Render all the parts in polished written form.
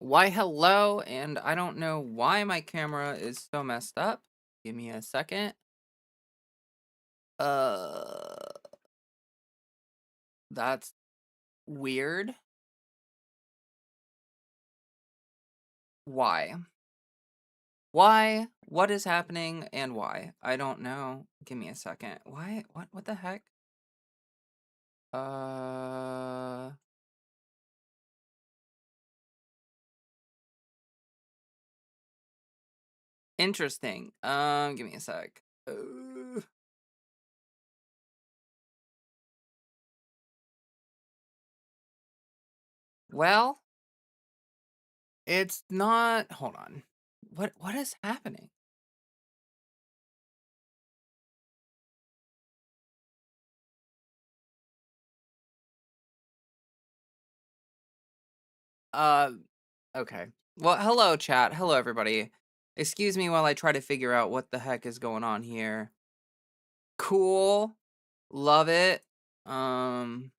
Why, hello, and I don't know why my camera is so messed up. Give me a second. Uh, that's weird. Why? Why? What is happening and why? I don't know. Give me a second. Why? What the heck? Uh, Interesting. Give me a sec. Well, it's not. Hold on. What is happening? Uh, okay. Well, hello, chat. Hello, everybody. Excuse me while I try to figure out what the heck is going on here. Cool. Love it. Um,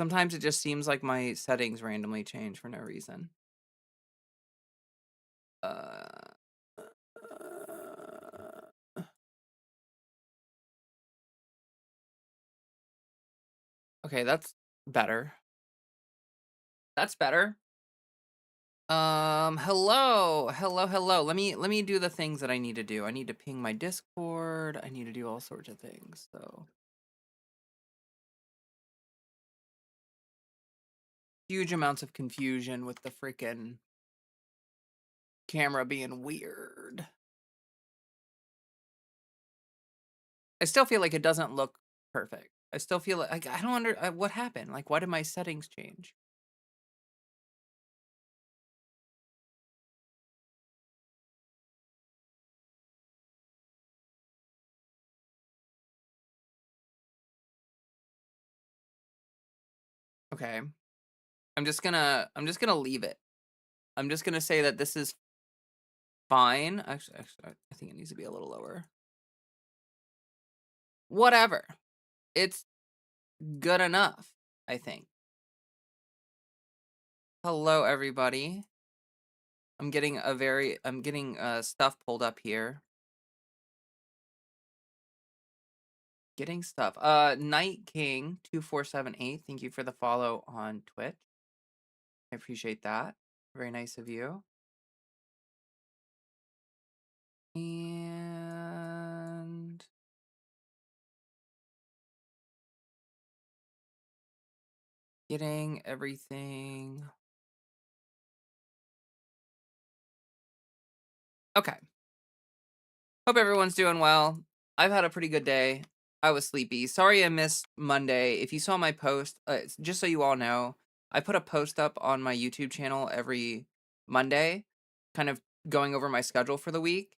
Sometimes it just seems like my settings randomly change for no reason. Uh, okay, that's better. That's better. Hello. Let me do the things that I need to do. I need to ping my Discord. I need to do all sorts of things. So huge amounts of confusion with the freaking camera being weird. I still feel like it doesn't look perfect. I still feel like I don't what happened. Like, why did my settings change? Okay, I'm just gonna leave it. I'm just gonna say that this is fine. Actually, I think it needs to be a little lower. Whatever. It's good enough, I think. Hello, everybody. I'm getting stuff pulled up here. Getting stuff. Night King 2478. Thank you for the follow on Twitch. I appreciate that. Very nice of you. And getting everything. Okay. Hope everyone's doing well. I've had a pretty good day. I was sleepy. Sorry I missed Monday. If you saw my post, just so you all know, I put a post up on my YouTube channel every Monday, kind of going over my schedule for the week.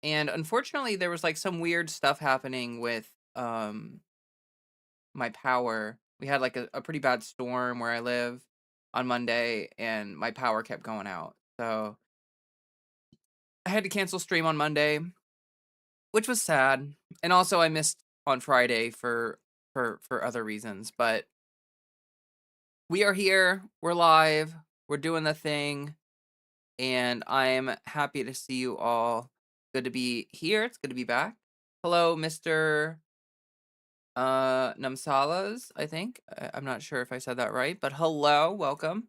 And unfortunately, there was like some weird stuff happening with my power. We had like a pretty bad storm where I live on Monday, and my power kept going out. So I had to cancel stream on Monday, which was sad. And also I missed on Friday for other reasons. But we are here. We're live. We're doing the thing. And I'm happy to see you all. Good to be here. It's good to be back. Hello, Mr. Namsalas, I think. I'm not sure if I said that right, but hello, welcome.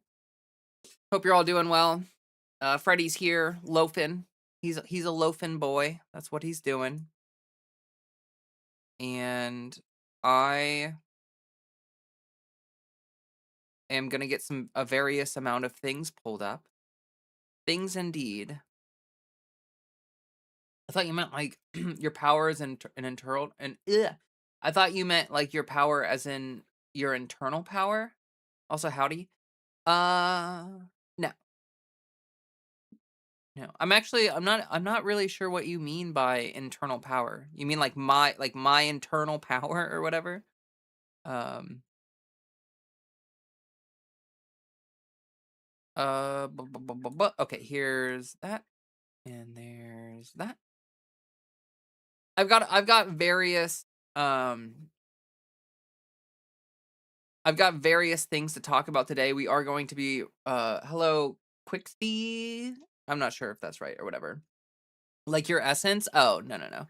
Hope you're all doing well. Freddy's here, loafing. He's a loafing boy. That's what he's doing. And I am gonna get a various amount of things pulled up. Things indeed. I thought you meant like your power is an internal and I thought you meant like your power as in your internal power. Also, howdy. Uh, no. No, I'm not really sure what you mean by internal power. You mean like my internal power or whatever? Um okay, here's that and there's that. I've got various um I've got various things to talk about today. We are going to be hello Quixty. I'm not sure if that's right or whatever. Like your essence? Oh, no, no, no.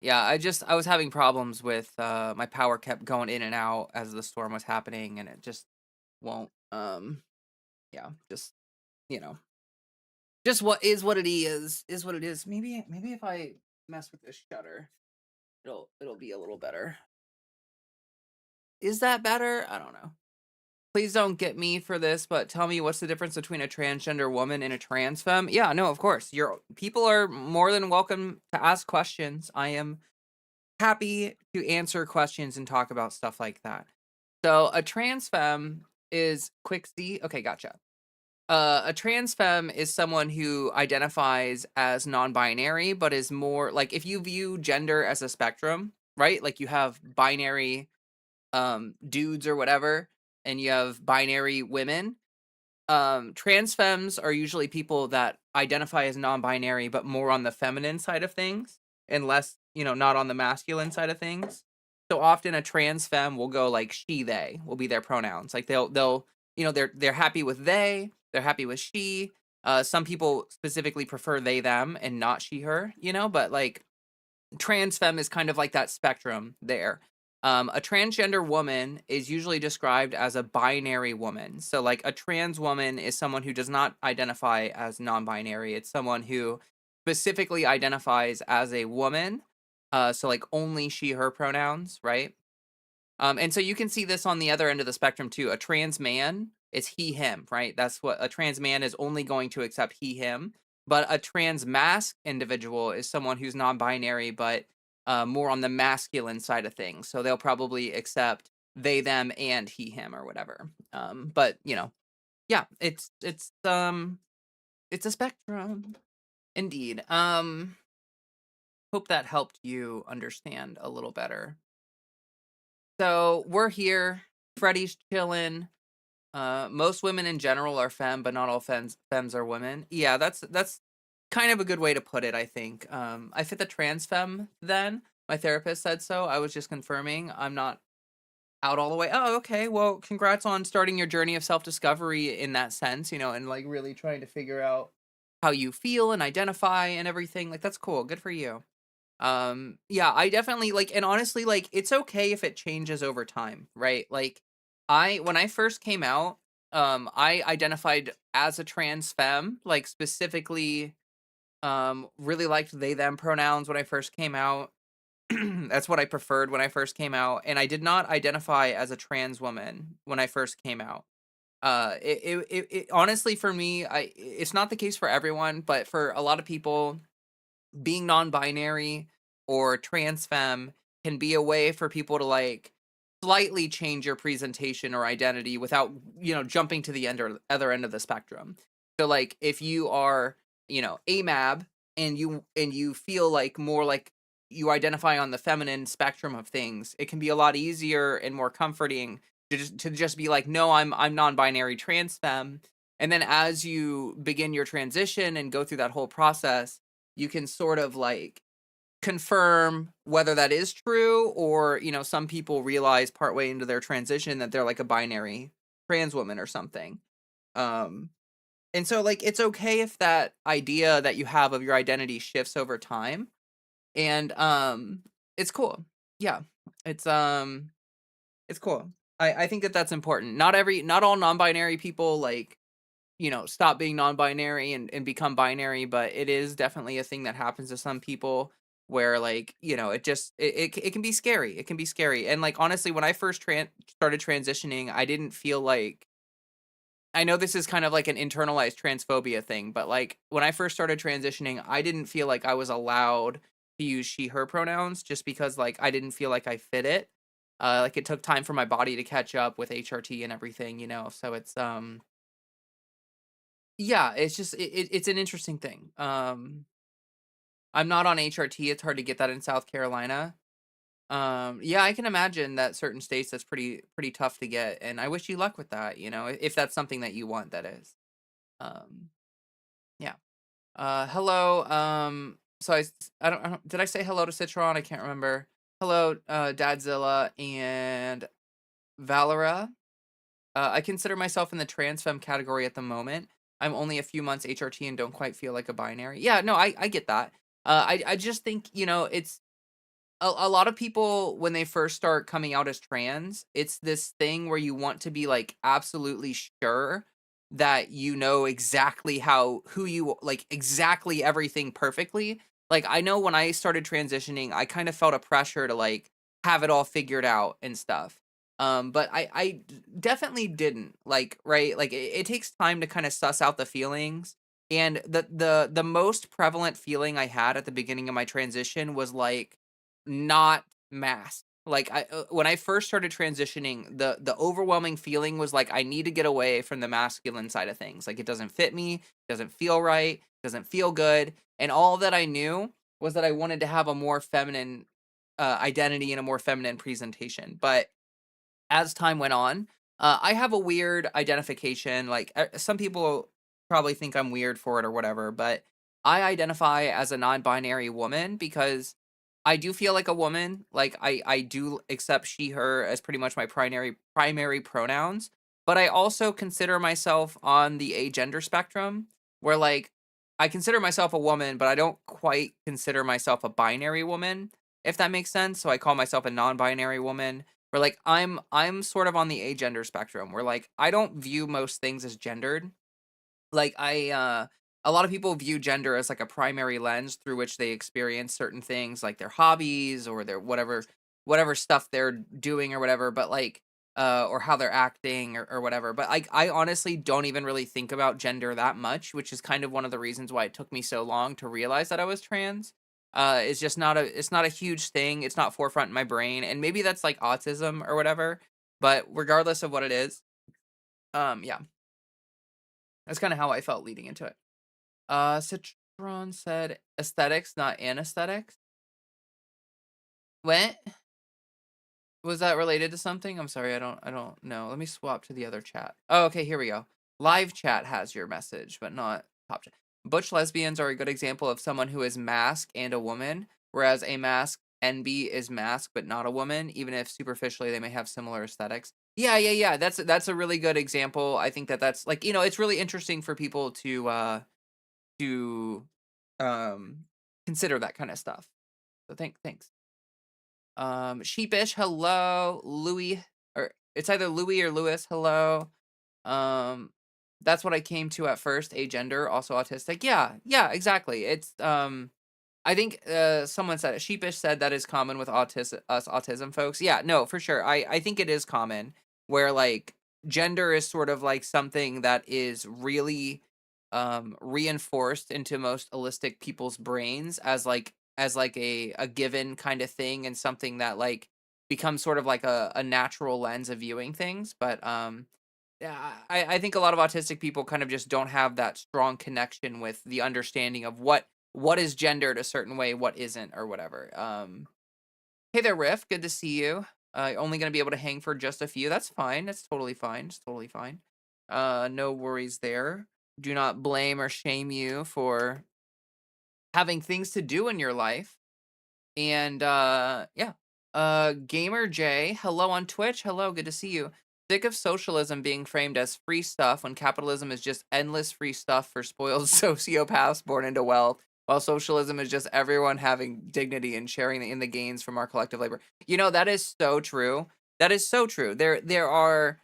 Yeah, I was having problems with my power kept going in and out as the storm was happening and it just won't yeah, just you know, just what it is what it is. Maybe if I mess with this shutter, it'll be a little better. Is that better? I don't know. Please don't get me for this, but tell me what's the difference between a transgender woman and a trans femme? Yeah, no, of course. People are more than welcome to ask questions. I am happy to answer questions and talk about stuff like that. So a trans femme is Quixie. Okay, gotcha. A trans femme is someone who identifies as non-binary, but is more like if you view gender as a spectrum, right? Like you have binary dudes or whatever, and you have binary women. Trans femmes are usually people that identify as non-binary, but more on the feminine side of things, and less, not on the masculine side of things. So often a trans femme will go like she, they will be their pronouns. Like they'll, they're happy with they, they're happy with she. Some people specifically prefer they, them, and not she, her. But like trans femme is kind of like that spectrum there. A transgender woman is usually described as a binary woman. So, like, a trans woman is someone who does not identify as non binary. It's someone who specifically identifies as a woman. So, like, only she, her pronouns, right? And so you can see this on the other end of the spectrum too. A trans man is he, him, right? That's what a trans man is only going to accept he, him. But a trans masc individual is someone who's non-binary, but more on the masculine side of things. So they'll probably accept they, them, and he, him, or whatever. But yeah, it's a spectrum, indeed. Hope that helped you understand a little better. So we're here. Freddie's chilling. Most women in general are femme, but not all femmes are women. Yeah, that's kind of a good way to put it, I think. I fit the trans femme then. My therapist said so. I was just confirming. I'm not out all the way. Oh, okay. Well, congrats on starting your journey of self-discovery in that sense, and like really trying to figure out how you feel and identify and everything. Like that's cool. Good for you. Yeah, I definitely like, and honestly, like, it's okay if it changes over time, right? Like, when I first came out, I identified as a trans femme, like, specifically, really liked they, them pronouns when I first came out. That's what I preferred when I first came out, and I did not identify as a trans woman when I first came out. It honestly, for me, it's not the case for everyone, but for a lot of people, being non-binary or trans femme can be a way for people to like slightly change your presentation or identity without jumping to the other end of the spectrum. So like if you are amab and you feel like more like you identify on the feminine spectrum of things, it can be a lot easier and more comforting to just be like, no, I'm non-binary trans femme. And then as you begin your transition and go through that whole process, you can sort of like confirm whether that is true, or some people realize partway into their transition that they're like a binary trans woman or something. um and so like it's okay if that idea that you have of your identity shifts over time, and it's cool. Yeah, it's it's cool. I think that that's important. Not all non-binary people like stop being non-binary and become binary, but it is definitely a thing that happens to some people where like, it can be scary. It can be scary. And like honestly, when I first started transitioning, I didn't feel like, I know this is kind of like an internalized transphobia thing, but like when I first started transitioning, I didn't feel like I was allowed to use she her pronouns just because like I didn't feel like I fit it. Like it took time for my body to catch up with HRT and everything, so it's yeah, it's just it's an interesting thing. I'm not on HRT. It's hard to get that in South Carolina. Yeah, I can imagine that certain states that's pretty tough to get, and I wish you luck with that. If that's something that you want, that is. Um, yeah. Hello. So I don't. Did I say hello to Citron? I can't remember. Hello, Dadzilla and Valera. I consider myself in the trans femme category at the moment. I'm only a few months HRT and don't quite feel like a binary. Yeah, no, I get that. I just think, it's a lot of people when they first start coming out as trans, it's this thing where you want to be like absolutely sure that you know exactly how who you like exactly everything perfectly. Like I know when I started transitioning, I kind of felt a pressure to like have it all figured out and stuff. But definitely didn't like right. Like it takes time to kind of suss out the feelings. And the most prevalent feeling I had at the beginning of my transition was like not masked. Like when I first started transitioning, the overwhelming feeling was like I need to get away from the masculine side of things. Like it doesn't fit me, doesn't feel right, doesn't feel good, and all that I knew was that I wanted to have a more feminine identity and a more feminine presentation. But as time went on, I have a weird identification. Like some people probably think I'm weird for it or whatever, but I identify as a non-binary woman because I do feel like a woman. Like I do accept she her as pretty much my primary pronouns, but I also consider myself on the agender spectrum where like I consider myself a woman, but I don't quite consider myself a binary woman, if that makes sense. So I call myself a non-binary woman where like I'm sort of on the agender spectrum where like I don't view most things as gendered. Like a lot of people view gender as like a primary lens through which they experience certain things like their hobbies or their whatever stuff they're doing or whatever, but like or how they're acting or whatever. But like I honestly don't even really think about gender that much, which is kind of one of the reasons why it took me so long to realize that I was trans. It's just not a huge thing. It's not forefront in my brain. And maybe that's like autism or whatever. But regardless of what it is, yeah, that's kind of how I felt leading into it. Citron said aesthetics, not anesthetics. What? Was that related to something? I'm sorry, I don't know. Let me swap to the other chat. Oh, okay, here we go. Live chat has your message, but not top chat. Butch lesbians are a good example of someone who is mask and a woman, whereas a mask NB is mask but not a woman, even if superficially they may have similar aesthetics. Yeah, yeah, yeah. That's a really good example. I think that's like, it's really interesting for people to um consider that kind of stuff. So thanks. Sheepish, hello. Louis, or it's either Louis or Lewis, hello. Um, that's what I came to at first, agender, also autistic. Yeah, yeah, exactly. I think someone said it. Sheepish said that is common with autism folks. Yeah, no, for sure. I think it is common where like gender is sort of like something that is really reinforced into most holistic people's brains as like a given kind of thing and something that like becomes sort of like a natural lens of viewing things. But yeah, I think a lot of autistic people kind of just don't have that strong connection with the understanding of what is gendered a certain way, what isn't, or whatever. Hey there, Riff. Good to see you. Only gonna be able to hang for just a few. That's fine. That's totally fine. It's totally fine. No worries there. Do not blame or shame you for having things to do in your life. And yeah. Gamer J, hello on Twitch. Hello, good to see you. Sick of socialism being framed as free stuff when capitalism is just endless free stuff for spoiled sociopaths born into wealth, while socialism is just everyone having dignity and sharing in the gains from our collective labor. That is so true. That is so true. There are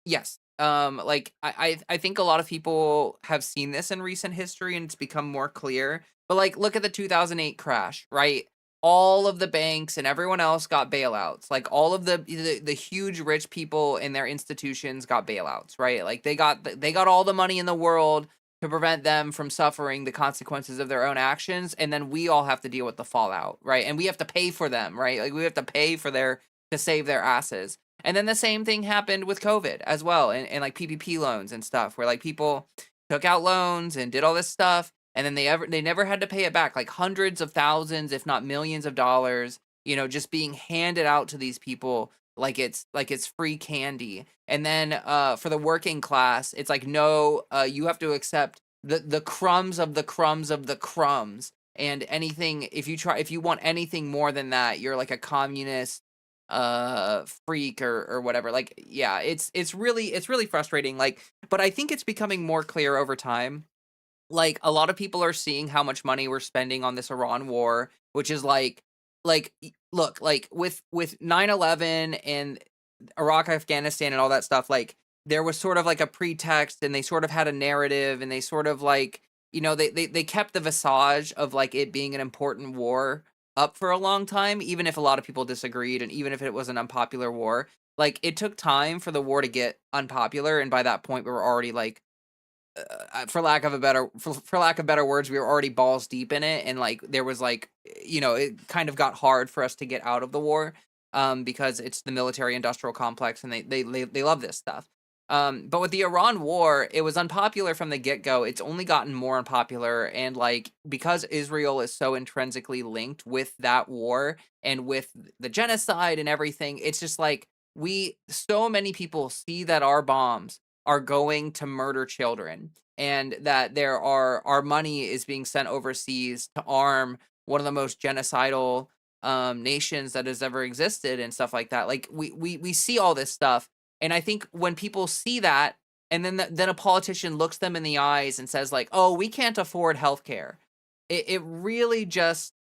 yes. Like I think a lot of people have seen this in recent history and it's become more clear. But like look at the 2008 crash, right? All of the banks and everyone else got bailouts. Like all of the huge rich people in their institutions got bailouts, right? Like they got all the money in the world to prevent them from suffering the consequences of their own actions, and then we all have to deal with the fallout, right? And we have to pay for them, right? Like we have to pay for their to save their asses. And then the same thing happened with COVID as well, and like PPP loans and stuff, where like people took out loans and did all this stuff, and then they never had to pay it back, like hundreds of thousands, if not millions of dollars, just being handed out to these people like it's free candy. And then for the working class, it's like no, you have to accept the crumbs of the crumbs of the crumbs, and anything if you want anything more than that, you're like a communist freak or whatever. Like, yeah, it's really frustrating. Like, but I think it's becoming more clear over time. Like, a lot of people are seeing how much money we're spending on this Iran war, which is look, like with 9/11 and Iraq, Afghanistan, and all that stuff, like, there was sort of like a pretext, and they sort of had a narrative, and they sort of like, they kept the visage of like it being an important war up for a long time, even if a lot of people disagreed, and even if it was an unpopular war. Like, it took time for the war to get unpopular, and by that point, we were already like, for lack of better words, we were already balls deep in it, and like there was like, it kind of got hard for us to get out of the war, because it's the military industrial complex, and they love this stuff. But with the Iran war, it was unpopular from the get go. It's only gotten more unpopular, and like because Israel is so intrinsically linked with that war and with the genocide and everything, it's just like so many people see that our bombs are going to murder children, and that our money is being sent overseas to arm one of the most genocidal nations that has ever existed and stuff like that. Like, we see all this stuff, and I think when people see that, and then a politician looks them in the eyes and says like, "Oh, we can't afford healthcare," it really just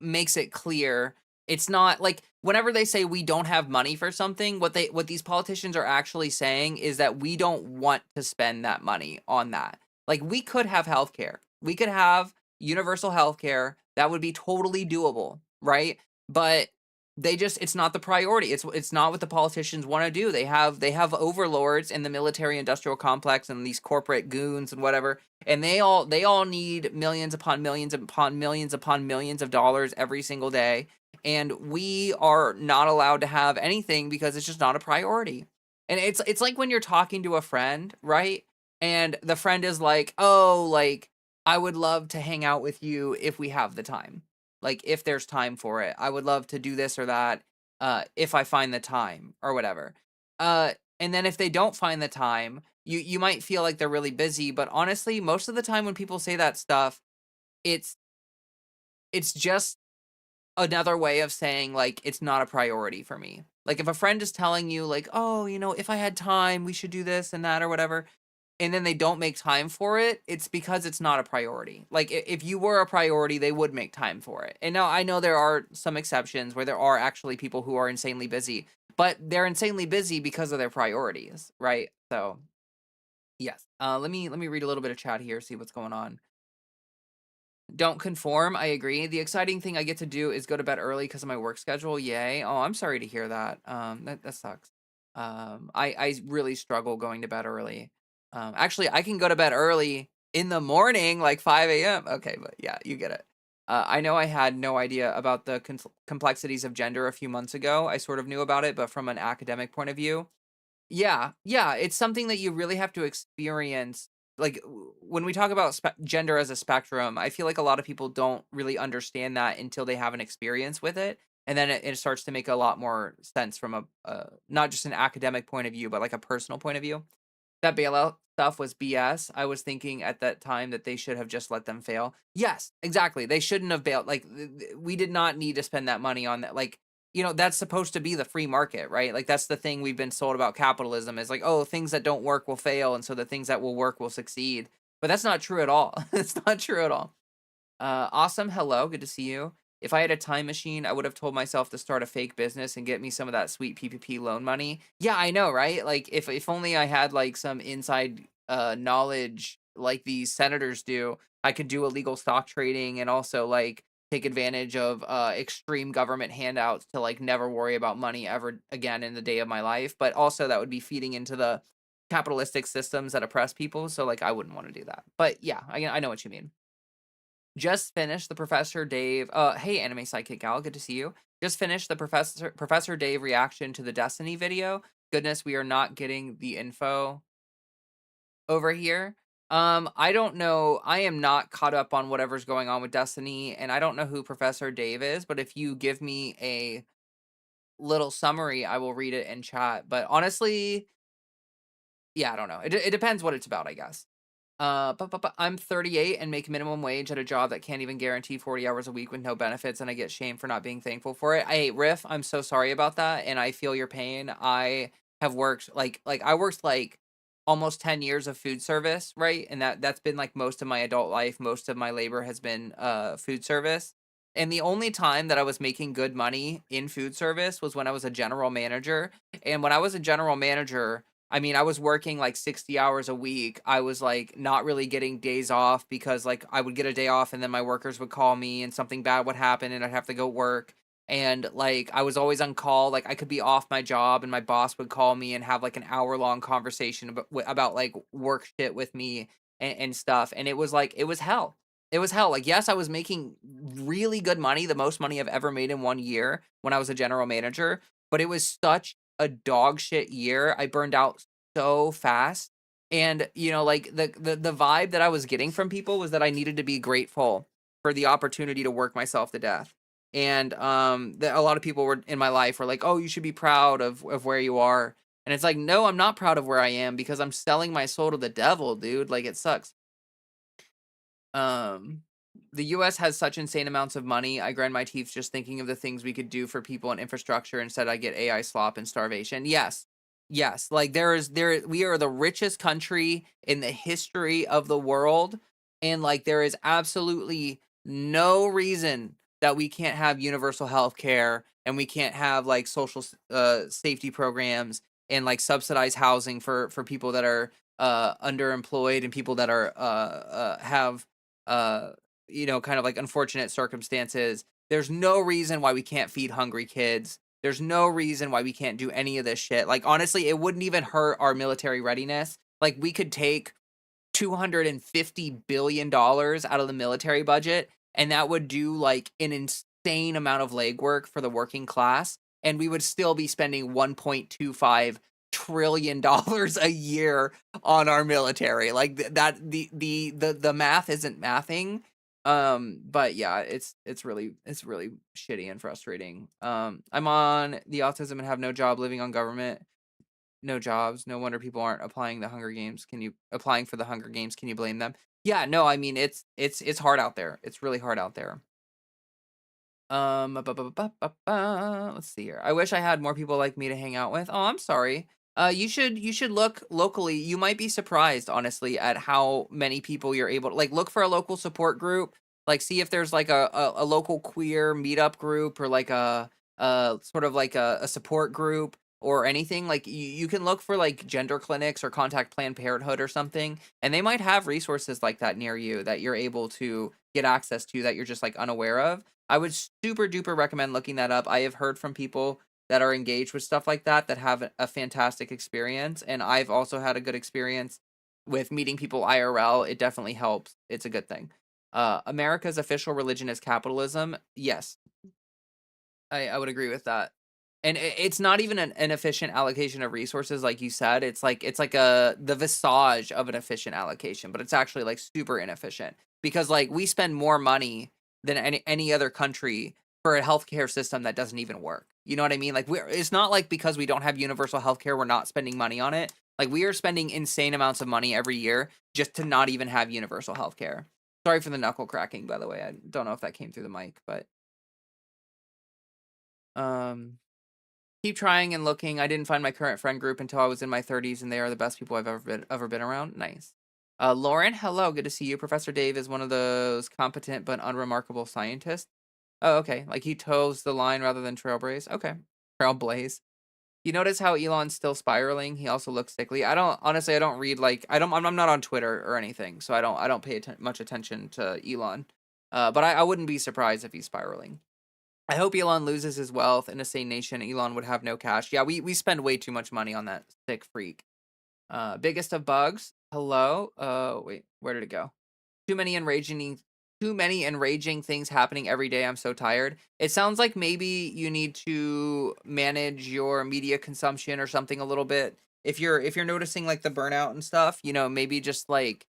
makes it clear. It's not like whenever they say we don't have money for something, what these politicians are actually saying is that we don't want to spend that money on that. Like, we could have healthcare. We could have universal healthcare. That would be totally doable, right? But it's not the priority. It's not what the politicians want to do. They have overlords in the military industrial complex and these corporate goons and whatever, and they all need millions upon millions upon millions upon millions of dollars every single day, and we are not allowed to have anything because it's just not a priority. And it's like when you're talking to a friend, right? And the friend is like, "Oh, like, I would love to hang out with you if we have the time. Like, if there's time for it. I would love to do this or that, if I find the time," or whatever. And then if they don't find the time, you might feel like they're really busy, but honestly, most of the time when people say that stuff, it's it's just another way of saying, like, it's not a priority for me. Like, if a friend is telling you, like, "Oh, if I had time, we should do this and that," or whatever, and then they don't make time for it, it's because it's not a priority. Like, if you were a priority, they would make time for it. And now I know there are some exceptions where there are actually people who are insanely busy, but they're insanely busy because of their priorities, right? So, yes. Let me read a little bit of chat here, see what's going on. Don't conform. I agree. The exciting thing I get to do is go to bed early because of my work schedule. Yay. Oh, I'm sorry to hear that. That sucks. I really struggle going to bed early. Actually, I can go to bed early in the morning, like 5 a.m. Okay, but yeah, you get it. I know I had no idea about the complexities of gender a few months ago. I sort of knew about it, but from an academic point of view, yeah, yeah, it's something that you really have to experience. Like, when we talk about gender as a spectrum, I feel like a lot of people don't really understand that until they have an experience with it, and then it starts to make a lot more sense from not just an academic point of view, but like a personal point of view. That bailout stuff was BS. I was thinking at that time that they should have just let them fail. Yes, exactly. They shouldn't have bailed. Like, we did not need to spend that money on that. Like, that's supposed to be the free market, right? Like, that's the thing we've been sold about capitalism is like, oh, things that don't work will fail, and so the things that will work will succeed. But that's not true at all. It's not true at all. Awesome. Hello. Good to see you. If I had a time machine, I would have told myself to start a fake business and get me some of that sweet PPP loan money. Yeah, I know, right? Like, if only I had like some inside knowledge like these senators do, I could do illegal stock trading and also like take advantage of extreme government handouts to like never worry about money ever again in the day of my life. But also that would be feeding into the capitalistic systems that oppress people. So like I wouldn't want to do that. But yeah, I know what you mean. Just finished the Professor Dave. Hey, anime sidekick gal, good to see you. Just finished the Professor Dave reaction to the Destiny video. Goodness, we are not getting the info over here. I don't know. I am not caught up on whatever's going on with Destiny, and I don't know who Professor Dave is. But if you give me a little summary, I will read it in chat. But honestly, yeah, I don't know. It depends what it's about, I guess. I'm 38 and make minimum wage at a job that can't even guarantee 40 hours a week with no benefits, and I get shamed for not being thankful for it. Hey, Riff, I'm so sorry about that, and I feel your pain. I have worked I worked like almost 10 years of food service, right? And that's been like most of my adult life. Most of my labor has been food service. And the only time that I was making good money in food service was when I was a general manager. And when I was a general manager, I mean, I was working like 60 hours a week. I was like not really getting days off because like I would get a day off and then my workers would call me and something bad would happen and I'd have to go work. And like I was always on call. Like I could be off my job and my boss would call me and have like an hour-long conversation about like work shit with me and stuff. And it was like it was hell. It was hell. Like yes, I was making really good money, the most money I've ever made in 1 year when I was a general manager, but it was such a dog shit year. I burned out so fast. And, you know, like the vibe that I was getting from people was that I needed to be grateful for the opportunity to work myself to death. And a lot of people were in my life were like, "Oh, you should be proud of where you are." And it's like, "No, I'm not proud of where I am because I'm selling my soul to the devil, dude. Like it sucks." Um, the US has such insane amounts of money. I grind my teeth just thinking of the things we could do for people and infrastructure. Instead, I get AI slop and starvation. Yes. Yes. Like we are the richest country in the history of the world. And like there is absolutely no reason that we can't have universal health care and we can't have like social safety programs and like subsidized housing for people that are underemployed and people that are have uh, you know, kind of like unfortunate circumstances. There's no reason why we can't feed hungry kids. There's no reason why we can't do any of this shit. Like, honestly, it wouldn't even hurt our military readiness. Like, we could take $250 billion out of the military budget, and that would do like an insane amount of legwork for the working class. And we would still be spending $1.25 trillion a year on our military. Like that, the math isn't mathing. But yeah, it's really shitty and frustrating. I'm on the autism and have no job, living on government, no jobs. No wonder people aren't applying for the Hunger Games? Can you blame them? Yeah, no, I mean it's hard out there. It's really hard out there. Let's see here. I wish I had more people like me to hang out with. Oh, I'm sorry. You should look locally. You might be surprised, honestly, at how many people you're able to like look for a local support group. Like see if there's like a local queer meetup group or like a sort of like a support group or anything. Like you can look for like gender clinics or contact Planned Parenthood or something, and they might have resources like that near you that you're able to get access to that you're just like unaware of. I would super duper recommend looking that up. I have heard from people that are engaged with stuff like that that have a fantastic experience, and I've also had a good experience with meeting people IRL. It definitely helps. It's a good thing. America's official religion is capitalism. Yes, I would agree with that. And it's not even an efficient allocation of resources, like you said. It's like the visage of an efficient allocation, but it's actually like super inefficient because like we spend more money than any other country for a healthcare system that doesn't even work. You know what I mean? Like it's not like because we don't have universal healthcare, we're not spending money on it. Like we are spending insane amounts of money every year just to not even have universal healthcare. Sorry for the knuckle cracking, by the way. I don't know if that came through the mic, but um keep trying and looking. I didn't find my current friend group until I was in my 30s, and they are the best people I've ever been around. Nice. Lauren, hello, good to see you. Professor Dave is one of those competent but unremarkable scientists. Oh, okay. Like he toes the line rather than trailblaze. Okay. Trailblaze. You notice how Elon's still spiraling? He also looks sickly. I don't honestly. I don't read like I don't. I'm not on Twitter or anything, so I don't pay much attention to Elon. But I wouldn't be surprised if he's spiraling. I hope Elon loses his wealth. In a sane nation, Elon would have no cash. Yeah, we spend way too much money on that sick freak. Biggest of bugs. Hello. Wait, where did it go? Too many enraging too many enraging things happening every day. I'm so tired. It sounds like maybe you need to manage your media consumption or something a little bit. If you're noticing like the burnout and stuff, you know, maybe just like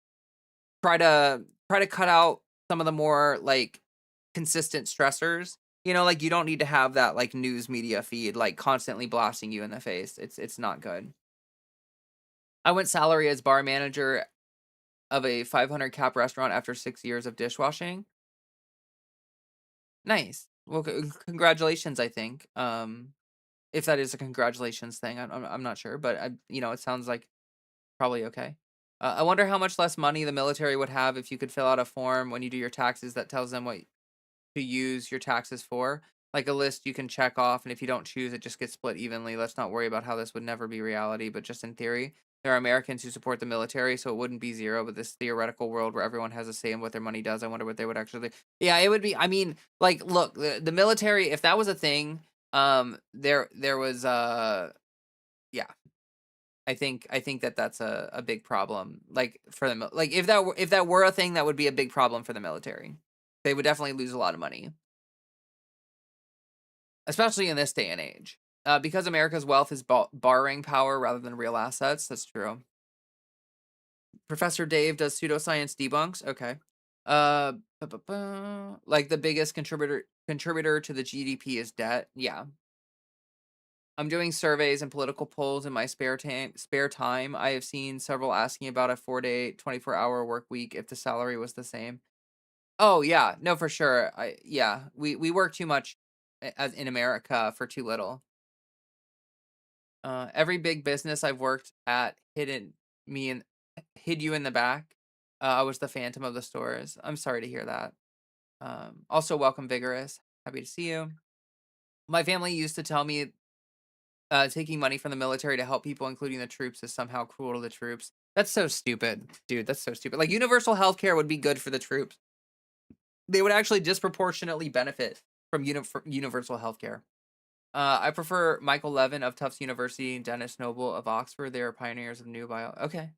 try to cut out some of the more like consistent stressors. You know, like you don't need to have that like news media feed like constantly blasting you in the face. It's not good. I went salary as bar manager of a 500 cap restaurant after 6 years of dishwashing. Nice. Well, congratulations, I think. If that is a congratulations thing, I'm not sure, but it sounds like probably okay. I wonder how much less money the military would have if you could fill out a form when you do your taxes that tells them what to use your taxes for, like a list you can check off, and if you don't choose, it just gets split evenly. Let's not worry about how this would never be reality, but just in theory, there are Americans who support the military, so it wouldn't be zero. But this theoretical world where everyone has a say in what their money does, I wonder what they would actually. Yeah, it would be. I mean, like, look, the military. If that was a thing, there was yeah. I think that that's a big problem. Like for the like if that were a thing, that would be a big problem for the military. They would definitely lose a lot of money. Especially in this day and age. Because America's wealth is borrowing power rather than real assets. That's true. Professor Dave does pseudoscience debunks. Okay. Uh, like the biggest contributor to the GDP is debt. Yeah. I'm doing surveys and political polls in my spare time. I have seen several asking about a 4-day, 24-hour work week if the salary was the same. Oh yeah, no, for sure. We work too much as in America for too little. Every big business I've worked at hid you in the back. I was the phantom of the stores. I'm sorry to hear that. Also, welcome, Vigorous. Happy to see you. My family used to tell me taking money from the military to help people, including the troops, is somehow cruel to the troops. That's so stupid, dude. That's so stupid. Like, universal health care would be good for the troops. They would actually disproportionately benefit from universal health care. I prefer Michael Levin of Tufts University and Dennis Noble of Oxford. They are pioneers of new bio. Okay.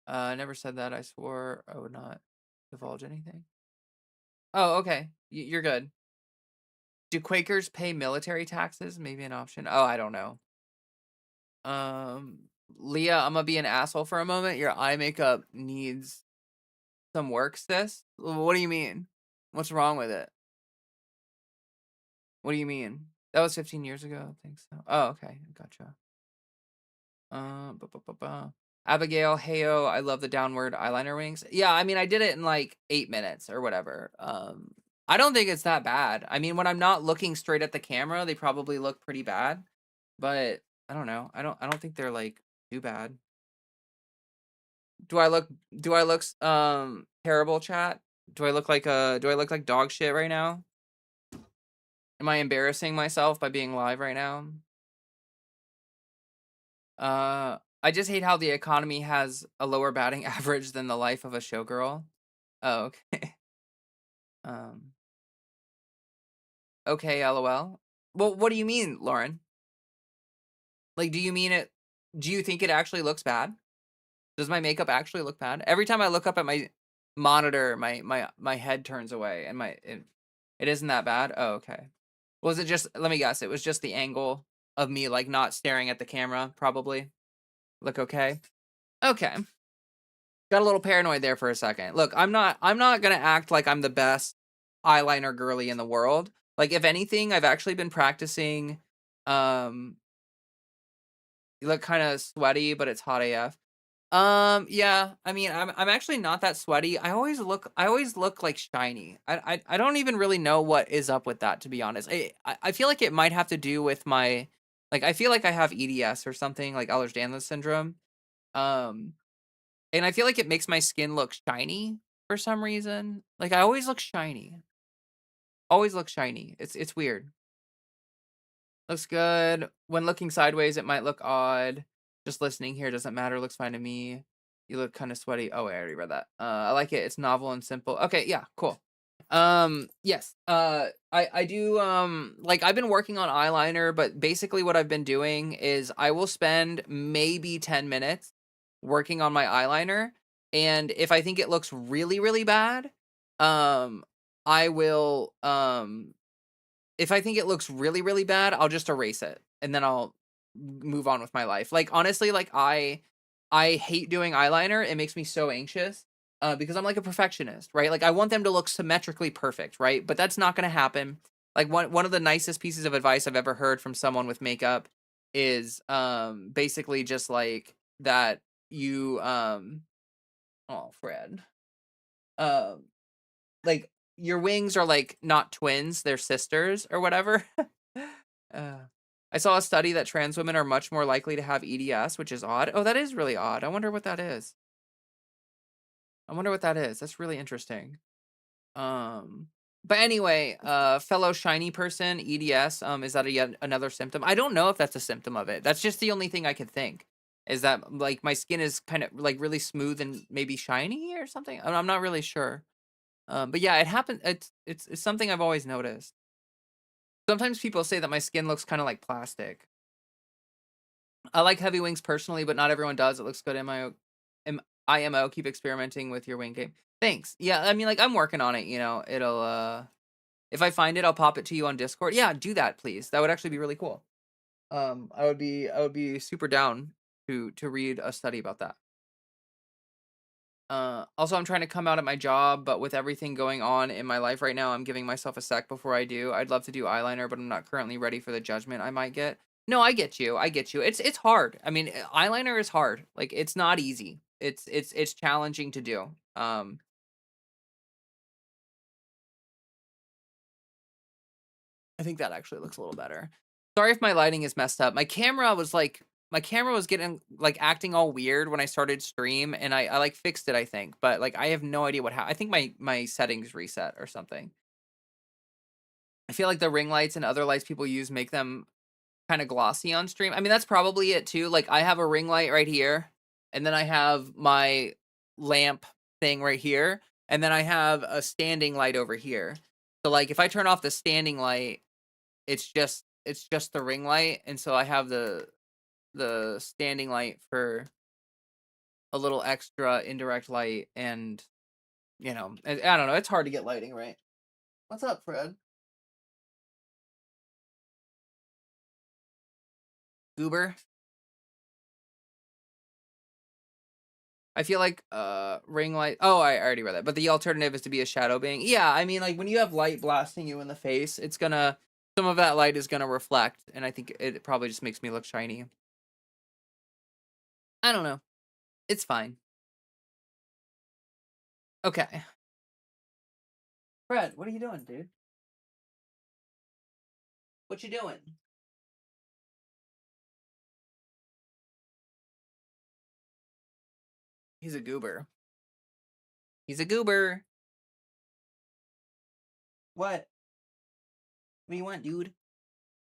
I never said that. I swore I would not divulge anything. Oh, okay. You're good. Do Quakers pay military taxes? Maybe an option. Oh, I don't know. Um, Leah, I'm gonna be an asshole for a moment. Your eye makeup needs some work, sis. What do you mean? What's wrong with it? What do you mean? That was 15 years ago. I think so. Oh, okay. Gotcha. Ba, ba, ba, ba. Abigail, heyo, I love the downward eyeliner wings. Yeah, I mean, I did it in like 8 minutes or whatever. I don't think it's that bad. I mean, when I'm not looking straight at the camera, they probably look pretty bad. But I don't know. I don't think they're like too bad. Do I look terrible, chat? Do I look like dog shit right now? Am I embarrassing myself by being live right now? I just hate how the economy has a lower batting average than the life of a showgirl. Oh, okay. Um, okay, LOL. Well, what do you mean, Lauren? Like, do you mean it? Do you think it actually looks bad? Does my makeup actually look bad? Every time I look up at my monitor, my head turns away, and it isn't that bad. Oh, okay. Was it just? Let me guess. It was just the angle of me like not staring at the camera. Probably. Look okay. Okay. Got a little paranoid there for a second. Look, I'm not gonna act like I'm the best eyeliner girly in the world. Like, if anything, I've actually been practicing. Um, you look kind of sweaty, but it's hot AF. Yeah. I mean, I'm actually not that sweaty. I always look like shiny. I don't even really know what is up with that, to be honest. I feel like it might have to do with my, like, I feel like I have EDS or something, like Ehlers-Danlos syndrome. Um, and I feel like it makes my skin look shiny for some reason. Like, I always look shiny. Always look shiny. It's weird. Looks good. When looking sideways, it might look odd. Just listening here doesn't matter. Looks fine to me. You look kind of sweaty. Oh, wait, I already read that. I like it. It's novel and simple. Okay, yeah, cool. Yes. I do like, I've been working on eyeliner, but basically what I've been doing is I will spend maybe 10 minutes working on my eyeliner, and if I think it looks really, really bad, um I will if I think it looks really, really bad, I'll just erase it and then I'll move on with my life. Like, honestly, like, I hate doing eyeliner. It makes me so anxious because I'm like a perfectionist, right? Like, I want them to look symmetrically perfect, right? But that's not going to happen. Like, one of the nicest pieces of advice I've ever heard from someone with makeup is basically just like that you Oh, Fred. Um, like your wings are like not twins, they're sisters or whatever. uh, I saw a study that trans women are much more likely to have EDS, which is odd. Oh, that is really odd. I wonder what that is. I wonder what that is. That's really interesting. Um, but anyway, fellow shiny person, EDS, is that a yet another symptom? I don't know if that's a symptom of it. That's just the only thing I could think is that like my skin is kind of like really smooth and maybe shiny or something. I'm not really sure. But yeah, it happened. It's something I've always noticed. Sometimes people say that my skin looks kind of like plastic. I like heavy wings personally, but not everyone does. It looks good. IMO. Keep experimenting with your wing game. Thanks. Yeah, I mean, like I'm working on it. You know, it'll if I find it, I'll pop it to you on Discord. Yeah, do that, please. That would actually be really cool. I would be super down to read a study about that. Also, I'm trying to come out at my job, but with everything going on in my life right now, I'm giving myself a sec before I do. I'd love to do eyeliner, but I'm not currently ready for the judgment I might get. No, I get you. I get you. It's hard. I mean, eyeliner is hard. Like it's not easy. It's challenging to do. I think that actually looks a little better. Sorry if my lighting is messed up. My camera was getting like acting all weird when I started stream and I like fixed it, I think. But like I have no idea what happened. I think my settings reset or something. I feel like the ring lights and other lights people use make them kind of glossy on stream. I mean, that's probably it too. Like I have a ring light right here, and then I have my lamp thing right here, and then I have a standing light over here. So like if I turn off the standing light, it's just the ring light, and so I have the standing light for a little extra indirect light, and I don't know. It's hard to get lighting right. What's up, Fred? Goober. I feel like ring light. Oh, I already read that. But the alternative is to be a shadow being. Yeah, I mean, like when you have light blasting you in the face, it's gonna some of that light is gonna reflect, and I think it probably just makes me look shiny. I don't know. It's fine. Okay, Fred, what are you doing, dude? What you doing? He's a goober. He's a goober. What? What do you want, dude?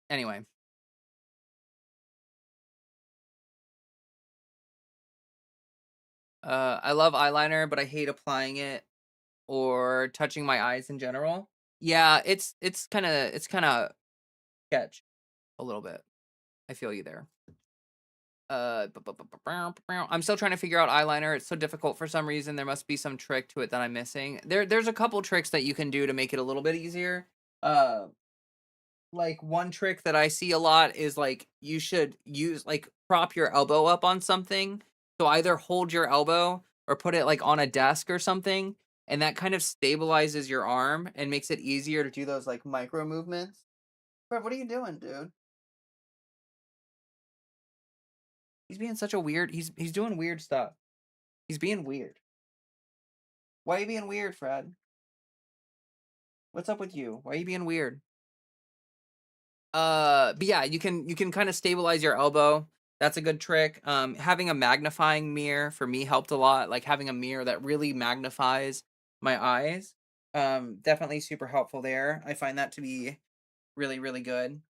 Anyway, I love eyeliner, but I hate applying it or touching my eyes in general. Yeah, it's kind of sketch a little bit. I feel you there. I'm still trying to figure out eyeliner. It's so difficult for some reason. There must be some trick to it that I'm missing. There's a couple tricks that you can do to make it a little bit easier. Uh, like one trick that I see a lot is like you should use like prop your elbow up on something. So either hold your elbow or put it like on a desk or something, and that kind of stabilizes your arm and makes it easier to do those like micro movements. Fred, what are you doing, dude? He's being such a weird. He's doing weird stuff. He's being weird. Why are you being weird, Fred? What's up with you? Why are you being weird? But yeah, you can kind of stabilize your elbow. That's a good trick. Having a magnifying mirror for me helped a lot. Like having a mirror that really magnifies my eyes. Definitely super helpful there. I find that to be really, really good.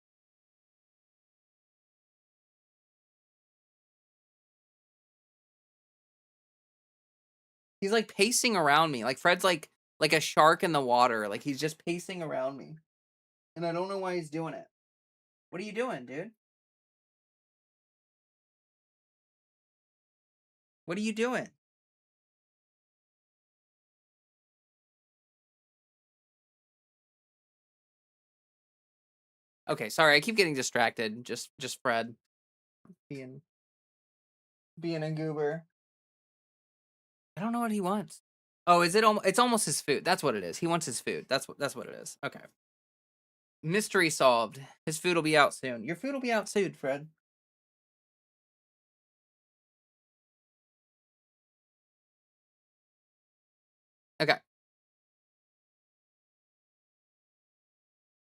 He's like pacing around me. Like Fred's like a shark in the water. Like he's just pacing around me. And I don't know why he's doing it. What are you doing, dude? What are you doing? Okay, sorry, I keep getting distracted. Just Fred being being a goober. I don't know what he wants. Oh, is it? It's almost his food. That's what it is. He wants his food. That's what it is. Okay. Mystery solved. His food will be out soon. Your food will be out soon, Fred. Okay.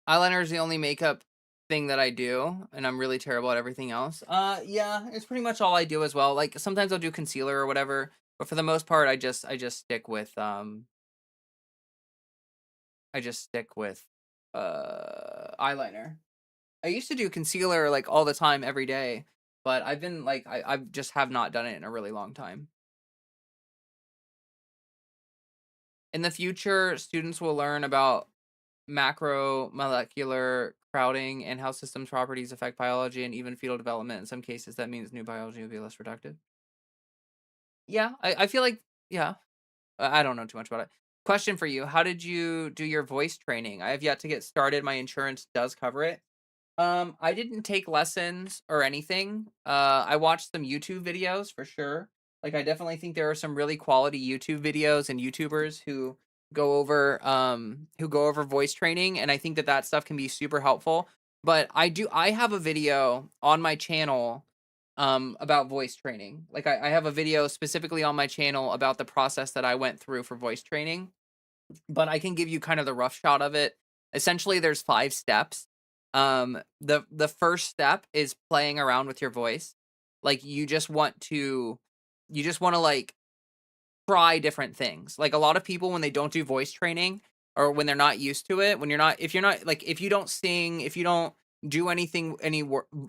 Eyeliner is the only makeup thing that I do, and I'm really terrible at everything else. Yeah, it's pretty much all I do as well. Like sometimes I'll do concealer or whatever, but for the most part, I just stick with I just stick with eyeliner. I used to do concealer like all the time, every day, but I've been like I just have not done it in a really long time. In the future, students will learn about macromolecular crowding and how systems properties affect biology and even fetal development. In some cases, that means new biology will be less productive. Yeah, I feel like, yeah, I don't know too much about it. Question for you: how did you do your voice training? I have yet to get started. My insurance does cover it. I didn't take lessons or anything. I watched some YouTube videos for sure. Like I definitely think there are some really quality YouTube videos and YouTubers who go over voice training, and I think that that stuff can be super helpful. But I have a video on my channel about voice training. Like I have a video specifically on my channel about the process that I went through for voice training, but I can give you kind of the rough shot of it. Essentially, there's 5 steps. The first step is playing around with your voice. Like you just want to like try different things. Like a lot of people when they don't do voice training or when they're not used to it, when you're not if you're not like if you don't sing, if you don't do anything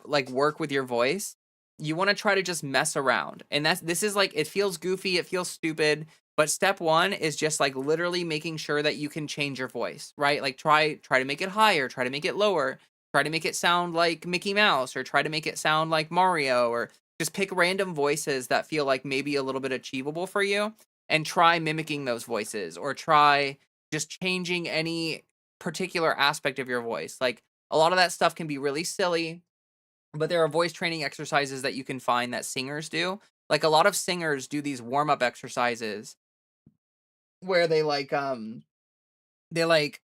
like work with your voice, you want to try to just mess around. And this is like it feels goofy, it feels stupid, but step 1 is just like literally making sure that you can change your voice, right? Like try to make it higher, try to make it lower, try to make it sound like Mickey Mouse or try to make it sound like Mario or just pick random voices that feel like maybe a little bit achievable for you and try mimicking those voices or try just changing any particular aspect of your voice. Like a lot of that stuff can be really silly, but there are voice training exercises that you can find that singers do. Like a lot of singers do these warm-up exercises where they like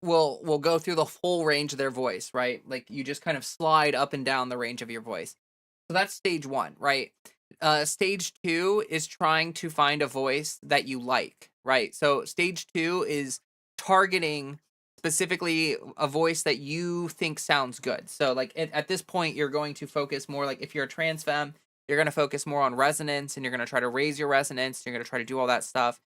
will go through the whole range of their voice, right? Like you just kind of slide up and down the range of your voice. So that's stage 1, right? Stage 2 is trying to find a voice that you like, right? So stage 2 is targeting specifically a voice that you think sounds good. So like at this point, you're going to focus more like if you're a trans femme, you're going to focus more on resonance and you're going to try to raise your resonance. You're going to try to do all that stuff.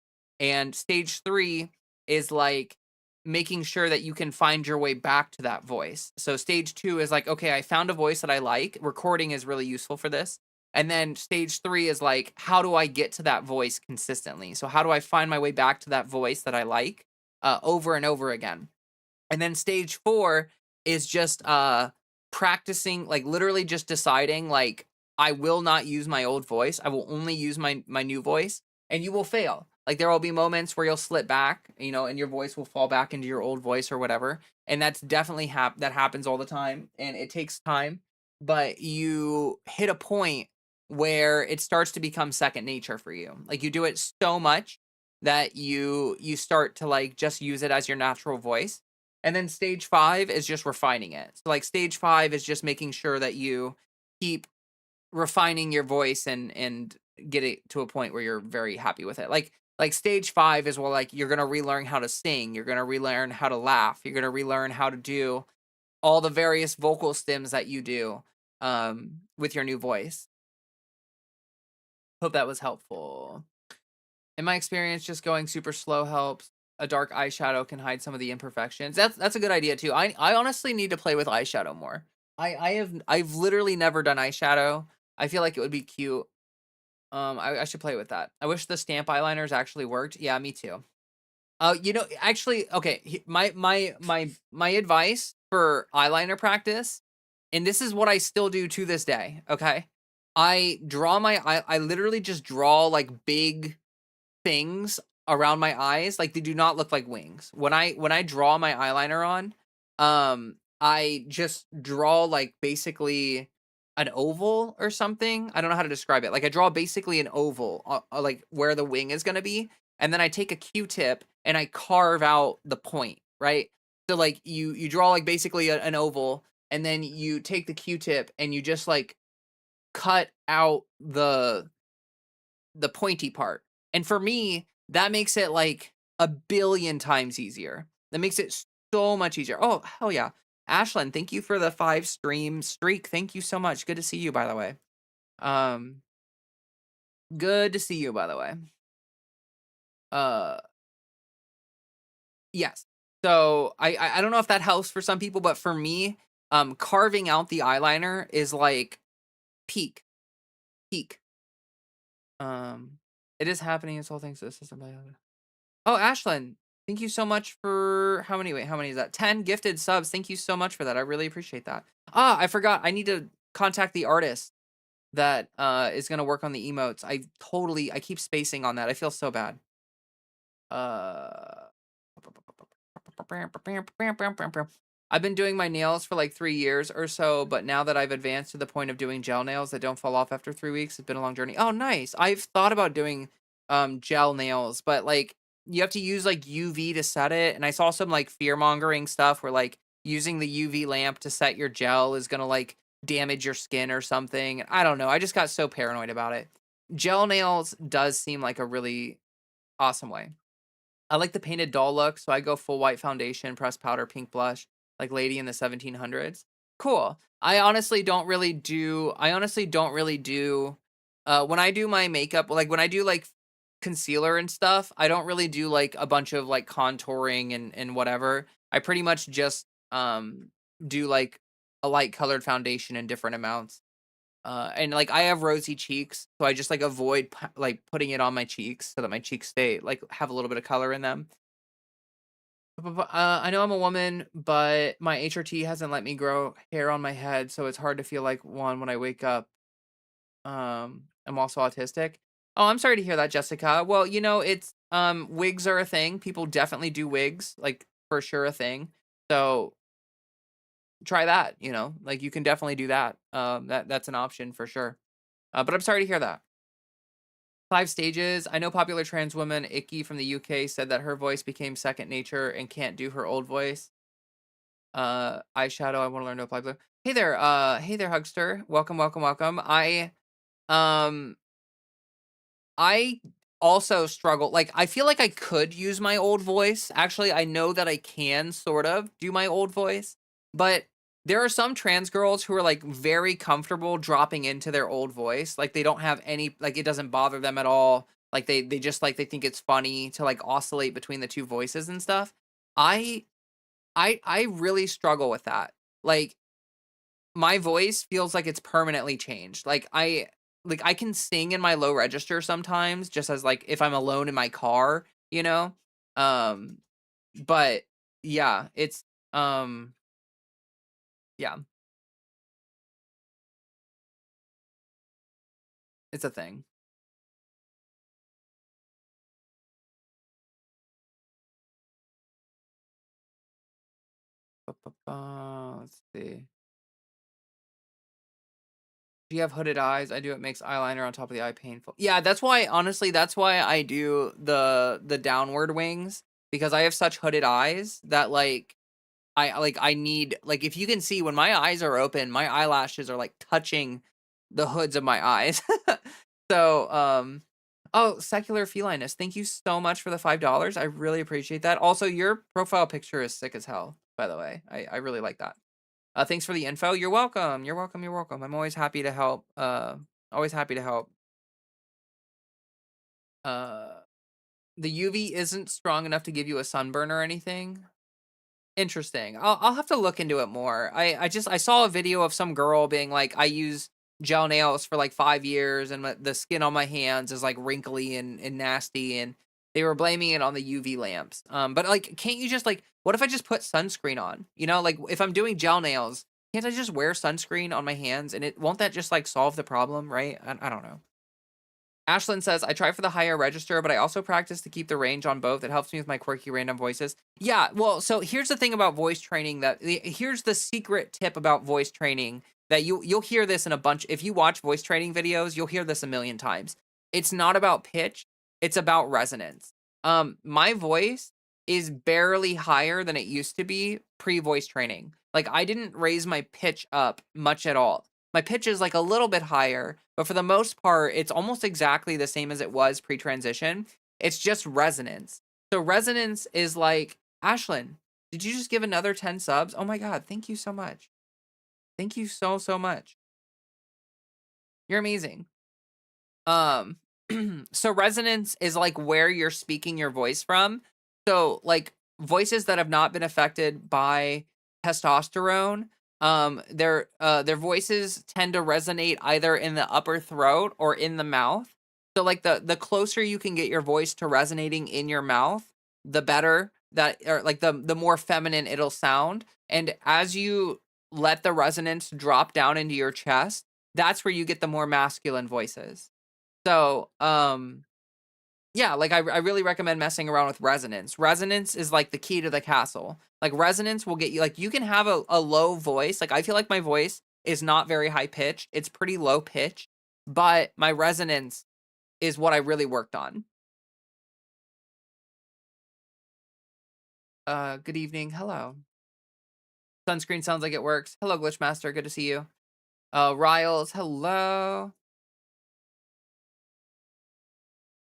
And stage 3 is like making sure that you can find your way back to that voice. So stage 2 is like, okay, I found a voice that I like. Recording is really useful for this. And then stage 3 is like, how do I get to that voice consistently? So how do I find my way back to that voice that I like over and over again? And then stage 4 is just practicing, like literally just deciding like I will not use my old voice. I will only use my new voice, and you will fail. Like there will be moments where you'll slip back, you know, and your voice will fall back into your old voice or whatever. And that's definitely that happens all the time and it takes time, but you hit a point where it starts to become second nature for you. Like you do it so much that you start to like just use it as your natural voice. And then stage 5 is just refining it. So like stage 5 is just making sure that you keep refining your voice and get it to a point where you're very happy with it. Like stage 5 is, well, like you're gonna relearn how to sing, you're gonna relearn how to laugh, you're gonna relearn how to do all the various vocal stems that you do with your new voice. Hope that was helpful. In my experience, just going super slow helps. A dark eyeshadow can hide some of the imperfections. That's a good idea too. I honestly need to play with eyeshadow more. I've literally never done eyeshadow. I feel like it would be cute. I should play with that. I wish the stamp eyeliners actually worked. Yeah, me too. You know, actually, okay. My advice for eyeliner practice, and this is what I still do to this day. Okay, I literally just draw like big things around my eyes. Like they do not look like wings. When I draw my eyeliner on, I just draw like basically an oval or something. I don't know how to describe it. Like I draw basically an oval, like where the wing is gonna be, and then I take a Q-tip and I carve out the point. Right. So like you draw like basically an oval, and then you take the Q-tip and you just like cut out the pointy part. And for me, that makes it like a billion times easier. That makes it so much easier. Oh, hell yeah. Ashlyn, thank you for the 5 stream streak. Thank you so much. Good to see you, by the way. Um, good to see you, by the way. Uh, yes. So I don't know if that helps for some people, but for me, carving out the eyeliner is like peak, peak. Um, it is happening. It's all thanks to the system. Oh, Ashlyn, thank you so much for how many? Wait, how many is that? 10 gifted subs. Thank you so much for that. I really appreciate that. Ah, I forgot. I need to contact the artist that is gonna work on the emotes. I keep spacing on that. I feel so bad. Uh I've been doing my nails for like 3 years or so, but now that I've advanced to the point of doing gel nails that don't fall off after 3 weeks, it's been a long journey. Oh, nice. I've thought about doing gel nails, but like you have to use like UV to set it. And I saw some like fear mongering stuff where like using the UV lamp to set your gel is gonna like damage your skin or something. I don't know. I just got so paranoid about it. Gel nails does seem like a really awesome way. I like the painted doll look, so I go full white foundation, pressed powder, pink blush, like lady in the 1700s. Cool. I honestly don't really do when I do my makeup, like when I do like concealer and stuff, I don't really do like a bunch of like contouring and whatever. I pretty much just do like a light colored foundation in different amounts. And like I have rosy cheeks, so I just like avoid like putting it on my cheeks so that my cheeks stay like have a little bit of color in them. I know I'm a woman, but my HRT hasn't let me grow hair on my head, so it's hard to feel like one when I wake up. I'm also autistic. Oh, I'm sorry to hear that, Jessica. Well, you know, it's wigs are a thing. People definitely do wigs, like for sure a thing. So try that, you know. Like you can definitely do that. That's an option for sure. But I'm sorry to hear that. 5 stages. I know popular trans woman Icky from the UK said that her voice became second nature and can't do her old voice. Eyeshadow, I want to learn to apply blue. Hey there, Hugster. Welcome, welcome, welcome. Um I also struggle. Like I feel like I could use my old voice. Actually, I know that I can sort of do my old voice, but there are some trans girls who are like very comfortable dropping into their old voice. Like they don't have any like it doesn't bother them at all. Like they just like they think it's funny to like oscillate between the two voices and stuff. I I really struggle with that. Like my voice feels like it's permanently changed. Like I can sing in my low register sometimes just as like if I'm alone in my car, you know? Um but yeah, um yeah, it's a thing. Let's see. Do you have hooded eyes? I do. It makes eyeliner on top of the eye painful. Yeah, that's why honestly, that's why I do the downward wings because I have such hooded eyes that I need like if you can see when my eyes are open, my eyelashes are like touching the hoods of my eyes. So, oh, secular feliness. Thank you so much for the $5. I really appreciate that. Also, your profile picture is sick as hell, by the way. I really like that. Thanks for the info. You're welcome. You're welcome. You're welcome. I'm always happy to help. Always happy to help. Uh, the UV isn't strong enough to give you a sunburn or anything. Interesting. I'll have to look into it more. I saw a video of some girl being like, I use gel nails for like 5 years, and the skin on my hands is like wrinkly and nasty, and they were blaming it on the UV lamps. But like, can't you just like, what if I just put sunscreen on? You know, like if I'm doing gel nails, can't I just wear sunscreen on my hands, and it won't that just like solve the problem, right? I don't know. Ashlyn says, I try for the higher register, but I also practice to keep the range on both. It helps me with my quirky random voices. Yeah, well, so here's the thing about voice training here's the secret tip about voice training that you'll hear this in a bunch. If you watch voice training videos, you'll hear this a million times. It's not about pitch, it's about resonance. My voice is barely higher than it used to be pre-voice training. Like I didn't raise my pitch up much at all. My pitch is like a little bit higher, but for the most part, it's almost exactly the same as it was pre-transition. It's just resonance. So resonance is like Ashlyn, did you just give another 10 subs? Oh my god, thank you so much. Thank you so, so much. You're amazing. Um, so resonance is like where you're speaking your voice from. So like voices that have not been affected by testosterone, their voices tend to resonate either in the upper throat or in the mouth. So like the closer you can get your voice to resonating in your mouth, the better that, or like the more feminine it'll sound. And as you let the resonance drop down into your chest, that's where you get the more masculine voices. So, yeah, like I really recommend messing around with resonance. Resonance is like the key to the castle. Like resonance will get you, like you can have a low voice. Like I feel like my voice is not very high pitched. It's pretty low pitch, but my resonance is what I really worked on. Good evening. Hello. Sunscreen sounds like it works. Hello, Glitchmaster. Good to see you. Riles, hello.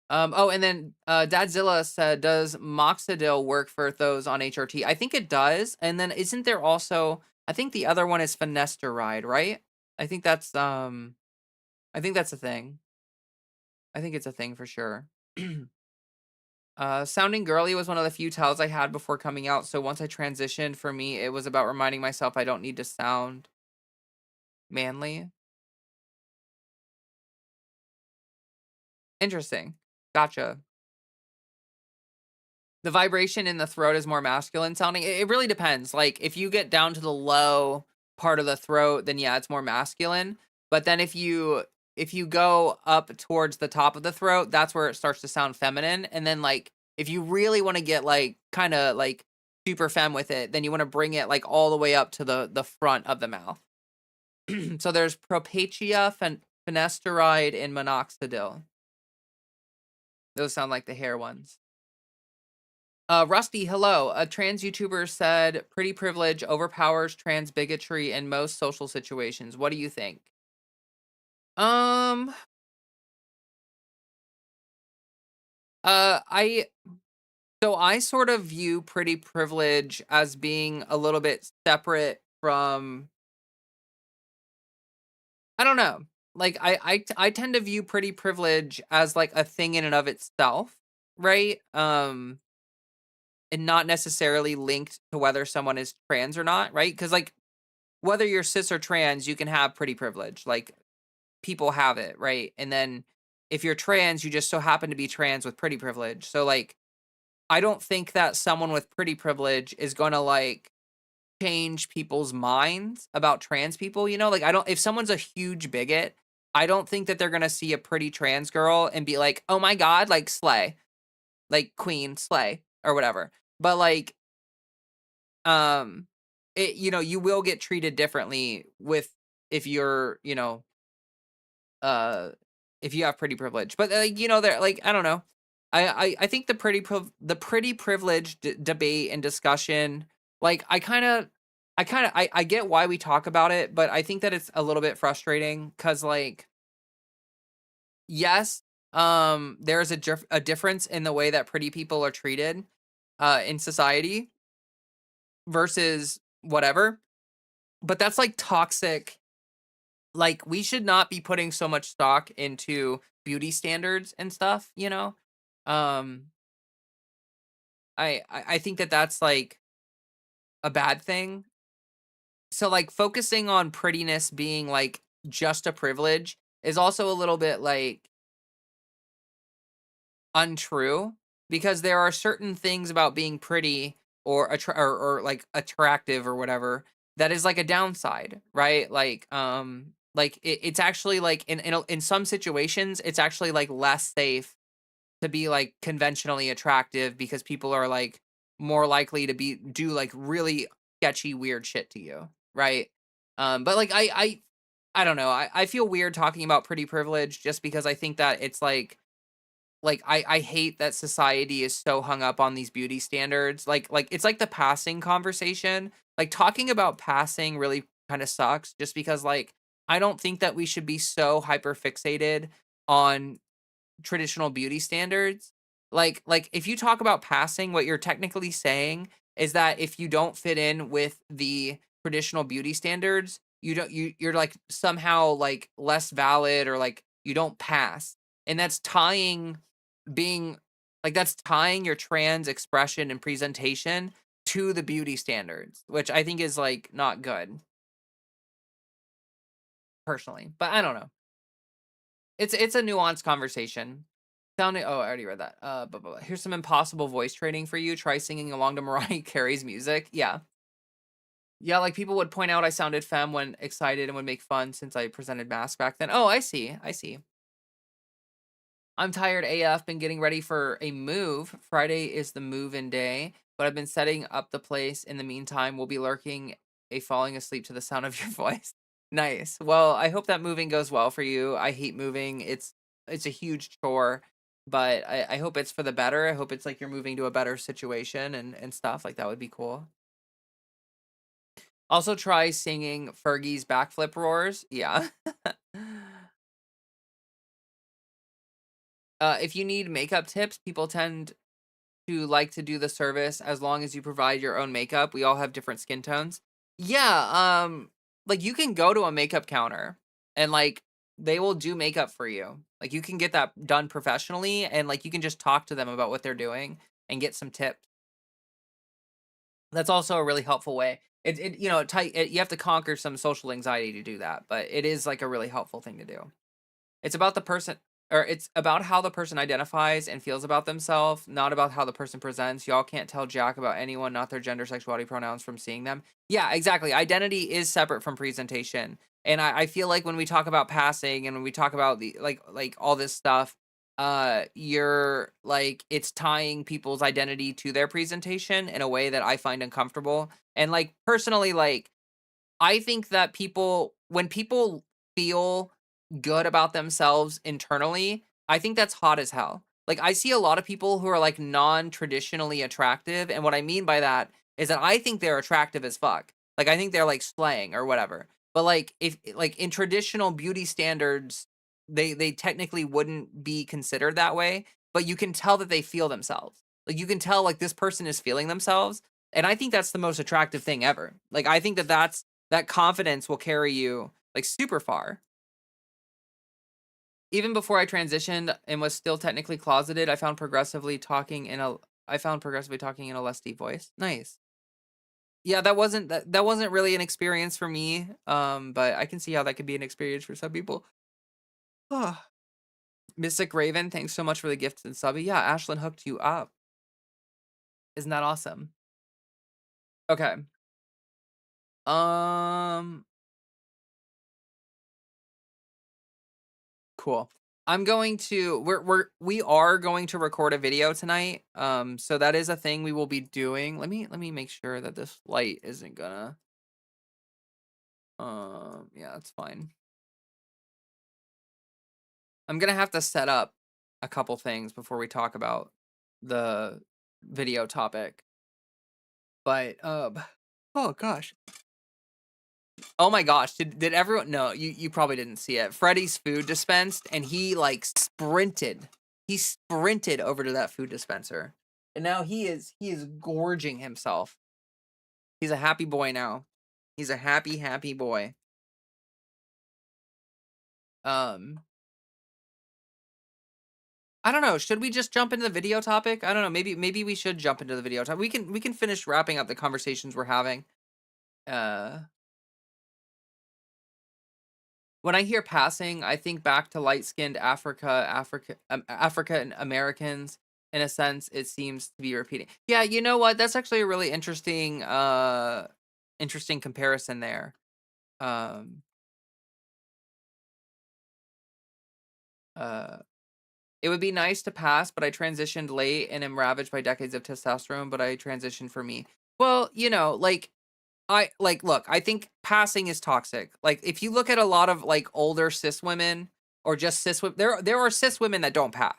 Oh, and then Dadzilla said, "Does Moxidil work for those on HRT?" I think it does. And then isn't there also? I think the other one is finasteride, right? I think that's I think that's a thing. I think it's a thing for sure. Sounding girly was one of the few tells I had before coming out. So once I transitioned, for me, it was about reminding myself I don't need to sound manly. Interesting. Gotcha. The vibration in the throat is more masculine sounding. It really depends. Like if you get down to the low part of the throat, then yeah, it's more masculine. But then if you go up towards the top of the throat, that's where it starts to sound feminine. And then like if you really want to get like kind of like super femme with it, then you want to bring it like all the way up to the front of the mouth. So there's Propatia, finasteride, and minoxidil. Those sound like the hair ones. Rusty, hello. A trans YouTuber said pretty privilege overpowers trans bigotry in most social situations. What do you think? Um, I so I sort of view pretty privilege as being a little bit separate from, I don't know. Like I tend to view pretty privilege as like a thing in and of itself, right? And not necessarily linked to whether someone is trans or not, right? Because like whether you're cis or trans, you can have pretty privilege. Like people have it, right? And then if you're trans, you just so happen to be trans with pretty privilege. So like I don't think that someone with pretty privilege is going to like change people's minds about trans people, you know? Like I don't, if someone's a huge bigot, I don't think that they're going to see a pretty trans girl and be like, "Oh my god, like slay." Like queen, slay or whatever. But like it, you will get treated differently with, if you're, uh if you have pretty privilege. But like they're like, I don't know. I think the pretty privilege debate and discussion, like I get why we talk about it, but I think that it's a little bit frustrating cuz like yes, there's a difference in the way that pretty people are treated in society versus whatever. But that's like toxic. Like we should not be putting so much stock into beauty standards and stuff, you know? Um I think that that's like a bad thing. So like focusing on prettiness being like just a privilege is also a little bit like untrue, because there are certain things about being pretty or or like attractive or whatever that is like a downside, right? Like it's actually like in some situations it's actually like less safe to be like conventionally attractive because people are like more likely to be do like really sketchy weird shit to you, right? But like I don't know. I feel weird talking about pretty privilege just because I think that it's like I hate that society is so hung up on these beauty standards. Like it's like the passing conversation. Like talking about passing really kind of sucks just because like I don't think that we should be so hyper fixated on traditional beauty standards. Like if you talk about passing, what you're technically saying is that if you don't fit in with the traditional beauty standards, you're like somehow like less valid or like you don't pass. And that's tying being like that's tying your trans expression and presentation to the beauty standards, which I think is like not good personally. But I don't know. It's a nuanced conversation. Sounding oh, I already read that. Here's some impossible voice training for you. Try singing along to Mariah Carey's music. Yeah. Yeah, like people would point out I sounded femme when excited and would make fun since I presented masks back then. Oh, I see. I see. I'm tired AF, been getting ready for a move. Friday is the move-in day, but I've been setting up the place. In the meantime, we'll be lurking a falling asleep to the sound of your voice. Nice. Well, I hope that moving goes well for you. I hate moving. It's a huge chore, but I hope it's for the better. I hope it's like you're moving to a better situation and stuff. Like that would be cool. Also try singing Fergie's backflip roars. Yeah. If you need makeup tips, people tend to like to do the service as long as you provide your own makeup. We all have different skin tones. Yeah, like you can go to a makeup counter and like they will do makeup for you. Like you can get that done professionally and like you can just talk to them about what they're doing and get some tips. That's also a really helpful way. It you know, you have to conquer some social anxiety to do that, but it is like a really helpful thing to do. It's about the person or it's about how the person identifies and feels about themselves, not about how the person presents. Y'all can't tell jack about anyone, not their gender, sexuality, pronouns from seeing them. Yeah, exactly. Identity is separate from presentation. And I feel like when we talk about passing and when we talk about the like all this stuff, you're like it's tying people's identity to their presentation in a way that I find uncomfortable. And like personally, like I think that when people feel good about themselves internally, I think that's hot as hell. Like, I see a lot of people who are like non-traditionally attractive. And what I mean by that is that I think they're attractive as fuck. Like, I think they're like slaying or whatever. But like, if like in traditional beauty standards, they technically wouldn't be considered that way. But you can tell that they feel themselves. Like, you can tell like this person is feeling themselves. And I think that's the most attractive thing ever. Like, I think that confidence will carry you like super far. Even before I transitioned and was still technically closeted, I found progressively talking in a less deep voice. Nice. Yeah, that wasn't really an experience for me. But I can see how that could be an experience for some people. Mystic Raven, thanks so much for the gifts and subby. Yeah, Ashlyn hooked you up. Isn't that awesome? Okay. Um Cool. We are going to record a video tonight. So that is a thing we will be doing. Let me make sure that this light isn't gonna yeah, that's fine. I'm gonna have to set up a couple things before we talk about the video topic. But oh gosh. Oh my gosh, did everyone no, you probably didn't see it. Freddy's food dispensed and he like sprinted. He sprinted over to that food dispenser. And now he is gorging himself. He's a happy boy now. He's a happy boy. Um I don't know, should we just jump into the video topic? I don't know, maybe we should jump into the video topic. We can finish wrapping up the conversations we're having. Uh When I hear passing, I think back to light-skinned Africa and Americans. In a sense, it seems to be repeating. Yeah, you know what? That's actually a really interesting comparison there. Um, uh, it would be nice to pass, but I transitioned late and am ravaged by decades of testosterone, but I transitioned for me. Well, like look, I think passing is toxic. Like if you look at a lot of like older cis women or just cis women, there are cis women that don't pass.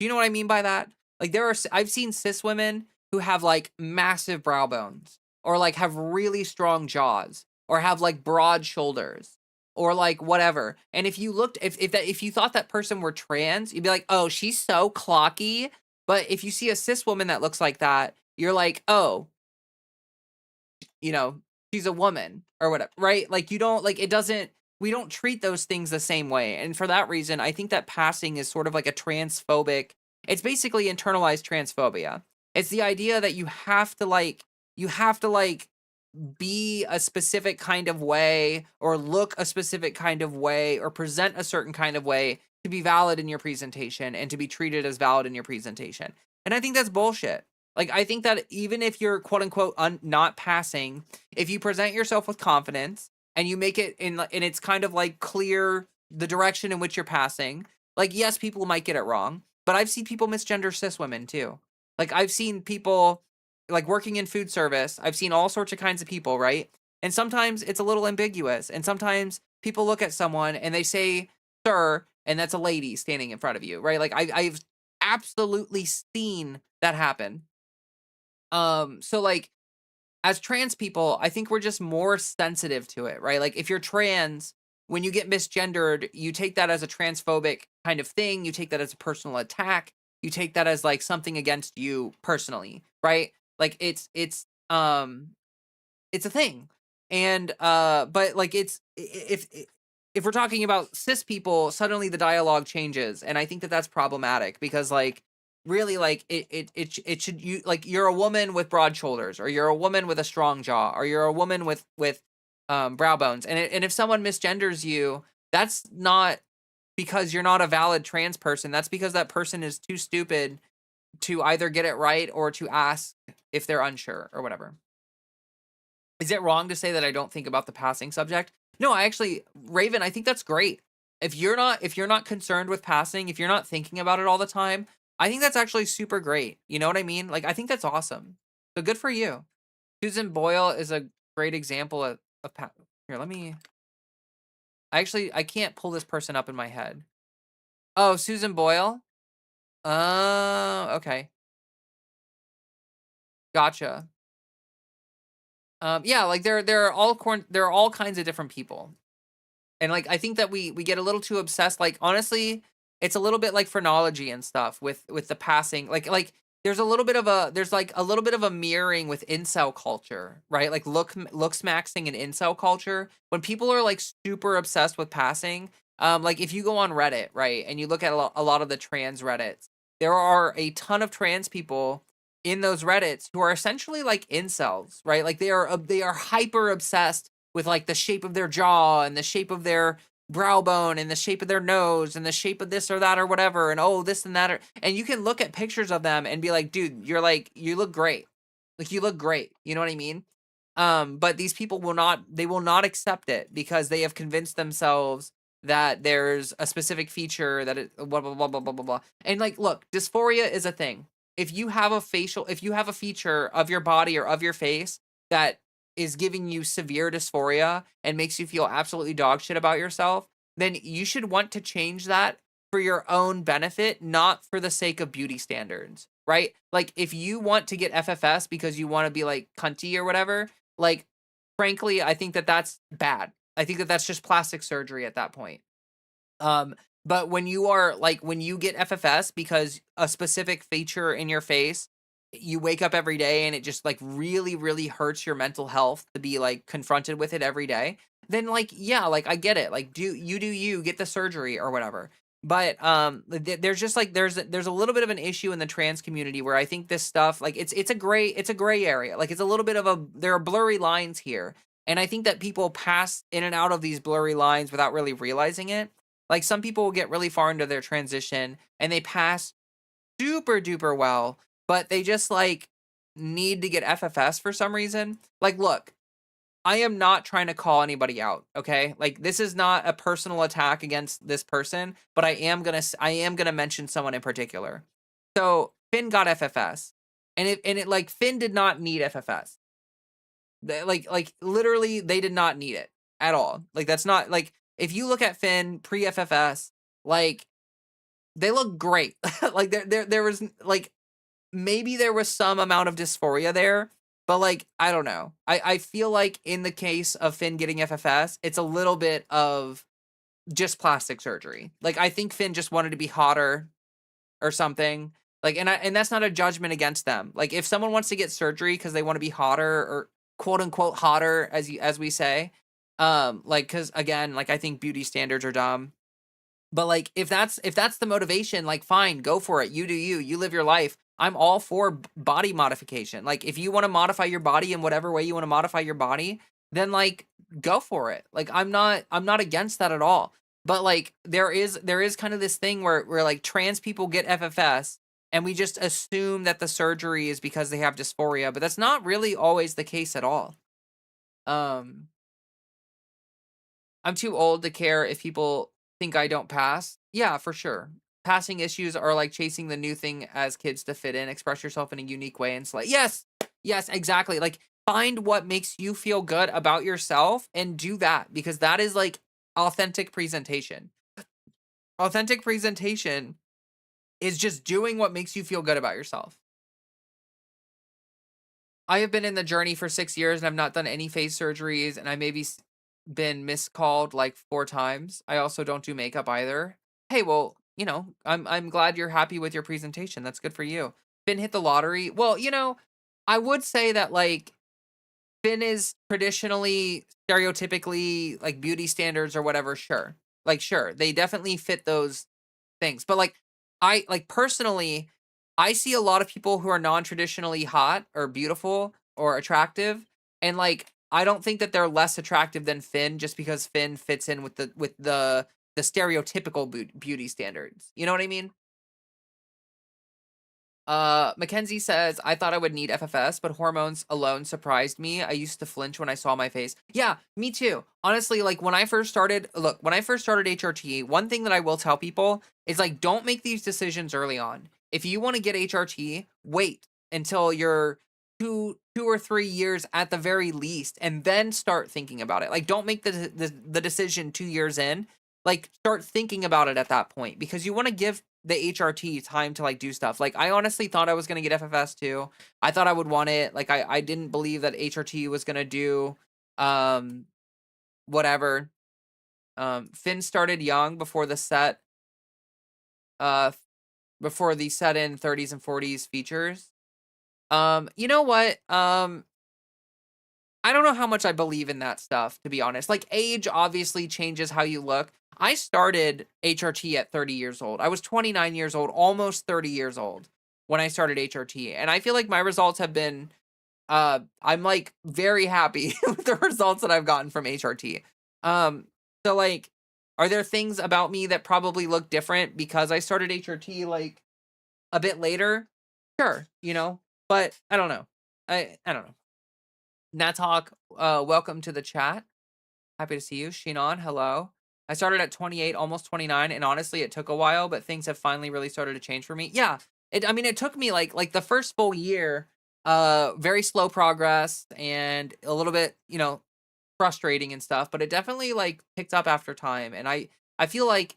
Do you know what I mean by that? Like I've seen cis women who have like massive brow bones or like have really strong jaws or have like broad shoulders or like whatever. And if you looked if you thought that person were trans, you'd be like, "Oh, she's so clocky." But if you see a cis woman that looks like that, you're like, oh, you know, she's a woman or whatever, right? Like you don't like it doesn't we don't treat those things the same way. And for that reason, I think that passing is sort of like a transphobic, it's basically internalized transphobia. It's the idea that you have to like be a specific kind of way or look a specific kind of way or present a certain kind of way to be valid in your presentation and to be treated as valid in your presentation. And I think that's bullshit. Like, I think that even if you're quote unquote not passing, if you present yourself with confidence and you make it and it's kind of like clear the direction in which you're passing, like, yes, people might get it wrong, but I've seen people misgender cis women too. Like, I've seen people like working in food service, I've seen all sorts of kinds of people, right? And sometimes it's a little ambiguous. And sometimes people look at someone and they say, sir, and that's a lady standing in front of you, right? Like I've absolutely seen that happen. So like as trans people, I think we're just more sensitive to it, right? Like if you're trans, when you get misgendered, you take that as a transphobic kind of thing. You take that as a personal attack. You take that as like something against you personally, right? Like it's a thing. And but like if we're talking about cis people, suddenly the dialogue changes, and I think that that's problematic because like really like it should you like you're a woman with broad shoulders, or you're a woman with a strong jaw, or you're a woman with brow bones, and if someone misgenders you, that's not because you're not a valid trans person. That's because that person is too stupid to either get it right or to ask if they're unsure or whatever. Is it wrong to say that I don't think about the passing subject? No, I actually, Raven, I think that's great. If you're not concerned with passing, if you're not thinking about it all the time, I think that's actually super great. You know what I mean? Like I think that's awesome. So good for you. Susan Boyle is a great example of here, let me I can't pull this person up in my head. Oh, Susan Boyle? Okay. Gotcha. Yeah, like there are all kinds of different people. And like I think that we get a little too obsessed. Like honestly, it's a little bit like phrenology and stuff with the passing. Like there's like a little bit of a mirroring with incel culture, right? Like looks maxing and incel culture. When people are like super obsessed with passing, like if you go on Reddit, right, and you look at a lot of the trans Reddits, there are a ton of trans people in those Reddits who are essentially like incels, right? Like they are hyper obsessed with like the shape of their jaw and the shape of their brow bone and the shape of their nose and the shape of this or that or whatever, and oh this and that and you can look at pictures of them and be like, dude, you look great. Like you look great. You know what I mean? But these people will not accept it because they have convinced themselves that there's a specific feature that it blah blah blah blah blah blah blah. And like look, dysphoria is a thing. If you have a feature of your body or of your face that is giving you severe dysphoria and makes you feel absolutely dog shit about yourself, then you should want to change that for your own benefit, not for the sake of beauty standards, right? Like if you want to get FFS because you want to be like cunty or whatever, like frankly, I think that that's bad. I think that that's just plastic surgery at that point. Um, but when you get FFS because a specific feature in your face, you wake up every day and it just like really, really hurts your mental health to be like confronted with it every day, then like, yeah, like I get it. Like do you get the surgery or whatever. But there's just like there's a little bit of an issue in the trans community where I think this stuff like it's a gray area. Like it's a little bit of there are blurry lines here. And I think that people pass in and out of these blurry lines without really realizing it. Like some people will get really far into their transition and they pass super duper well, but they just like need to get FFS for some reason. Like, look, I am not trying to call anybody out, okay? Like this is not a personal attack against this person, but I am going to mention someone in particular. So, Finn got FFS. And it like Finn did not need FFS. Like literally they did not need it at all. Like that's not like if you look at Finn pre FFS, like they look great. Like there was like maybe there was some amount of dysphoria there, but like I don't know. I feel like in the case of Finn getting FFS, it's a little bit of just plastic surgery. Like I think Finn just wanted to be hotter or something. Like, and that's not a judgment against them. Like, if someone wants to get surgery because they want to be hotter or quote unquote hotter, as we say, like, because again, like I think beauty standards are dumb. But like, if that's the motivation, like, fine, go for it. You do you. You live your life. I'm all for body modification. Like, if you want to modify your body in whatever way you want to modify your body, then like go for it. Like, I'm not against that at all. But like, there is kind of this thing where like trans people get FFS and we just assume that the surgery is because they have dysphoria, but that's not really always the case at all. Um I'm too old to care if people think I don't pass. Yeah, for sure. Passing issues are like chasing the new thing as kids to fit in, express yourself in a unique way and slay. Yes. Yes, exactly. Like, find what makes you feel good about yourself and do that, because that is like authentic presentation. Authentic presentation is just doing what makes you feel good about yourself. I have been in the journey for 6 years and I've not done any face surgeries, and I maybe been miscalled like 4 times. I also don't do makeup either. Hey, well, I'm glad you're happy with your presentation. That's good for you. Finn hit the lottery. Well, I would say that like Finn is traditionally, stereotypically, like beauty standards or whatever, sure. Like, sure, they definitely fit those things. But like, I like personally, I see a lot of people who are non-traditionally hot or beautiful or attractive, and like I don't think that they're less attractive than Finn just because Finn fits in with the stereotypical beauty standards. You know what I mean? Mackenzie says, I thought I would need FFS, but hormones alone surprised me. I used to flinch when I saw my face. Yeah, me too. Honestly, like when I first started HRT, one thing that I will tell people is like, don't make these decisions early on. If you want to get HRT, wait until you're 2 or 3 years at the very least, and then start thinking about it. Like, don't make the decision 2 years in. Like, start thinking about it at that point, because you want to give the HRT time to like do stuff. Like, I honestly thought I was gonna get FFS too. I thought I would want it. Like, I didn't believe that HRT was gonna do um whatever. Finn started young uh before the set in 30s and 40s features. You know what? I don't know how much I believe in that stuff, to be honest. Like, age obviously changes how you look. I started HRT at 30 years old. I was 29 years old, almost 30 years old when I started HRT. And I feel like my results have been I'm like very happy with the results that I've gotten from HRT. Um so like, are there things about me that probably look different because I started HRT like a bit later? Sure, but I don't know. I don't know. Natalk, welcome to the chat. Happy to see you. Shinon, hello. I started at 28, almost 29, and honestly, it took a while, but things have finally really started to change for me. Yeah, I mean, it took me like the first full year, very slow progress and a little bit, frustrating and stuff, but it definitely like picked up after time, and I feel like,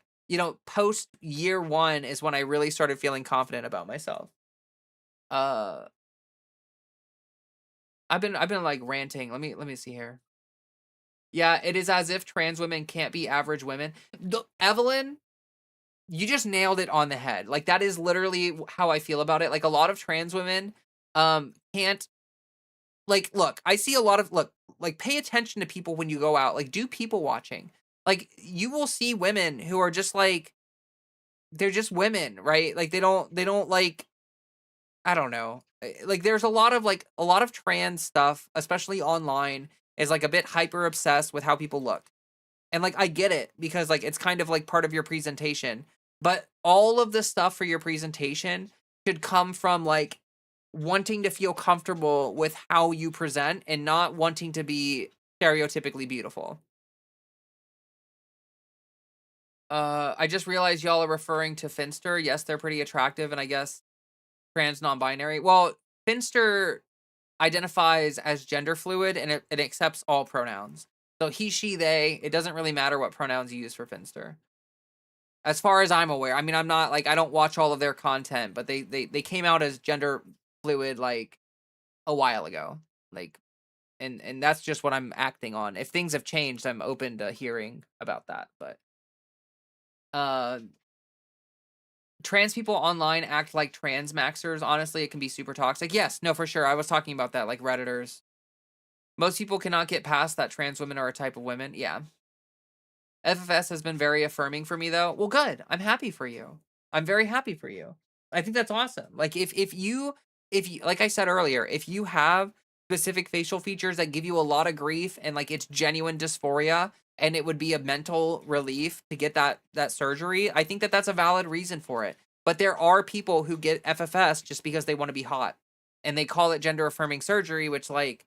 post year 1 is when I really started feeling confident about myself. Uh, I've been like ranting. Let me see here. Yeah, it is as if trans women can't be average women. Evelyn, you just nailed it on the head. Like, that is literally how I feel about it. Like, a lot of trans women can't, like, look, I see a lot of like, pay attention to people when you go out. Like, do people watching. Like, you will see women who are just like, they're just women, right? Like, they don't like, I don't know. Like, there's a lot of trans stuff, especially online, is like a bit hyper obsessed with how people look. And like, I get it, because like it's kind of like part of your presentation. But all of the stuff for your presentation should come from like wanting to feel comfortable with how you present and not wanting to be stereotypically beautiful. I just realized y'all are referring to Finster. Yes, they're pretty attractive, and I guess trans non-binary. Well, Finster identifies as gender fluid, and it accepts all pronouns. So he, she, they. It doesn't really matter what pronouns you use for Finster. As far as I'm aware. I mean, I'm not like, I don't watch all of their content, but they came out as gender fluid like a while ago. Like, and that's just what I'm acting on. If things have changed, I'm open to hearing about that. But uh trans people online act like trans maxers. Honestly, it can be super toxic. Yes, no, for sure. I was talking about that, like Redditors. Most people cannot get past that trans women are a type of women. Yeah. FFS has been very affirming for me though. Well, good. I'm happy for you. I'm very happy for you. I think that's awesome. Like if you like I said earlier, if you have specific facial features that give you a lot of grief and like it's genuine dysphoria and it would be a mental relief to get that surgery, I think that that's a valid reason for it. But there are people who get FFS just because they want to be hot and they call it gender affirming surgery, which like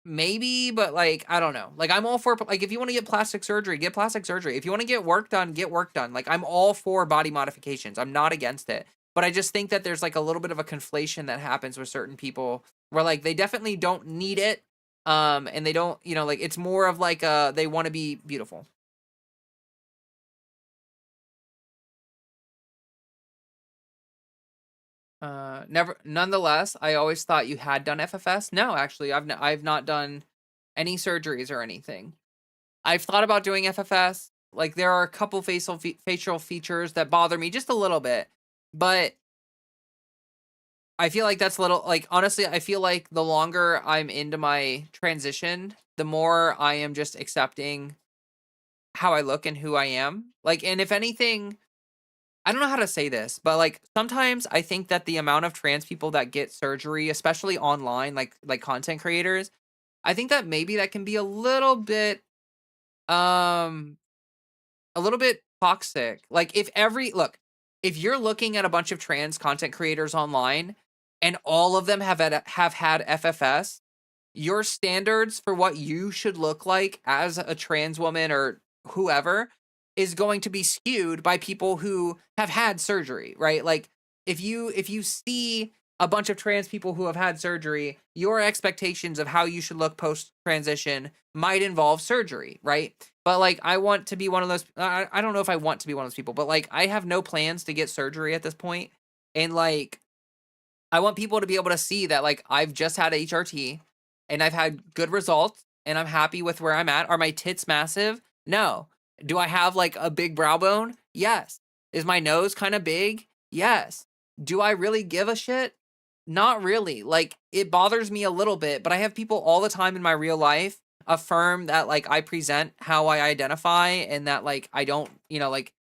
maybe, but like I don't know. Like I'm all for like if you want to get plastic surgery, get plastic surgery. If you want to get work done, get work done. Like I'm all for body modifications. I'm not against it. But I just think that there's like a little bit of a conflation that happens with certain people where like they definitely don't need it. And they don't, like it's more of like they want to be beautiful. Never nonetheless, I always thought you had done FFS. No, actually, I've not done any surgeries or anything. I've thought about doing FFS. Like there are a couple facial features that bother me just a little bit, but I feel like that's a little like honestly, I feel like the longer I'm into my transition, the more I am just accepting how I look and who I am. Like, and if anything, I don't know how to say this, but like sometimes I think that the amount of trans people that get surgery, especially online, like content creators, I think that maybe that can be um a little bit toxic. Like if you're looking at a bunch of trans content creators online and all of them have had FFS, your standards for what you should look like as a trans woman or whoever is going to be skewed by people who have had surgery, right? Like if you see a bunch of trans people who have had surgery, your expectations of how you should look post transition might involve surgery, right? But like I want to be one of those I don't know if I want to be one of those people, but like I have no plans to get surgery at this point. And like I want people to be able to see that like I've just had HRT and I've had good results and I'm happy with where I'm at. Are my tits massive? No. Do I have like a big brow bone? Yes. Is my nose kind of big? Yes. Do I really give a shit? Not really. Like it bothers me a little bit, but I have people all the time in my real life affirm that like I present how I identify and that like I don't, like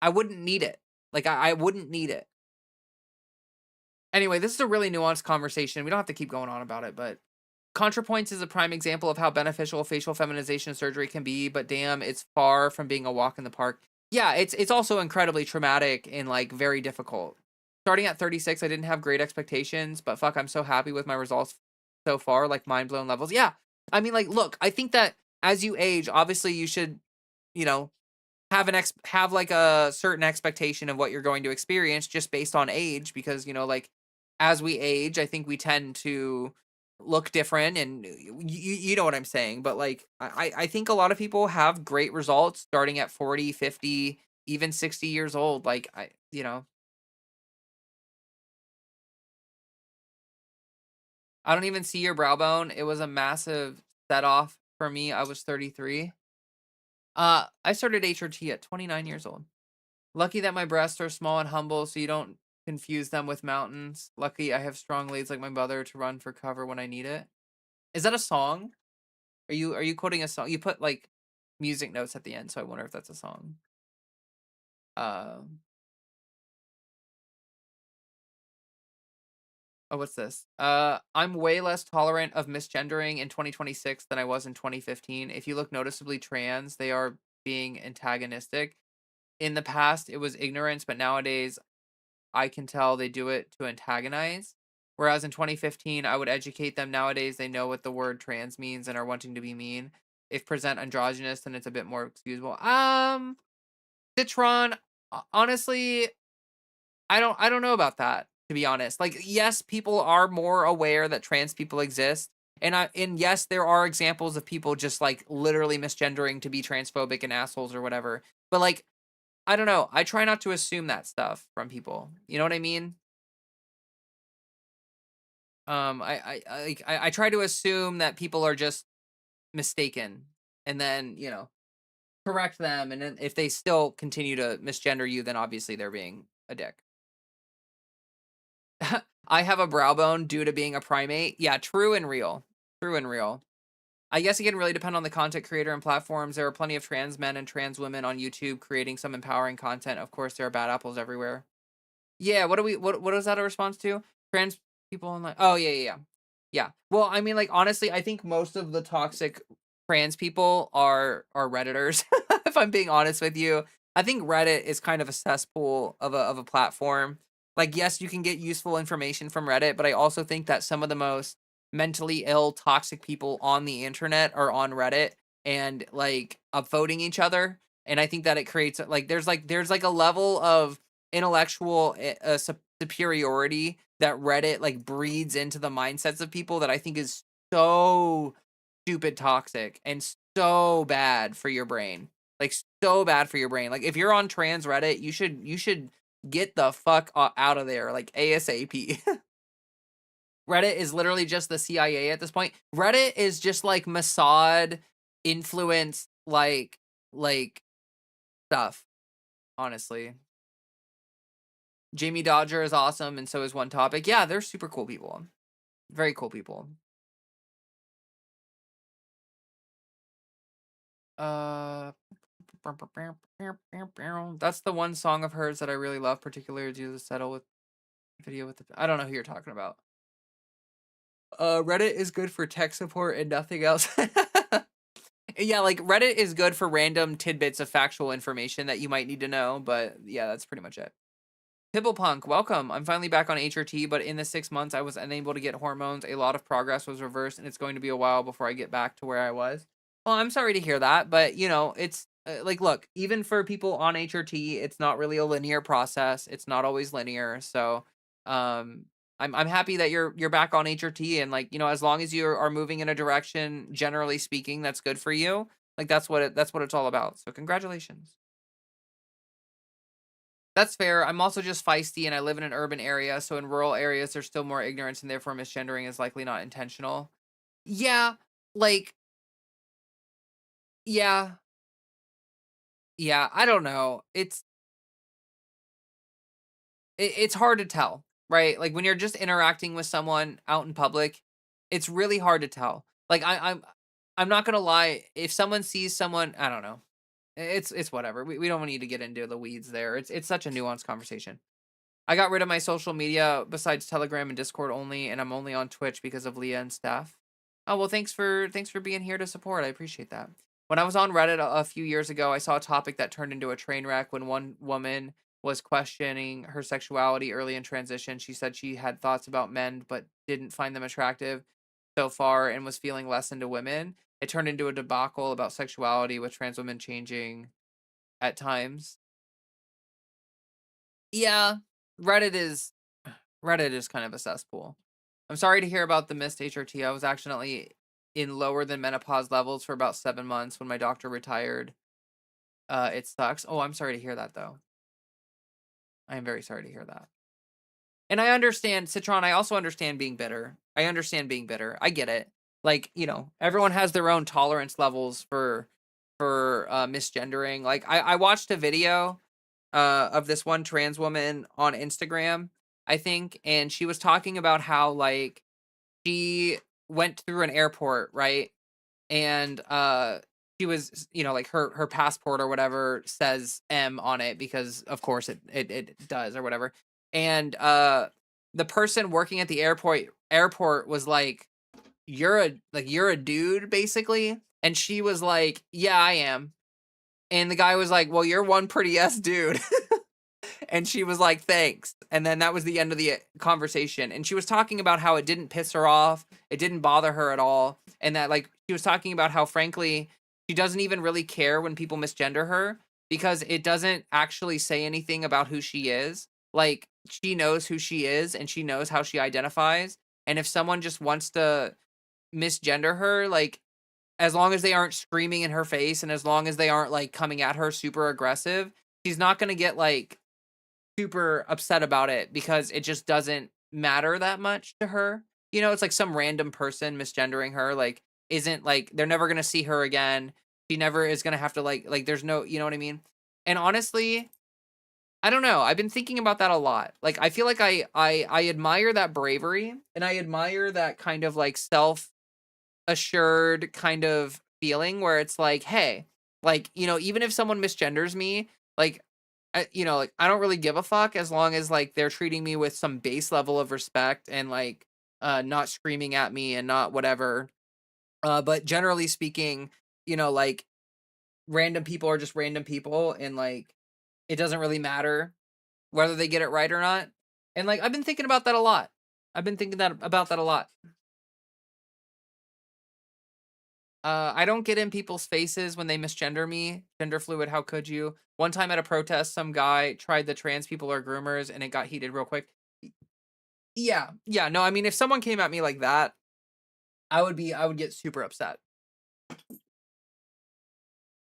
I wouldn't need it. Like I wouldn't need it. Anyway, this is a really nuanced conversation. We don't have to keep going on about it, but ContraPoints is a prime example of how beneficial facial feminization surgery can be, but damn, it's far from being a walk in the park. Yeah, it's also incredibly traumatic and like very difficult. Starting at 36, I didn't have great expectations, but fuck, I'm so happy with my results so far, like mind blown levels. Yeah. I mean, like, look, I think that as you age, obviously you should, you know, have like a certain expectation of what you're going to experience just based on age because like as we age I think we tend to look different and you know what I'm saying, but like I think a lot of people have great results starting at 40, 50, even 60 years old. Like I don't even see your brow bone. It was a massive set off for me. I was 33. I started HRT at 29 years old. Lucky that my breasts are small and humble, so you don't confuse them with mountains. Lucky I have strong legs like my mother to run for cover when I need it. Is that a song? Are you quoting a song? You put like music notes at the end, so I wonder if that's a song. Um, oh, what's this? I'm way less tolerant of misgendering in 2026 than I was in 2015. If you look noticeably trans, they are being antagonistic. In the past, it was ignorance, but nowadays I can tell they do it to antagonize. Whereas in 2015, I would educate them. Nowadays, they know what the word trans means and are wanting to be mean. If present androgynous, then it's a bit more excusable. Citron, honestly, I don't know about that, to be honest. Like, yes, people are more aware that trans people exist. And yes, there are examples of people just like literally misgendering to be transphobic and assholes or whatever. But like, I don't know. I try not to assume that stuff from people. You know what I mean? I try to assume that people are just mistaken, and then correct them, and then if they still continue to misgender you, then obviously they're being a dick. I have a brow bone due to being a primate. Yeah, true and real. True and real. I guess it can really depend on the content creator and platforms. There are plenty of trans men and trans women on YouTube creating some empowering content. Of course, there are bad apples everywhere. Yeah, what was that a response to? Trans people online. Oh yeah, yeah, yeah. Yeah. Well, I mean, like honestly, I think most of the toxic trans people are Redditors. If I'm being honest with you, I think Reddit is kind of a cesspool of a platform. Like, yes, you can get useful information from Reddit, but I also think that some of the most mentally ill, toxic people on the internet are on Reddit and like upvoting each other. And I think that it creates like there's like a level of intellectual superiority that Reddit like breeds into the mindsets of people that I think is so stupid toxic and so bad for your brain. Like so bad for your brain. Like if you're on trans Reddit, you should get the fuck out of there like ASAP. Reddit is literally just the CIA at this point. Reddit is just like Mossad influence like stuff, honestly. Jamie Dodger is awesome, and so is One Topic. Yeah, they're super cool people. Very cool people. Uh, that's the one song of hers that I really love, particularly due to the settle with video with the. I don't know who you're talking about. Reddit is good for tech support and nothing else. Yeah, like Reddit is good for random tidbits of factual information that you might need to know, but yeah, that's pretty much it. Pibblepunk, welcome. I'm finally back on HRT, but in the 6 months I was unable to get hormones. A lot of progress was reversed, and it's going to be a while before I get back to where I was. Well, I'm sorry to hear that, but you know, it's like, look, even for people on HRT, it's not really a linear process. It's not always linear. So, I'm happy that you're back on HRT, and like, you know, as long as you are moving in a direction, generally speaking, that's good for you. Like that's what it's all about. So, congratulations. That's fair. I'm also just feisty and I live in an urban area, so in rural areas there's still more ignorance and therefore misgendering is likely not intentional. Yeah, like yeah, yeah, I don't know. It's hard to tell, right? Like when you're just interacting with someone out in public, it's really hard to tell. Like I'm not gonna lie, if someone sees someone, I don't know. It's whatever. We don't need to get into the weeds there. It's such a nuanced conversation. I got rid of my social media besides Telegram and Discord only, and I'm only on Twitch because of Leah and stuff. Oh well, thanks for being here to support. I appreciate that. When I was on Reddit a few years ago, I saw a topic that turned into a train wreck when one woman was questioning her sexuality early in transition. She said she had thoughts about men but didn't find them attractive so far and was feeling less into women. It turned into a debacle about sexuality with trans women changing at times. Yeah, Reddit is Reddit is kind of a cesspool. I'm sorry to hear about the missed HRT. I was accidentally in lower than menopause levels for about 7 months when my doctor retired. It sucks. Oh, I'm sorry to hear that though. I am very sorry to hear that. And I understand, Citron, I also understand being bitter. I understand being bitter. I get it. Like, you know, everyone has their own tolerance levels for misgendering. Like I watched a video of this one trans woman on Instagram, I think, and she was talking about how like she went through an airport, right? And she was, you know, like her passport or whatever says M on it because of course it does or whatever. And the person working at the airport was like, you're a dude basically. And she was like, yeah, I am. And the guy was like, well, you're one pretty S dude. And she was like, thanks. And then that was the end of the conversation. And she was talking about how it didn't piss her off. It didn't bother her at all. And that, like, she was talking about how, frankly, she doesn't even really care when people misgender her because it doesn't actually say anything about who she is. Like, she knows who she is and she knows how she identifies. And if someone just wants to misgender her, like, as long as they aren't screaming in her face and as long as they aren't, like, coming at her super aggressive, she's not going to get, like, super upset about it because it just doesn't matter that much to her. You know, it's like some random person misgendering her, like, isn't like they're never gonna see her again. She never is gonna have to like there's no, you know what I mean? And honestly, I don't know. I've been thinking about that a lot. Like, I feel like I admire that bravery, and I admire that kind of like self-assured kind of feeling where it's like, hey, like, even if someone misgenders me, like, like, I don't really give a fuck as long as like they're treating me with some base level of respect and like not screaming at me and not whatever. But generally speaking, like, random people are just random people, and like it doesn't really matter whether they get it right or not. And like I've been thinking about that a lot. I've been thinking that about that a lot. I don't get in people's faces when they misgender me. Gender fluid, how could you? One time at a protest, some guy tried the trans people are groomers and it got heated real quick. Yeah. Yeah. No, I mean, if someone came at me like that, I would get super upset.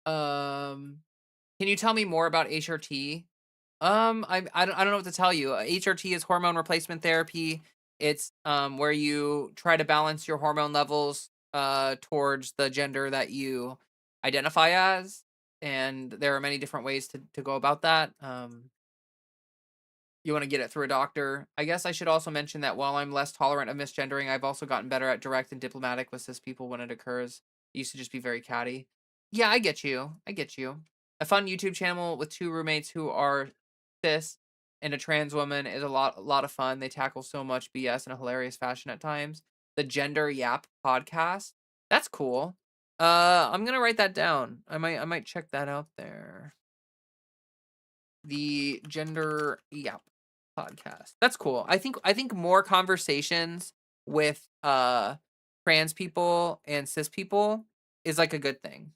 Um, can you tell me more about HRT? I don't know what to tell you. HRT is hormone replacement therapy. It's where you try to balance your hormone levels towards the gender that you identify as, and there are many different ways to go about that. You want to get it through a doctor. I guess I should also mention that while I'm less tolerant of misgendering, I've also gotten better at direct and diplomatic with cis people when it occurs. I used to just be very catty. Yeah, I get you. I get you. A fun YouTube channel with two roommates who are cis and a trans woman is a lot of fun. They tackle so much BS in a hilarious fashion at times. The Gender Yap podcast. That's cool. I'm gonna write that down. I might check that out there. The Gender Yap podcast. That's cool. I think more conversations with trans people and cis people is like a good thing.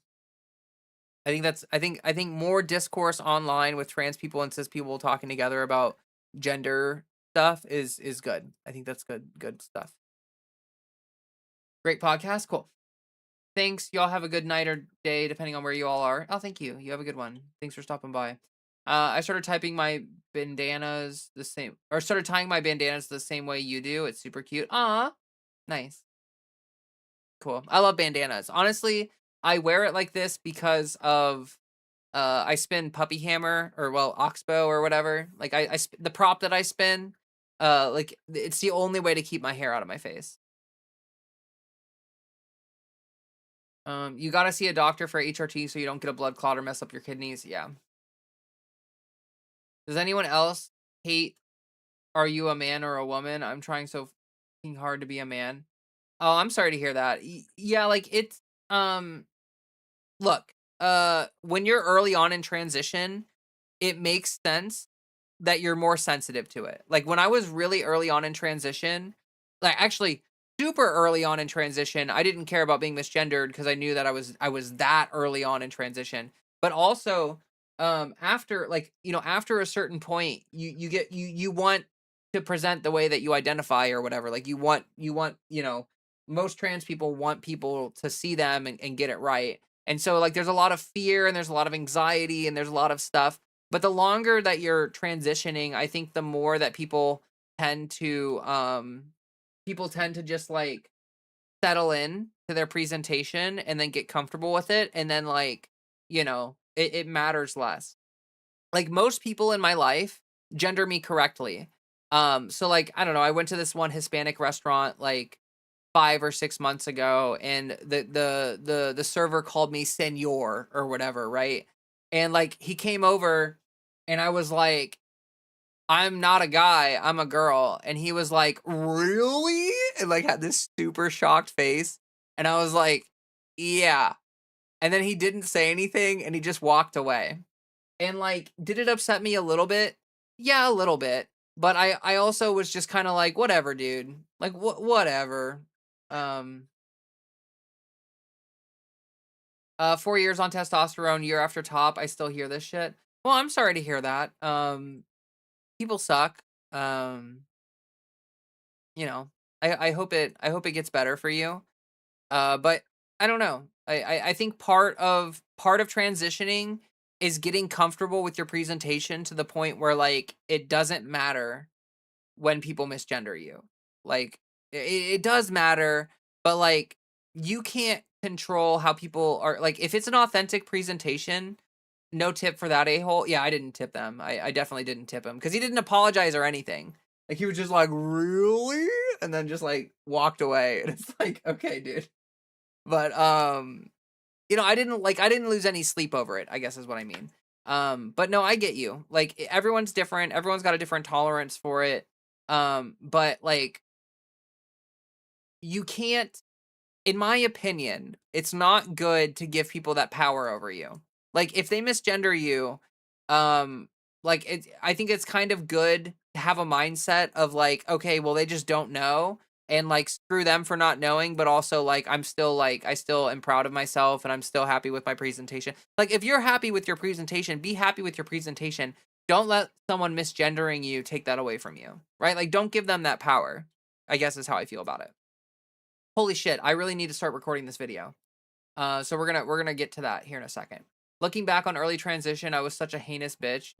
I think more discourse online with trans people and cis people talking together about gender stuff is good. I think that's good stuff. Great podcast. Cool. Thanks. Y'all have a good night or day, depending on where you all are. Oh, thank you. You have a good one. Thanks for stopping by. I started typing my bandanas the same, or started tying my bandanas the same way you do. It's super cute. Ah, nice. Cool. I love bandanas. Honestly, I wear it like this because of I spin puppy hammer, or well, oxbow or whatever. Like the prop that I spin, like it's the only way to keep my hair out of my face. You gotta see a doctor for HRT so you don't get a blood clot or mess up your kidneys. Yeah. Does anyone else hate "Are you a man or a woman? I'm trying so fucking hard to be a man." Oh, I'm sorry to hear that. Yeah, like it's um look, when you're early on in transition, it makes sense that you're more sensitive to it. Like when I was really early on in transition, like actually super early on in transition, I didn't care about being misgendered because I knew that I was that early on in transition. But also, after, like, after a certain point, you want to present the way that you identify or whatever. Like you want most trans people want people to see them and get it right. And so like there's a lot of fear and there's a lot of anxiety and there's a lot of stuff, but the longer that you're transitioning, I think the more that tend to people tend to just like settle in to their presentation and then get comfortable with it, and then like, it matters less. Like most people in my life gender me correctly. So like I don't know, I went to this one Hispanic restaurant like 5 or 6 months ago, and the server called me senor or whatever, right? And like he came over, and I was like, "I'm not a guy, I'm a girl." And he was like, "Really?" And like had this super shocked face. And I was like, "Yeah." And then he didn't say anything and he just walked away. And like, did it upset me a little bit? Yeah, a little bit. But I also was just kind of like, whatever, dude. Like whatever. Um 4 years on testosterone, year after top, I still hear this shit. Well, I'm sorry to hear that. People suck. Um, I hope it gets better for you. But I don't know. I think part of transitioning is getting comfortable with your presentation to the point where like it doesn't matter when people misgender you. Like it does matter, but like you can't control how people are. Like if it's an authentic presentation, No tip for that a-hole? Yeah, I didn't tip them. I definitely didn't tip him because he didn't apologize or anything. Like, he was just like, "Really?" And then just, like, walked away, and it's like, "Okay, dude." But, I didn't lose any sleep over it, I guess is what I mean. But no, I get you. Like, everyone's different, everyone's got a different tolerance for it. But, like, you can't in my opinion, it's not good to give people that power over you. Like, if they misgender you, um, I think it's kind of good to have a mindset of like, okay, well, they just don't know, and like, screw them for not knowing, but also like, I still am proud of myself, and I'm still happy with my presentation. Like, if you're happy with your presentation, be happy with your presentation. Don't let someone misgendering you take that away from you, right? Like, don't give them that power. I guess is how I feel about it. Holy shit, I really need to start recording this video. So we're gonna get to that here in a second. Looking back on early transition, I was such a heinous bitch.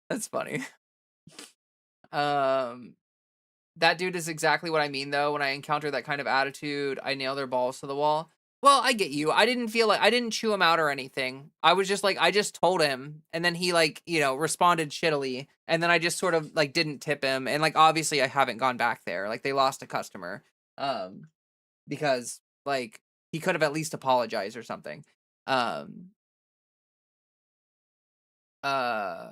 That's funny. Um, that dude is exactly what I mean though. When I encounter that kind of attitude, I nail their balls to the wall. Well, I get you. I didn't feel like I didn't chew him out or anything. I was just like I just told him, and then he like responded shittily, and then I just sort of like didn't tip him, and like obviously I haven't gone back there. Like they lost a customer. Um, because like he could have at least apologized or something. Um uh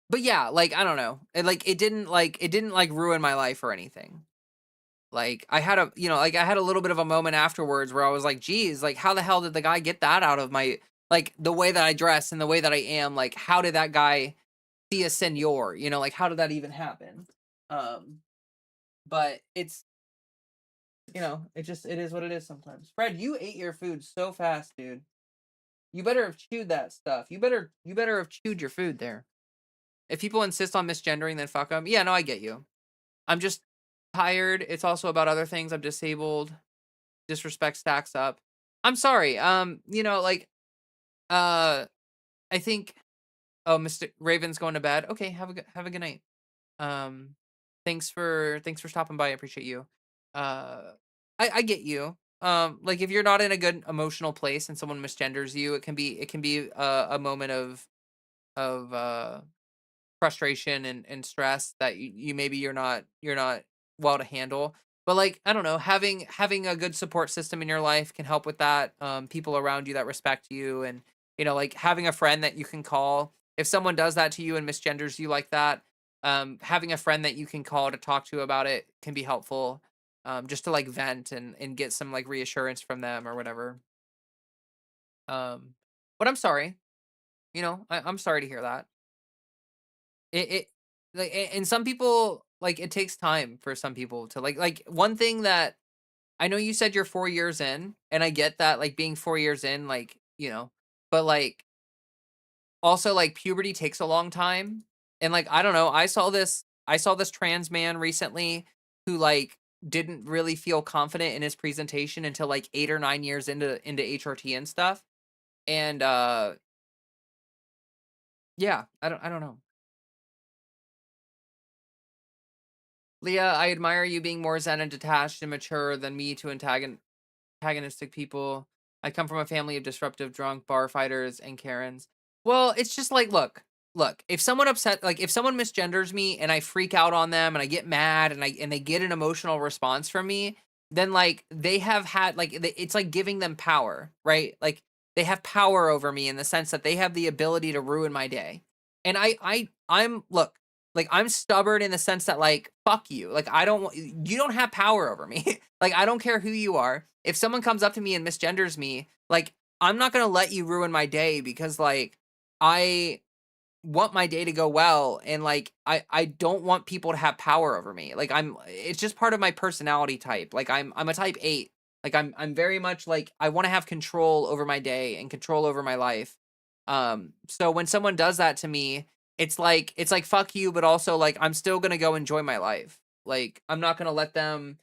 but yeah, like I don't know. It didn't like ruin my life or anything. Like I had a I had a little bit of a moment afterwards where I was like, geez, like how the hell did the guy get that out of my like the way that I dress and the way that I am, like how did that guy see a senor? Like how did that even happen? Um but it is what it is sometimes. Fred, you ate your food so fast, dude. You better have chewed that stuff. You better have chewed your food there. If people insist on misgendering, then fuck them. Yeah, no, I get you. I'm just tired. It's also about other things. I'm disabled. Disrespect stacks up. I'm sorry. Uh, I think. Oh, Mr. Raven's going to bed. Okay, have a good night. Um, thanks for stopping by. I appreciate you. Uh, I get you. Like if you're not in a good emotional place and someone misgenders you, it can be a moment of frustration and stress that maybe you're not well to handle. But like I don't know, having a good support system in your life can help with that. People around you that respect you, and like having a friend that you can call if someone does that to you and misgenders you like that. Having a friend that you can call to talk to about it can be helpful. Just to like vent and get some like reassurance from them or whatever. Um, but I'm sorry. I'm sorry to hear that. It like and some people like it takes time for some people to like one thing that I know you said you're 4 years in, and I get that like being 4 years in but like also like puberty takes a long time, and like I don't know, I saw this trans man recently who like didn't really feel confident in his presentation until like 8 or 9 years into HRT and stuff. And yeah, I don't know. Leah, I admire you being more zen and detached and mature than me to antagonistic people. I come from a family of disruptive drunk bar fighters and Karens. Well, it's just like, look, if someone misgenders me and I freak out on them and I get mad and they get an emotional response from me, then like they have had like it's like giving them power, right? Like they have power over me in the sense that they have the ability to ruin my day. And I'm look, like I'm stubborn in the sense that like fuck you. Like you don't have power over me. Like I don't care who you are. If someone comes up to me and misgenders me, like I'm not going to let you ruin my day because like I want my day to go well, and like I don't want people to have power over me. Like it's just part of my personality type. Like I'm a type 8. Like I'm very much like I want to have control over my day and control over my life. So when someone does that to me, it's like fuck you, but also like I'm still going to go enjoy my life. Like I'm not going to let them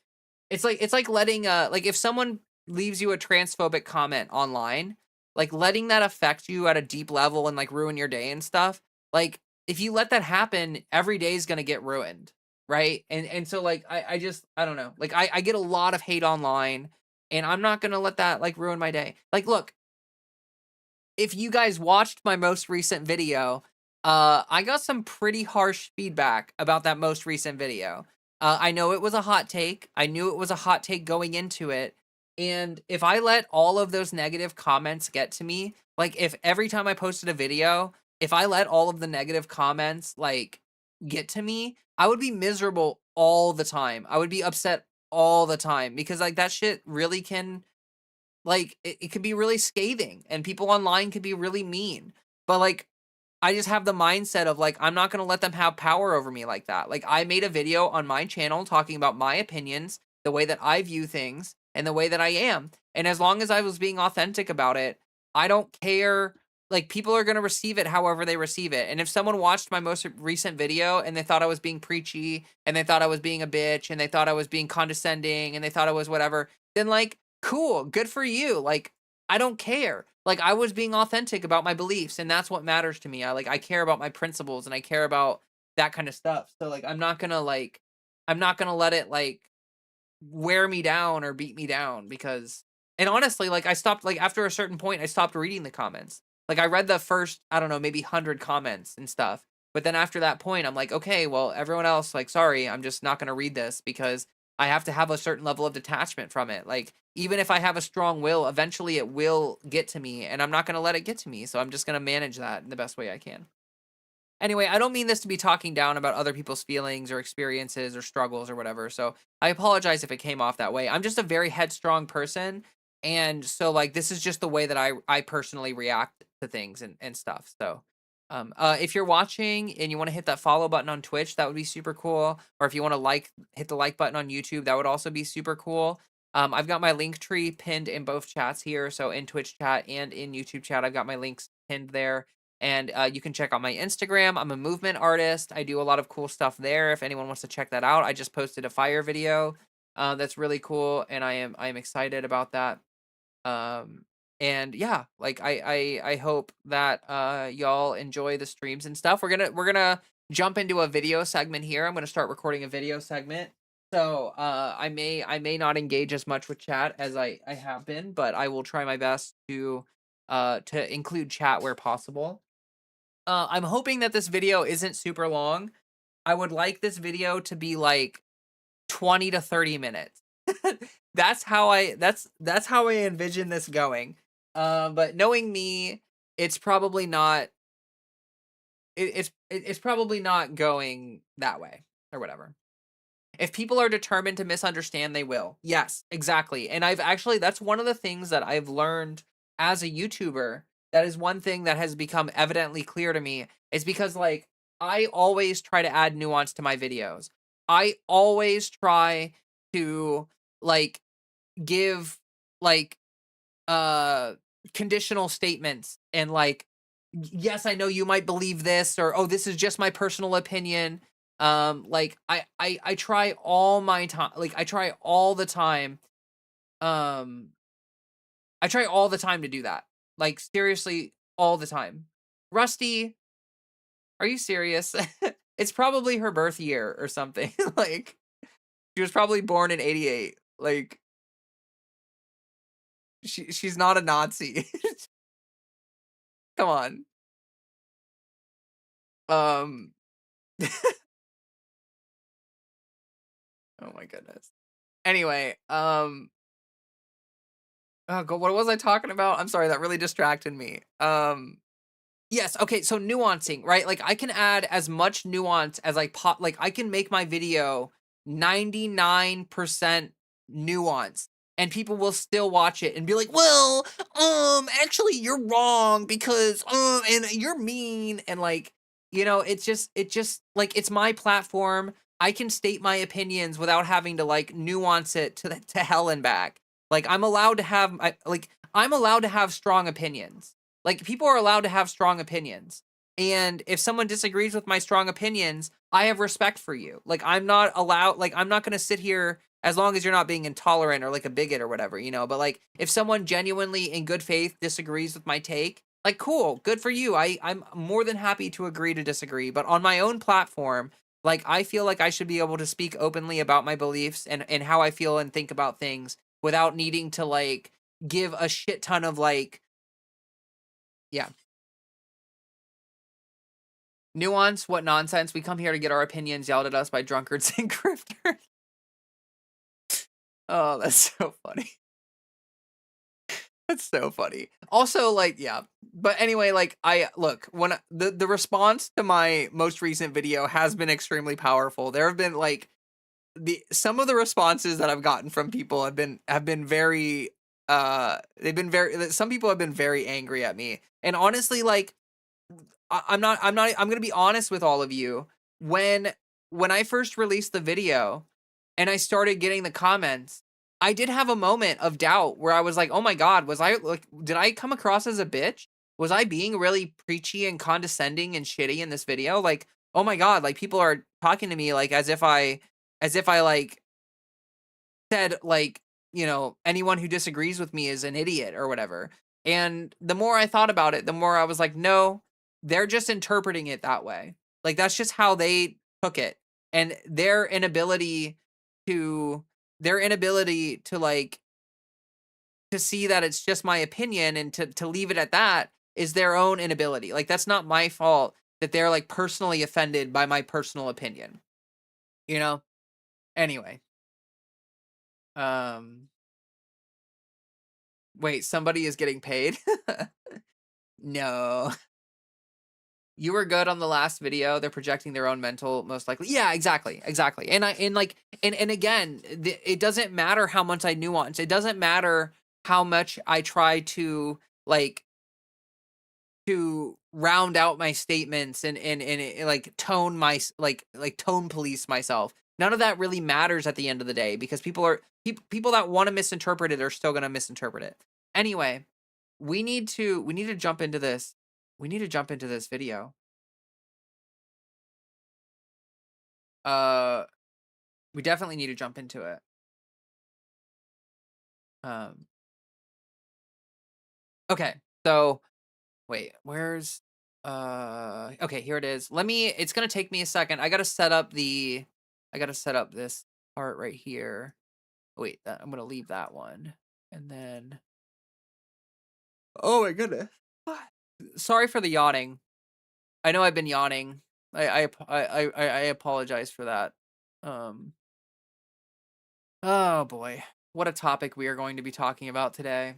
it's like letting like if someone leaves you a transphobic comment online, like letting that affect you at a deep level and like ruin your day and stuff. Like if you let that happen, every day is gonna get ruined, right? And so like I don't know. Like I get a lot of hate online, and I'm not gonna let that like ruin my day. Like look, if you guys watched my most recent video, I got some pretty harsh feedback about that most recent video. I know it was a hot take. I knew it was a hot take going into it. And if I let all of those negative comments get to me, like if every time I posted a video, if I let all of the negative comments like get to me, I would be miserable all the time. I would be upset all the time because like that shit really can like, it could be really scathing, and people online could be really mean, but, like, I just have the mindset of, like, I'm not gonna let them have power over me like that. Like, I made a video on my channel talking about my opinions, the way that I view things, and the way that I am, and as long as I was being authentic about it, I don't care like, people are gonna receive it however they receive it, and if someone watched my most recent video and they thought I was being preachy, and they thought I was being a bitch, and they thought I was being condescending, and they thought I was whatever, then, like, cool, good for you, like, I don't care. Like, I was being authentic about my beliefs, and that's what matters to me. I care about my principles, and I care about that kinda stuff, so, like, I'm not gonna let it, like, wear me down or beat me down because and honestly, like, I stopped like, after a certain point, I stopped reading the comments. Like, I read the first, I don't know, maybe 100 comments and stuff, but then after that point, I'm like, "Okay, well, everyone else, like, sorry, I'm just not gonna read this because I have to have a certain level of detachment from it." Like, even if I have a strong will, eventually it will get to me, and I'm not gonna let it get to me, so I'm just gonna manage that in the best way I can. Anyway, I don't mean this to be talking down about other people's feelings or experiences or struggles or whatever. So I apologize if it came off that way. I'm just a very headstrong person. And so like this is just the way that I personally react to things and stuff. So if you're watching and you want to hit that follow button on Twitch, that would be super cool. Or if you want to hit the like button on YouTube, that would also be super cool. I've got my link tree pinned in both chats here. So in Twitch chat and in YouTube chat, I've got my links pinned there. And you can check out my Instagram. I'm a movement artist. I do a lot of cool stuff there. If anyone wants to check that out, I just posted a fire video that's really cool, and I am excited about that. Um, and yeah, like I hope that y'all enjoy the streams and stuff. We're gonna jump into a video segment here. I'm gonna start recording a video segment. So I may not engage as much with chat as I have been, but I will try my best to include chat where possible. I'm hoping that this video isn't super long. I would like this video to be like 20 to 30 minutes. That's how I envision this going. But knowing me, it's probably not it's probably not going that way or whatever. If people are determined to misunderstand, they will. Yes, exactly. And I've actually that's one of the things that I've learned as a YouTuber. That is one thing that has become evidently clear to me is because like I always try to add nuance to my videos. I always try to like give like uh conditional statements and like yes, I know you might believe this or oh this is just my personal opinion. Like I try all my time like um I try all the time to do that. Like seriously all the time. Rusty, are you serious? It's probably her birth year or something. Like she was probably born in 88. Like she's not a Nazi. Come on. Um oh my goodness. Anyway, oh god, what was I talking about? I'm sorry, that really distracted me. Yes, okay, so nuancing, right? Like I can add as much nuance as like I can make my video 99% nuance and people will still watch it and be like, "Well, actually you're wrong because and you're mean." And like, it just like it's my platform. I can state my opinions without having to like nuance it to hell and back. Like I'm allowed to have strong opinions. Like people are allowed to have strong opinions. And if someone disagrees with my strong opinions, I have respect for you. Like I'm not going to sit here as long as you're not being intolerant or like a bigot or whatever, but like if someone genuinely in good faith disagrees with my take, like cool, good for you. I'm more than happy to agree to disagree, but on my own platform, like I feel like I should be able to speak openly about my beliefs and how I feel and think about things without needing to like give a shit ton of like Yeah. Nuance, what nonsense. We come here to get our opinions yelled at us by drunkards and grifters. Oh, that's so funny. That's so funny. Also, like, yeah. But anyway, like, I look when the response to my most recent video has been extremely powerful. There have been like some of the responses that I've gotten from people have been very they've been very some people have been very angry at me. And honestly, like I'm gonna be honest with all of you. When when I first released the video and I started getting the comments, I did have a moment of doubt where I was like, "Oh my god, was I like did I come across as a bitch? Was I being really preachy and condescending and shitty in this video? Like, oh my god, like people are talking to me like as if I like said like, anyone who disagrees with me is an idiot or whatever." And the more I thought about it, the more I was like, no, they're just interpreting it that way. Like that's just how they took it. And to their inability to like to see that it's just my opinion and to leave it at that is their own inability. Like that's not my fault that they're like personally offended by my personal opinion. You know? Anyway. Um Wait, somebody is getting paid? No. You were good on the last video. They're projecting their own mental, most likely. Yeah, exactly, exactly. And again, it doesn't matter how much I nuance. It doesn't matter how much I try to like to round out my statements and like tone my like tone police myself. None of that really matters at the end of the day because people that want to misinterpret it are still going to misinterpret it. Anyway, we need to jump into this. We need to jump into this video. Uh we definitely need to jump into it. Um okay. So, wait, where's okay, here it is. It's going to take me a second. I got to set up this part right here. Wait, I'm going to leave that one. And then oh my goodness. Sorry for the yawning. I know I've been yawning. I apologize for that. Um oh boy. What a topic we are going to be talking about today.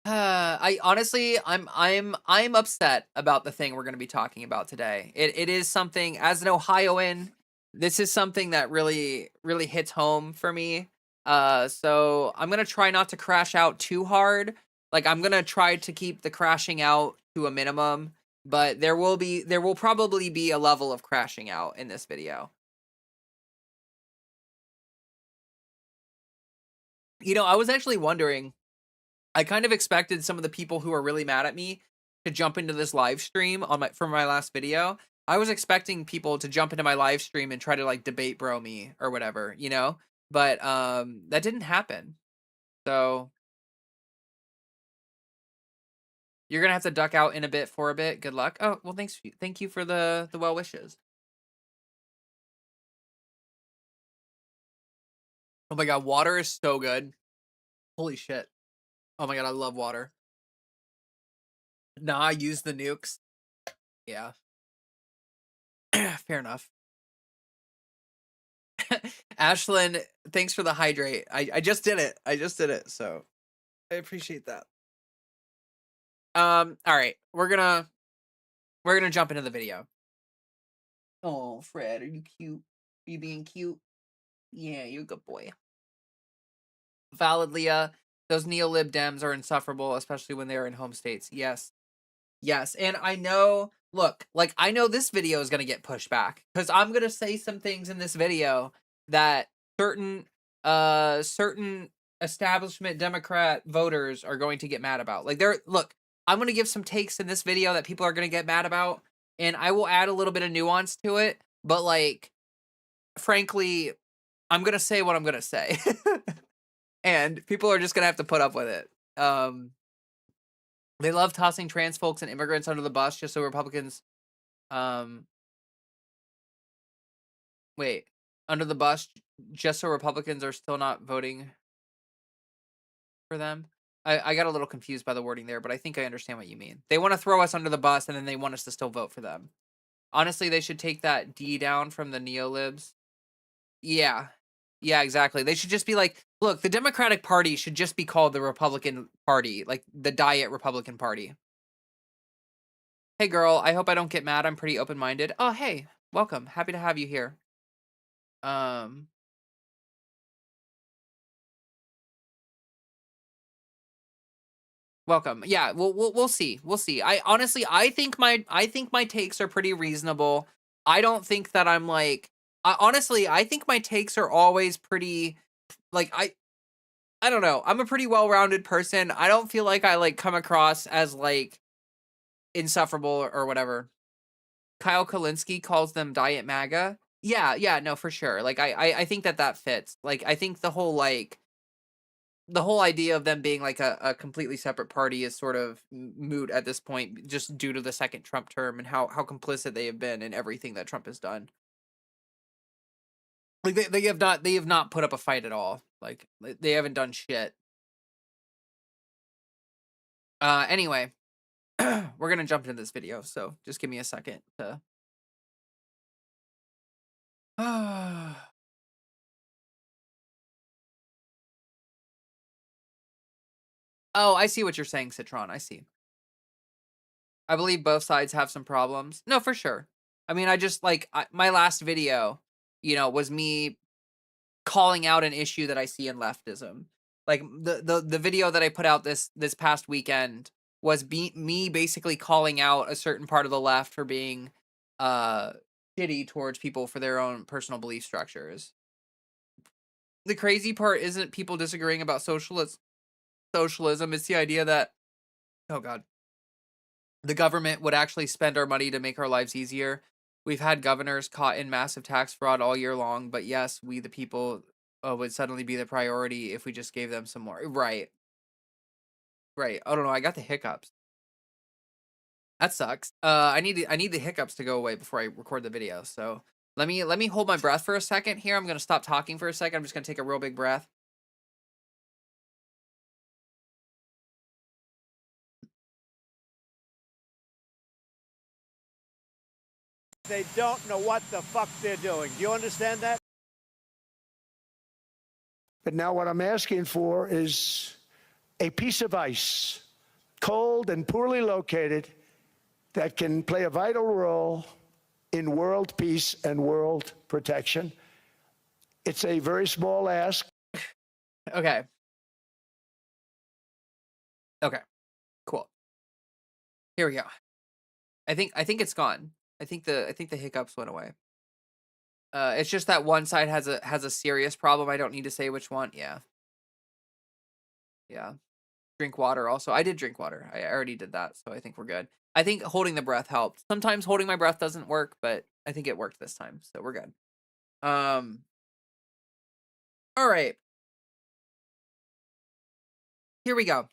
I honestly, I'm upset about the thing we're going to be talking about today. It is something as an Ohioan, this is something that really hits home for me. So I'm gonna try not to crash out too hard. Like I'm gonna try to keep the crashing out to a minimum, but there will probably be a level of crashing out in this video. I was actually wondering. I kind of expected some of the people who are really mad at me to jump into this live stream on my from my last video. I was expecting people to jump into my live stream and try to like debate bro me or whatever, you know? But that didn't happen. So you're gonna have to duck out in a bit for a bit. Good luck. Oh, well thank you for the well wishes. Oh my god, water is so good. Holy shit. Oh my god, I love water. Nah, I use the nukes. Yeah. Fair enough. Ashlyn, thanks for the hydrate. I just did it. I just did it. So I appreciate that. All right. We're gonna jump into the video. Oh, Fred, are you cute? Are you being cute? Yeah, you're a good boy. Valid, Leah. Those neo-lib dems are insufferable, especially when they are in home states. Yes. Yes, and I know look, like, I know this video is gonna get pushed back because 'cause I'm gonna say some things in this video that certain establishment Democrat voters are going to get mad about. Like, I'm gonna give some takes in this video that people are gonna get mad about, and I will add a little bit of nuance to it, but, like, frankly, I'm gonna say what I'm gonna say. And people are just gonna have to put up with it. They love tossing trans folks and immigrants under the bus just so Republicans, um, wait, under the bus just so Republicans are still not voting for them. I got a little confused by the wording there, but I think I understand what you mean. They wanna throw us under the bus, and then they want us to still vote for them. Honestly, they should take that D down from the neolibs. Yeah. Yeah, exactly. They should just be like, "Look, the Democratic Party should just be called the Republican Party, like, the Diet Republican Party." "Hey, girl, I hope I don't get mad, I'm pretty open-minded." "Oh, hey, welcome, happy to have you here." Um, Welcome. Yeah, we'll see, we'll see. I think my takes are pretty reasonable. I don't think that I'm, like honestly, I think my takes are always pretty like, I don't know, I'm a pretty well-rounded person. I don't feel like I, like, come across as, like, insufferable or whatever. Kyle Kalinske calls them Diet MAGA. Yeah, yeah, no, for sure. Like, I think that that fits. Like, I think the whole idea of them being like a completely separate party is sort of moot at this point, just due to the second Trump term and how complicit they have been in everything that Trump has done. Like they have not put up a fight at all. Like they haven't done shit. Anyway, we're gonna jump into this video, so just give me a second to. Oh, I see what you're saying, Citron. I see. I believe both sides have some problems. No, for sure. I mean, I just like my last video, was me calling out an issue that I see in leftism. Like the video that I put out this past weekend was me basically calling out a certain part of the left for being uh shitty towards people for their own personal belief structures. The crazy part isn't people disagreeing about socialism, it's the idea that, oh god, the government would actually spend our money to make our lives easier. We've had governors caught in massive tax fraud all year long, but yes, we the people would suddenly be the priority if we just gave them some more. Right, right. I don't know. I got the hiccups. That sucks. I need the hiccups to go away before I record the video. So let me hold my breath for a second here. I'm gonna stop talking for a second. I'm just gonna take a real big breath. They don't know what the fuck they're doing. Do you understand that? But now what I'm asking for is a piece of ice, cold and poorly located, that can play a vital role in world peace and world protection. It's a very small ask. Okay. Okay. Cool. Here we go. I think it's gone. I think the hiccups went away. It's just that one side has a serious problem. I don't need to say which one. Yeah. Yeah. Drink water also. I did drink water. I already did that, so I think we're good. I think holding the breath helped. Sometimes holding my breath doesn't work, but I think it worked this time, so we're good. Um, all right. Here we go.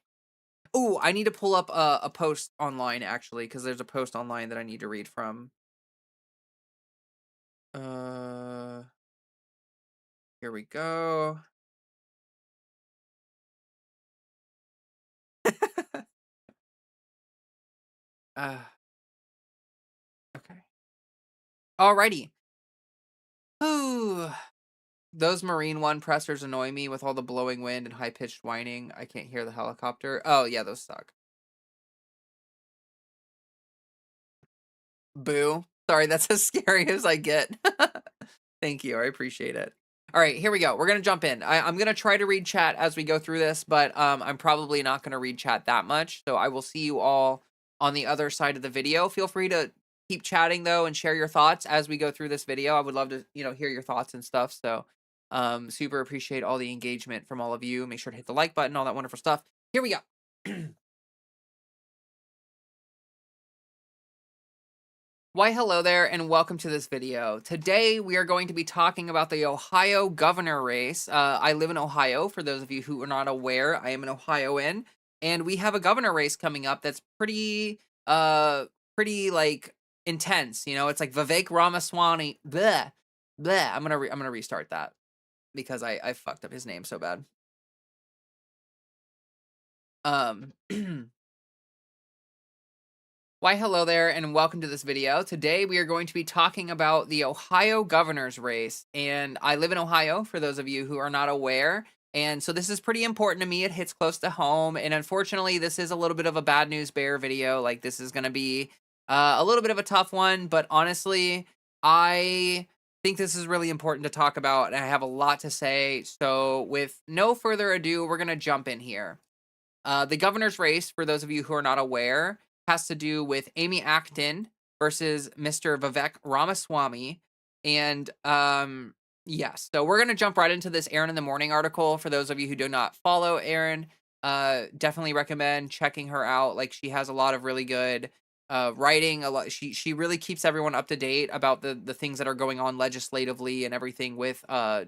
Ooh, I need to pull up a post online actually, because there's a post online that I need to read from. Uh, Here we go. uh, okay. Alrighty. Ooh. Those Marine One pressers annoy me with all the blowing wind and high-pitched whining. I can't hear the helicopter. Oh, yeah, those suck. Boo. Sorry, that's as scary as I get. Thank you, I appreciate it. Alright, here we go. We're gonna jump in. I'm gonna try to read chat as we go through this, but, I'm probably not gonna read chat that much, so I will see you all on the other side of the video. Feel free to keep chatting, though, and share your thoughts as we go through this video. I would love to, hear your thoughts and stuff, so, super appreciate all the engagement from all of you. Make sure to hit the like button, all that wonderful stuff. Here we go. Why hello there and welcome to this video. Today we are going to be talking about the Ohio governor race. I live in Ohio, for those of you who are not aware. I am an Ohioan, and we have a governor race coming up that's pretty like intense. It's like Vivek Ramaswamy. Bleh, bleh. I'm gonna restart that because I fucked up his name so bad. Um, Why, hello there, and welcome to this video. Today, we are going to be talking about the Ohio governor's race. And I live in Ohio, for those of you who are not aware. And so this is pretty important to me. It hits close to home. And unfortunately, this is a little bit of a bad news bear video. Like, this is going to be a little bit of a tough one. But honestly, I think this is really important to talk about. And I have a lot to say. So with no further ado, we're going to jump in here. The governor's race, for those of you who are not aware, has to do with Amy Acton versus Mr. Vivek Ramaswamy. And yes, so we're going to jump right into this Aaron in the Morning article. For those of you who do not follow Aaron, definitely recommend checking her out. Like, she has a lot of really good writing. A lot. She really keeps everyone up to date about the things that are going on legislatively and everything with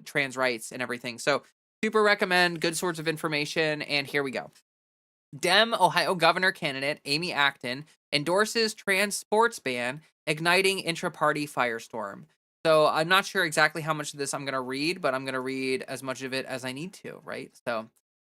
trans rights and everything. So super recommend. Good source of information. And here we go. Dem Ohio governor candidate Amy Acton endorses trans sports ban, igniting intra-party firestorm. So I'm not sure exactly how much of this I'm going to read, but I'm going to read as much of it as I need to, right? So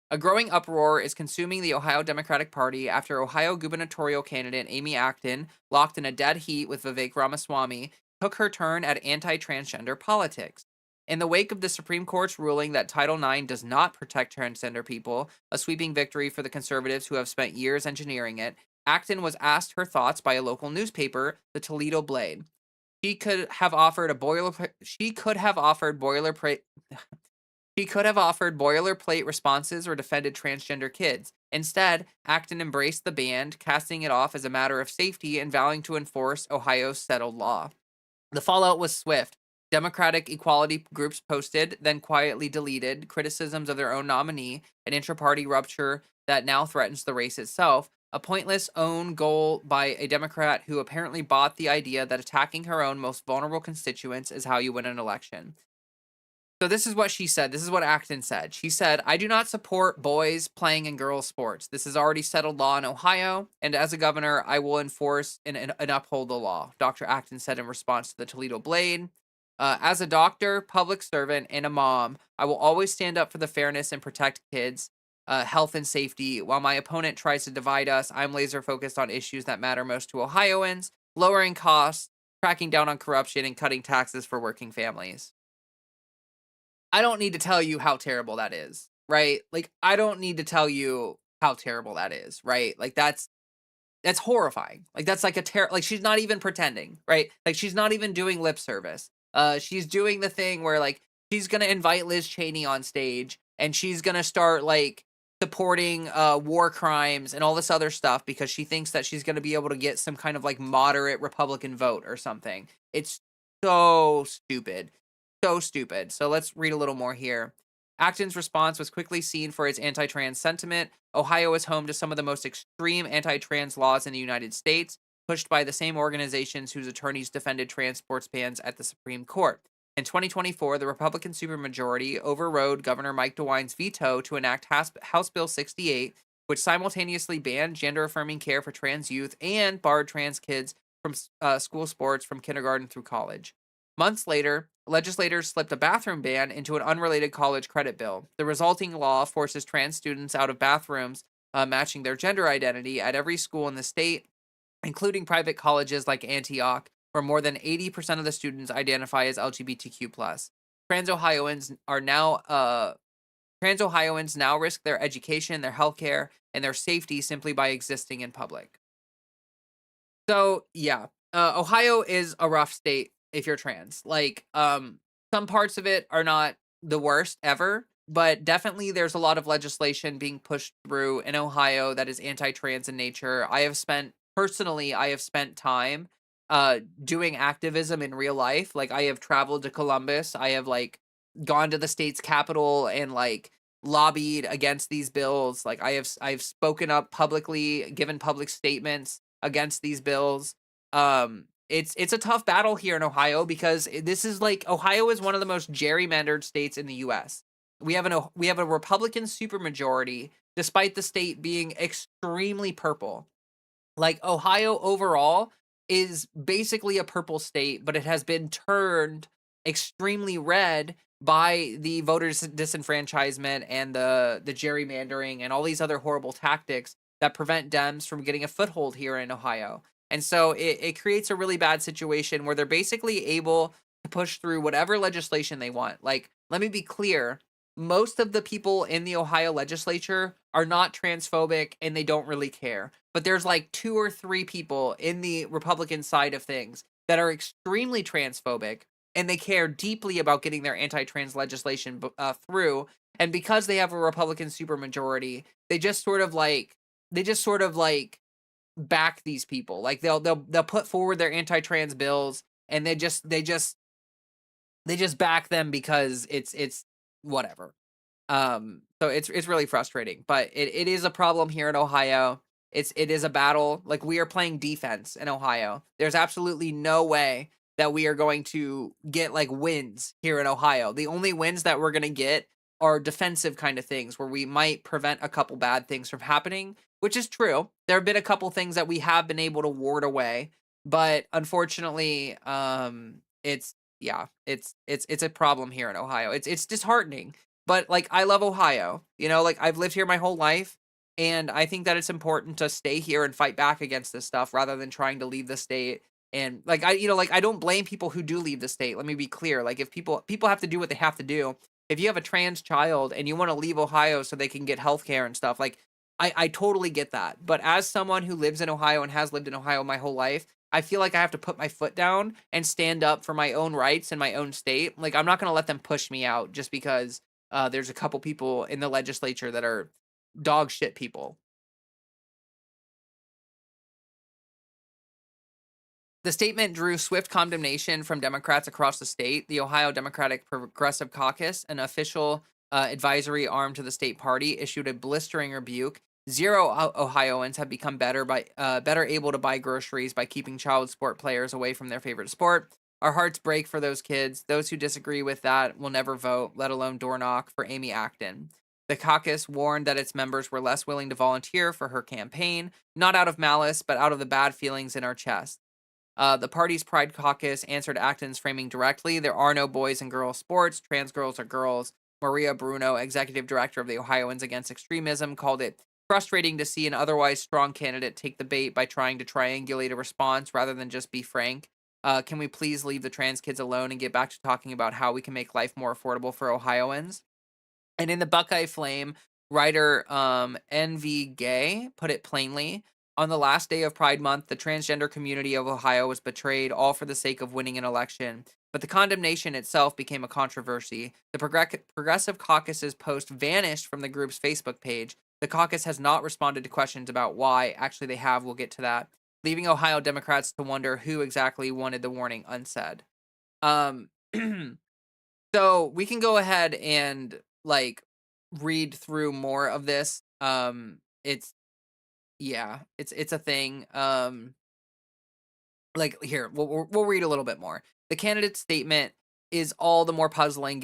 a growing uproar is consuming the Ohio Democratic Party after Ohio gubernatorial candidate Amy Acton, locked in a dead heat with Vivek Ramaswamy, took her turn at anti-transgender politics. In the wake of the Supreme Court's ruling that Title IX does not protect transgender people, a sweeping victory for the conservatives who have spent years engineering it, Acton was asked her thoughts by a local newspaper, the Toledo Blade. She could have offered boilerplate responses or defended transgender kids. Instead, Acton embraced the ban, casting it off as a matter of safety and vowing to enforce Ohio's settled law. The fallout was swift. Democratic equality groups posted, then quietly deleted, criticisms of their own nominee, an intra-party rupture that now threatens the race itself, a pointless own goal by a Democrat who apparently bought the idea that attacking her own most vulnerable constituents is how you win an election. So this is what she said. This is what Acton said. She said, "I do not support boys playing in girls' sports. This is already settled law in Ohio, and as a governor, I will enforce and uphold the law," Dr. Acton said in response to the Toledo Blade. As a doctor, public servant, and a mom, I will always stand up for the fairness and protect kids' health and safety. While my opponent tries to divide us, I'm laser focused on issues that matter most to Ohioans, lowering costs, cracking down on corruption, and cutting taxes for working families. I don't need to tell you how terrible that is, right? Like, I don't need to tell you how terrible that is, right? Like, that's horrifying. Like, that's like like, she's not even pretending, right? Like, she's not even doing lip service. She's doing the thing where, like, she's gonna invite Liz Cheney on stage and she's gonna start, like, supporting war crimes and all this other stuff because she thinks that she's gonna be able to get some kind of, like, moderate Republican vote or something. It's so stupid. So stupid. So let's read a little more here. Acton's response was quickly seen for its anti-trans sentiment. Ohio is home to some of the most extreme anti-trans laws in the United States, pushed by the same organizations whose attorneys defended trans sports bans at the Supreme Court. In 2024, the Republican supermajority overrode Governor Mike DeWine's veto to enact House Bill 68, which simultaneously banned gender-affirming care for trans youth and barred trans kids from school sports from kindergarten through college. Months later, legislators slipped a bathroom ban into an unrelated college credit bill. The resulting law forces trans students out of bathrooms matching their gender identity at every school in the state, including private colleges like Antioch, where more than 80% of the students identify as LGBTQ+. Trans Ohioans now risk their education, their healthcare, and their safety simply by existing in public. So, yeah, Ohio is a rough state if you're trans. Like, some parts of it are not the worst ever, but definitely there's a lot of legislation being pushed through in Ohio that is anti-trans in nature. I have spent time doing activism in real life. Like, I have traveled to Columbus. I have, like, gone to the state's capital and, like, lobbied against these bills. Like, I've spoken up publicly, given public statements against these bills. It's a tough battle here in Ohio because this is, like, Ohio is one of the most gerrymandered states in the US. We have a Republican supermajority despite the state being extremely purple. Like, Ohio overall is basically a purple state, but it has been turned extremely red by the voters disenfranchisement and the gerrymandering and all these other horrible tactics that prevent Dems from getting a foothold here in Ohio. And so it creates a really bad situation where they're basically able to push through whatever legislation they want. Like, let me be clear, most of the people in the Ohio legislature are not transphobic and they don't really care. But there's like 2 or 3 people in the Republican side of things that are extremely transphobic and they care deeply about getting their anti-trans legislation through. And because they have a Republican supermajority, they just sort of like back these people. Like they'll put forward their anti-trans bills and they just back them because it's whatever. So it's really frustrating, but it is a problem here in Ohio. It is a battle. Like, we are playing defense in Ohio. There's absolutely no way that we are going to get like wins here in Ohio. The only wins that we're going to get are defensive kind of things where we might prevent a couple bad things from happening, which is true. There have been a couple things that we have been able to ward away, but unfortunately, it's yeah, it's a problem here in Ohio. It's disheartening, but like, I love Ohio. You know, like, I've lived here my whole life, and I think that it's important to stay here and fight back against this stuff rather than trying to leave the state. And like, I don't blame people who do leave the state. Let me be clear. Like, if people have to do what they have to do. If you have a trans child and you want to leave Ohio so they can get healthcare and stuff, like, I totally get that. But as someone who lives in Ohio and has lived in Ohio my whole life, I feel like I have to put my foot down and stand up for my own rights in my own state. Like, I'm not going to let them push me out just because there's a couple people in the legislature that are dog shit people. The statement drew swift condemnation from Democrats across the state. The Ohio Democratic Progressive Caucus, an official advisory arm to the state party, issued a blistering rebuke. Zero Ohioans have become better able to buy groceries by keeping child sport players away from their favorite sport. Our hearts break for those kids. Those who disagree with that will never vote, let alone door knock for Amy Acton. The caucus warned that its members were less willing to volunteer for her campaign, not out of malice, but out of the bad feelings in our chest. The party's Pride Caucus answered Acton's framing directly. There are no boys and girls sports. Trans girls are girls. Maria Bruno, executive director of the Ohioans Against Extremism, called it frustrating to see an otherwise strong candidate take the bait by trying to triangulate a response rather than just be frank. Can we please leave the trans kids alone and get back to talking about how we can make life more affordable for Ohioans? And in the Buckeye Flame, writer N.V. Gay put it plainly. On the last day of Pride Month, the transgender community of Ohio was betrayed, all for the sake of winning an election. But the condemnation itself became a controversy. The Progressive Caucus's post vanished from the group's Facebook page. The caucus has not responded to questions about why. Actually, they have. We'll get to that. Leaving Ohio Democrats to wonder who exactly wanted the warning unsaid. Um, so we can go ahead and like read through more of this. It's yeah, it's a thing. Like, here, we'll read a little bit more. The candidate's statement is all the more puzzling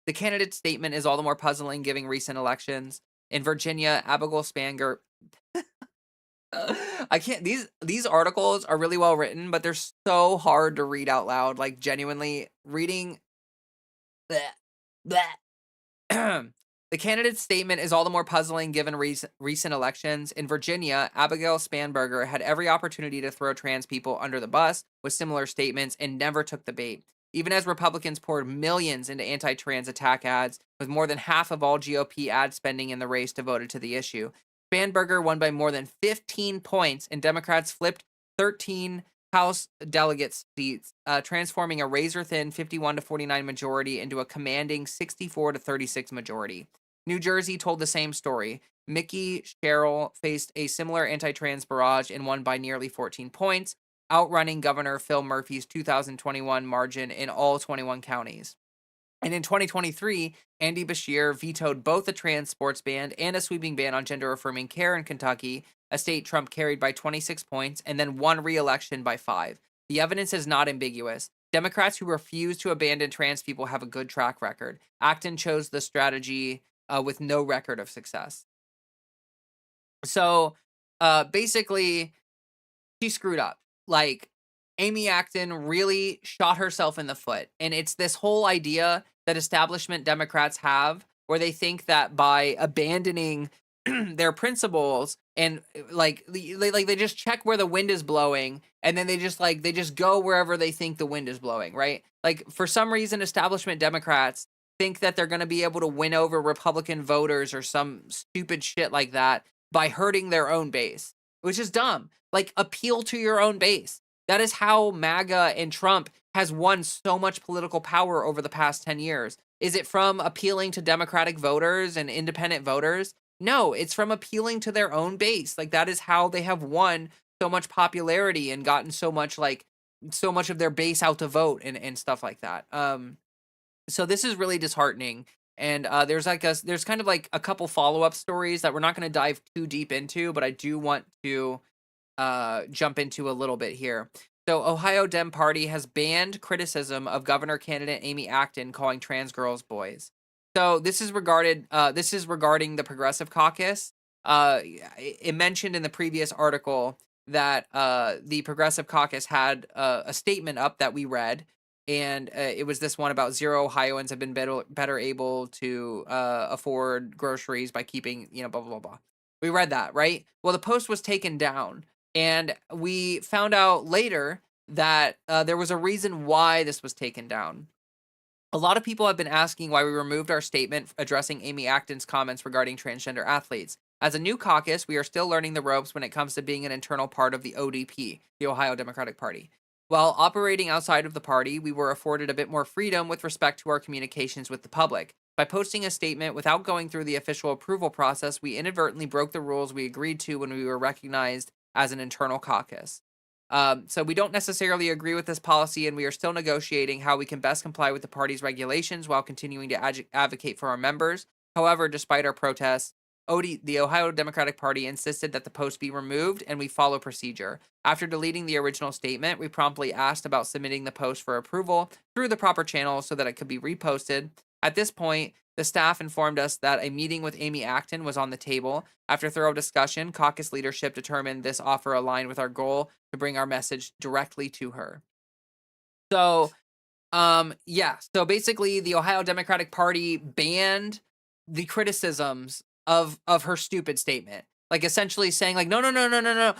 the candidate's statement is all the more puzzling given recent elections. In Virginia, Abigail Spanger I can't these articles are really well written, but they're so hard to read out loud. Like, genuinely reading bleh, bleh. The candidate's statement is all the more puzzling given recent elections. In Virginia, Abigail Spanberger had every opportunity to throw trans people under the bus with similar statements and never took the bait. Even as Republicans poured millions into anti-trans attack ads, with more than half of all GOP ad spending in the race devoted to the issue, Spanberger won by more than 15 points, and Democrats flipped 13 House delegate seats, transforming a razor-thin 51-49 majority into a commanding 64-36 majority. New Jersey told the same story. Mickey Sherrill faced a similar anti-trans barrage and won by nearly 14 points, outrunning Governor Phil Murphy's 2021 margin in all 21 counties. And in 2023, Andy Beshear vetoed both a trans sports ban and a sweeping ban on gender-affirming care in Kentucky, a state Trump carried by 26 points and then won re-election by 5. The evidence is not ambiguous. Democrats who refuse to abandon trans people have a good track record. Acton chose the strategy with no record of success. So basically, she screwed up. Like, Amy Acton really shot herself in the foot. And it's this whole idea that establishment Democrats have where they think that by abandoning their principles and they just check where the wind is blowing and then they just go wherever they think the wind is blowing, right? Like for some reason establishment Democrats think that they're going to be able to win over Republican voters or some stupid shit like that by hurting their own base, which is dumb. Like appeal to your own base. That is how MAGA and Trump has won so much political power over the past 10 years. Is it from appealing to Democratic voters and independent voters? No, it's from appealing to their own base. Like that is how they have won so much popularity and gotten so much of their base out to vote and stuff like that. So this is really disheartening. And there's kind of like a couple follow-up stories that we're not going to dive too deep into, but I do want to jump into a little bit here. So Ohio Dem Party has banned criticism of governor candidate Amy Acton calling trans girls boys. So this is regarding the Progressive Caucus. It mentioned in the previous article that the Progressive Caucus had a statement up that we read, and it was this one about 0 Ohioans have been better able to afford groceries by keeping, blah, blah, blah. We read that, right? Well, the post was taken down, and we found out later that there was a reason why this was taken down. A lot of people have been asking why we removed our statement addressing Amy Acton's comments regarding transgender athletes. As a new caucus, we are still learning the ropes when it comes to being an internal part of the ODP, the Ohio Democratic Party. While operating outside of the party, we were afforded a bit more freedom with respect to our communications with the public. By posting a statement without going through the official approval process, we inadvertently broke the rules we agreed to when we were recognized as an internal caucus. So we don't necessarily agree with this policy, and we are still negotiating how we can best comply with the party's regulations while continuing to advocate for our members. However, despite our protests, the Ohio Democratic Party insisted that the post be removed, and we follow procedure. After deleting the original statement, we promptly asked about submitting the post for approval through the proper channels so that it could be reposted. At this point, the staff informed us that a meeting with Amy Acton was on the table. After thorough discussion, caucus leadership determined this offer aligned with our goal to bring our message directly to her. So, so basically the Ohio Democratic Party banned the criticisms of her stupid statement. Like essentially saying like, no,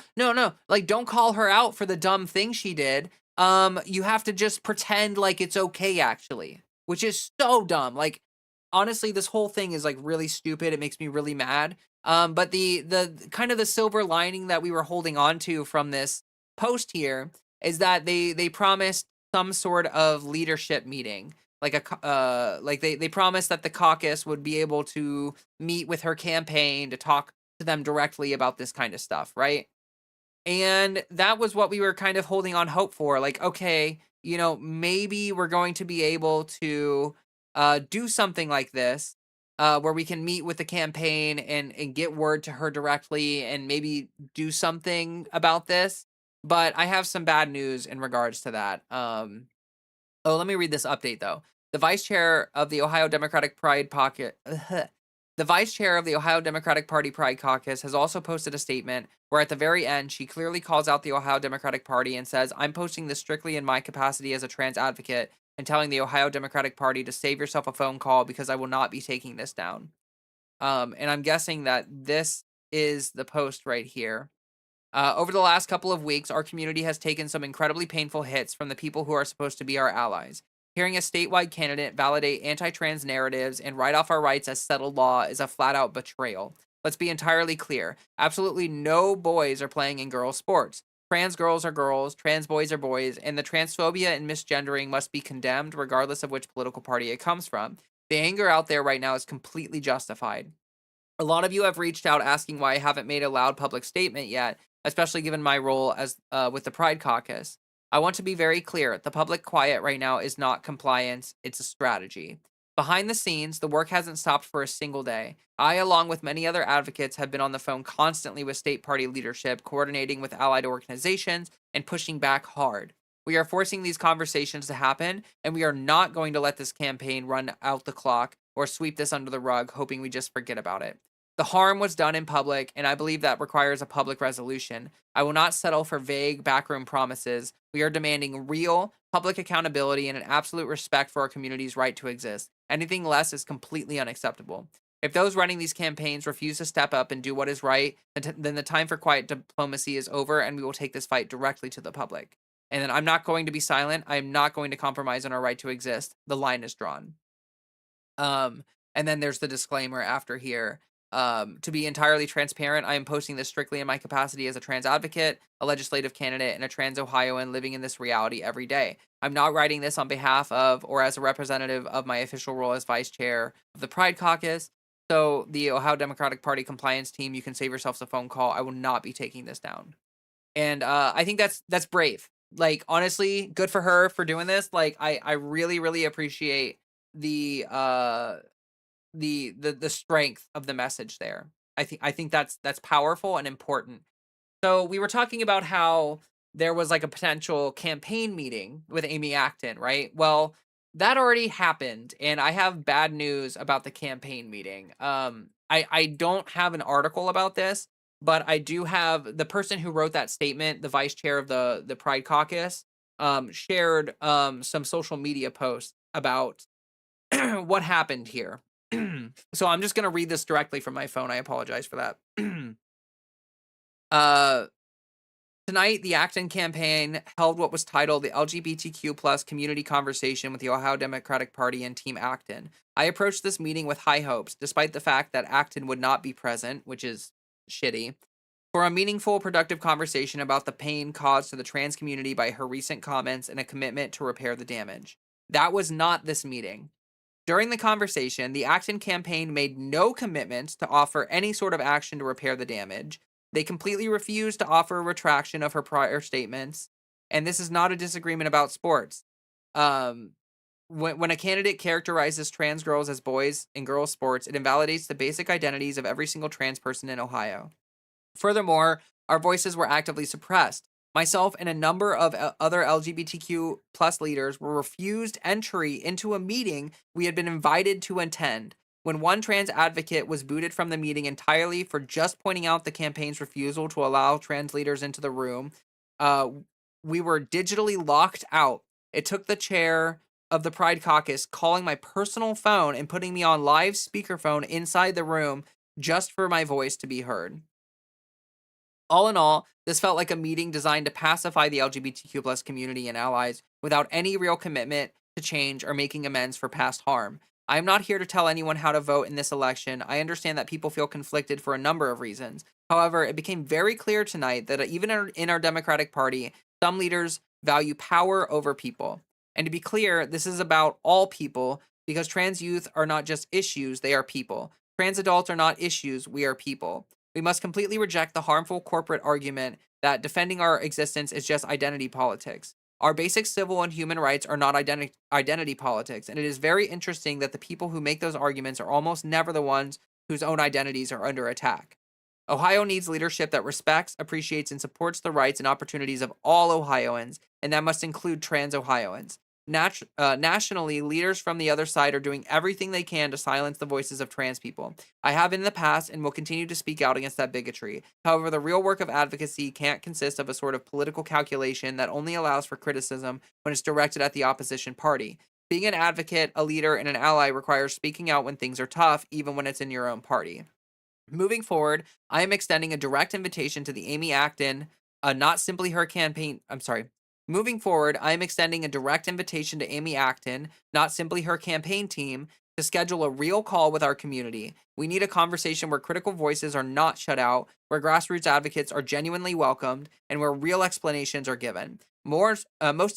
like don't call her out for the dumb thing she did. You have to just pretend like it's okay actually, which is so dumb. Like, honestly, this whole thing is like really stupid. It makes me really mad. But the kind of the silver lining that we were holding on to from this post here is that they promised some sort of leadership meeting, like they promised that the caucus would be able to meet with her campaign to talk to them directly about this kind of stuff, right? And that was what we were kind of holding on hope for. Like, okay, maybe we're going to be able to do something like this, where we can meet with the campaign and get word to her directly and maybe do something about this. But I have some bad news in regards to that. Let me read this update though. The vice chair of the Ohio Democratic Pride Pocket. The vice chair of the Ohio Democratic Party Pride Caucus has also posted a statement where at the very end, she clearly calls out the Ohio Democratic Party and says, I'm posting this strictly in my capacity as a trans advocate and telling the Ohio Democratic Party to save yourself a phone call because I will not be taking this down. And I'm guessing that this is the post right here. Over the last couple of weeks, our community has taken some incredibly painful hits from the people who are supposed to be our allies. Hearing a statewide candidate validate anti-trans narratives and write off our rights as settled law is a flat-out betrayal. Let's be entirely clear. Absolutely no boys are playing in girls' sports. Trans girls are girls, trans boys are boys, and the transphobia and misgendering must be condemned regardless of which political party it comes from. The anger out there right now is completely justified. A lot of you have reached out asking why I haven't made a loud public statement yet, especially given my role as with the Pride Caucus. I want to be very clear. The public quiet right now is not compliance. It's a strategy. Behind the scenes, the work hasn't stopped for a single day. I, along with many other advocates, have been on the phone constantly with state party leadership, coordinating with allied organizations, and pushing back hard. We are forcing these conversations to happen, and we are not going to let this campaign run out the clock or sweep this under the rug, hoping we just forget about it. The harm was done in public, and I believe that requires a public resolution. I will not settle for vague backroom promises We are demanding real public accountability and an absolute respect for our community's right to exist. Anything less is completely unacceptable. If those running these campaigns refuse to step up and do what is right, then the time for quiet diplomacy is over, and we will take this fight directly to the public. And then I'm not going to be silent. I am not going to compromise on our right to exist. The line is drawn. Um, and then there's the disclaimer after here. To be entirely transparent, I am posting this strictly in my capacity as a trans advocate, a legislative candidate, and a trans Ohioan living in this reality every day. I'm not writing this on behalf of or as a representative of my official role as vice chair of the Pride Caucus. So the Ohio Democratic Party compliance team, you can save yourselves a phone call. I will not be taking this down. And I think that's brave. Like, honestly, good for her for doing this. Like, I really, really appreciate the the strength of the message there. I think that's powerful and important. So we were talking about how there was like a potential campaign meeting with Amy Acton, right? Well, that already happened, and I have bad news about the campaign meeting. I don't have an article about this, but I do have the person who wrote that statement, the vice chair of the Pride Caucus, shared some social media posts about what happened here. So I'm just gonna read this directly from my phone. I apologize for that. uh Tonight, the Acton campaign held what was titled the LGBTQ plus community conversation with the Ohio Democratic Party and Team Acton. I approached this meeting with high hopes, despite the fact that Acton would not be present, which is shitty, for a meaningful, productive conversation about the pain caused to the trans community by her recent comments and a commitment to repair the damage. That was not this meeting. During the conversation, the Acton campaign made no commitment to offer any sort of action to repair the damage. They completely refused to offer a retraction of her prior statements, and this is not a disagreement about sports. Um, when a candidate characterizes trans girls as boys in girls' sports, it invalidates the basic identities of every single trans person in Ohio. Furthermore, our voices were actively suppressed. Myself and a number of other LGBTQ plus leaders were refused entry into a meeting we had been invited to attend. When one trans advocate was booted from the meeting entirely for just pointing out the campaign's refusal to allow trans leaders into the room, uh, we were digitally locked out. It took the chair of the Pride Caucus calling my personal phone and putting me on live speakerphone inside the room just for my voice to be heard. All in all, this felt like a meeting designed to pacify the LGBTQ plus community and allies without any real commitment to change or making amends for past harm. I am not here to tell anyone how to vote in this election. I understand that people feel conflicted for a number of reasons. However, it became very clear tonight that even in our Democratic Party, some leaders value power over people. And to be clear, this is about all people because trans youth are not just issues, they are people. Trans adults are not issues, we are people. We must completely reject the harmful corporate argument that defending our existence is just identity politics. Our basic civil and human rights are not identity politics, and it is very interesting that the people who make those arguments are almost never the ones whose own identities are under attack. Ohio needs leadership that respects, appreciates, and supports the rights and opportunities of all Ohioans, and that must include trans Ohioans. Nationally, leaders from the other side are doing everything they can to silence the voices of trans people. I have in the past and will continue to speak out against that bigotry. However, the real work of advocacy can't consist of a sort of political calculation that only allows for criticism when it's directed at the opposition party. Being an advocate, a leader, and an ally requires speaking out when things are tough, even when it's in your own party. Moving forward, I am extending a direct invitation to the Amy Acton, not simply her campaign. I'm sorry. Moving forward, I am extending a direct invitation to Amy Acton, not simply her campaign team, to schedule a real call with our community. We need a conversation where critical voices are not shut out, where grassroots advocates are genuinely welcomed, and where real explanations are given. Most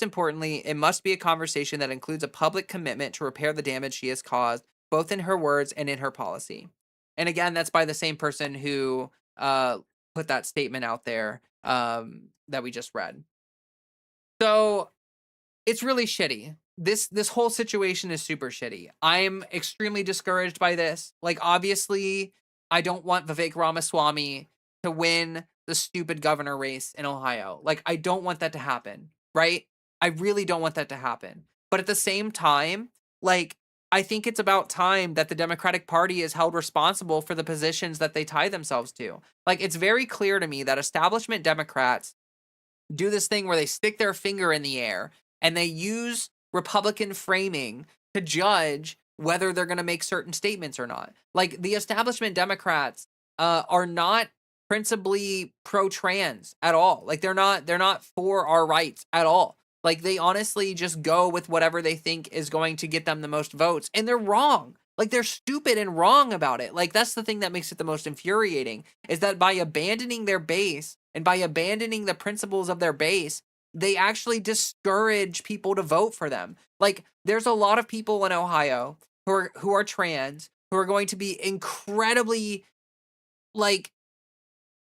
importantly, it must be a conversation that includes a public commitment to repair the damage she has caused, both in her words and in her policy. And again, that's by the same person who put that statement out there that we just read. So it's really shitty. This whole situation is super shitty. I'm extremely discouraged by this. Like, obviously, I don't want Vivek Ramaswamy to win the stupid governor race in Ohio. Like, I don't want that to happen, right? I really don't want that to happen. But at the same time, like, I think it's about time that the Democratic Party is held responsible for the positions that they tie themselves to. Like, it's very clear to me that establishment Democrats do this thing where they stick their finger in the air and they use Republican framing to judge whether they're going to make certain statements or not. Like the establishment Democrats are not principally pro-trans at all. Like they're not for our rights at all. Like they honestly just go with whatever they think is going to get them the most votes, and they're wrong. Like they're stupid and wrong about it. Like that's the thing that makes it the most infuriating, is that by abandoning their base and by abandoning the principles of their base, they actually discourage people to vote for them. Like there's a lot of people in Ohio who are trans, who are going to be incredibly like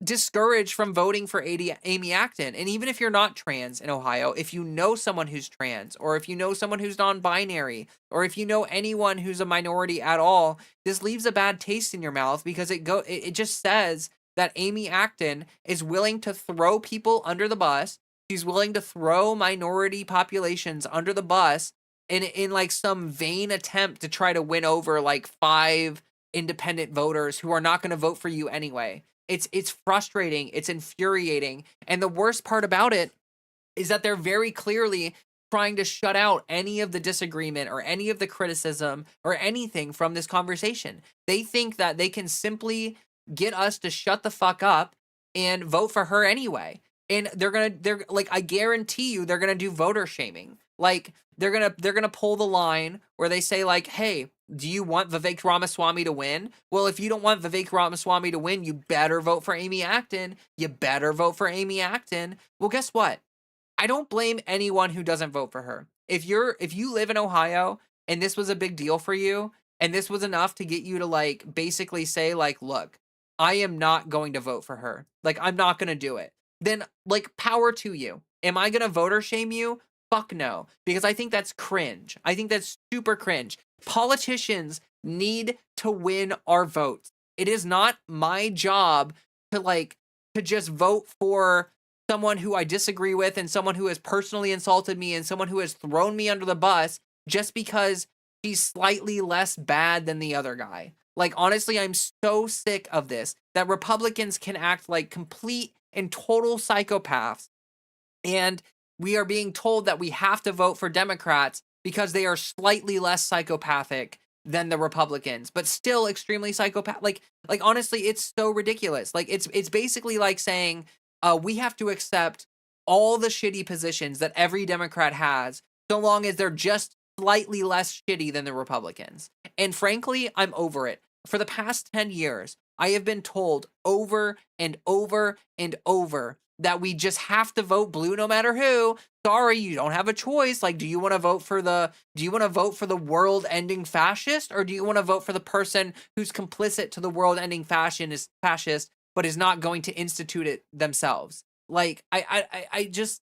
discouraged from voting for Amy Acton. And even if you're not trans in Ohio, if you know someone who's trans, or if you know someone who's non-binary, or if you know anyone who's a minority at all, this leaves a bad taste in your mouth, because it just says that Amy Acton is willing to throw people under the bus. She's willing to throw minority populations under the bus in like some vain attempt to try to win over like 5 independent voters who are not going to vote for you anyway. It's frustrating, it's infuriating, and the worst part about it is that they're very clearly trying to shut out any of the disagreement or any of the criticism or anything from this conversation. They think that they can simply get us to shut the fuck up and vote for her anyway. And they're like, I guarantee you they're gonna do voter shaming. Like they're gonna pull the line where they say like, hey, do you want Vivek Ramaswamy to win? Well, if you don't want Vivek Ramaswamy to win, you better vote for Amy Acton. You better vote for Amy Acton. Well, guess what? I don't blame anyone who doesn't vote for her. If you live in Ohio and this was a big deal for you, and this was enough to get you to like basically say like, look, I am not going to vote for her. Like I'm not going to do it. Then like power to you. Am I going to voter shame you? Fuck no, because I think that's cringe. I think that's super cringe. Politicians need to win our votes. It is not my job to just vote for someone who I disagree with and someone who has personally insulted me and someone who has thrown me under the bus just because she's slightly less bad than the other guy. Like honestly, I'm so sick of this, that Republicans can act like complete and total psychopaths, and we are being told that we have to vote for Democrats because they are slightly less psychopathic than the Republicans, but still extremely psychopath. Like honestly, it's so ridiculous. Like it's basically like saying we have to accept all the shitty positions that every Democrat has, so long as they're just slightly less shitty than the Republicans. And frankly, I'm over it. For the past 10 years, I have been told over and over and over that we just have to vote blue no matter who. Sorry, you don't have a choice. Like, do you want to vote for the world-ending fascist, or do you want to vote for the person who's complicit to the world-ending fascist, but is not going to institute it themselves? Like, I just,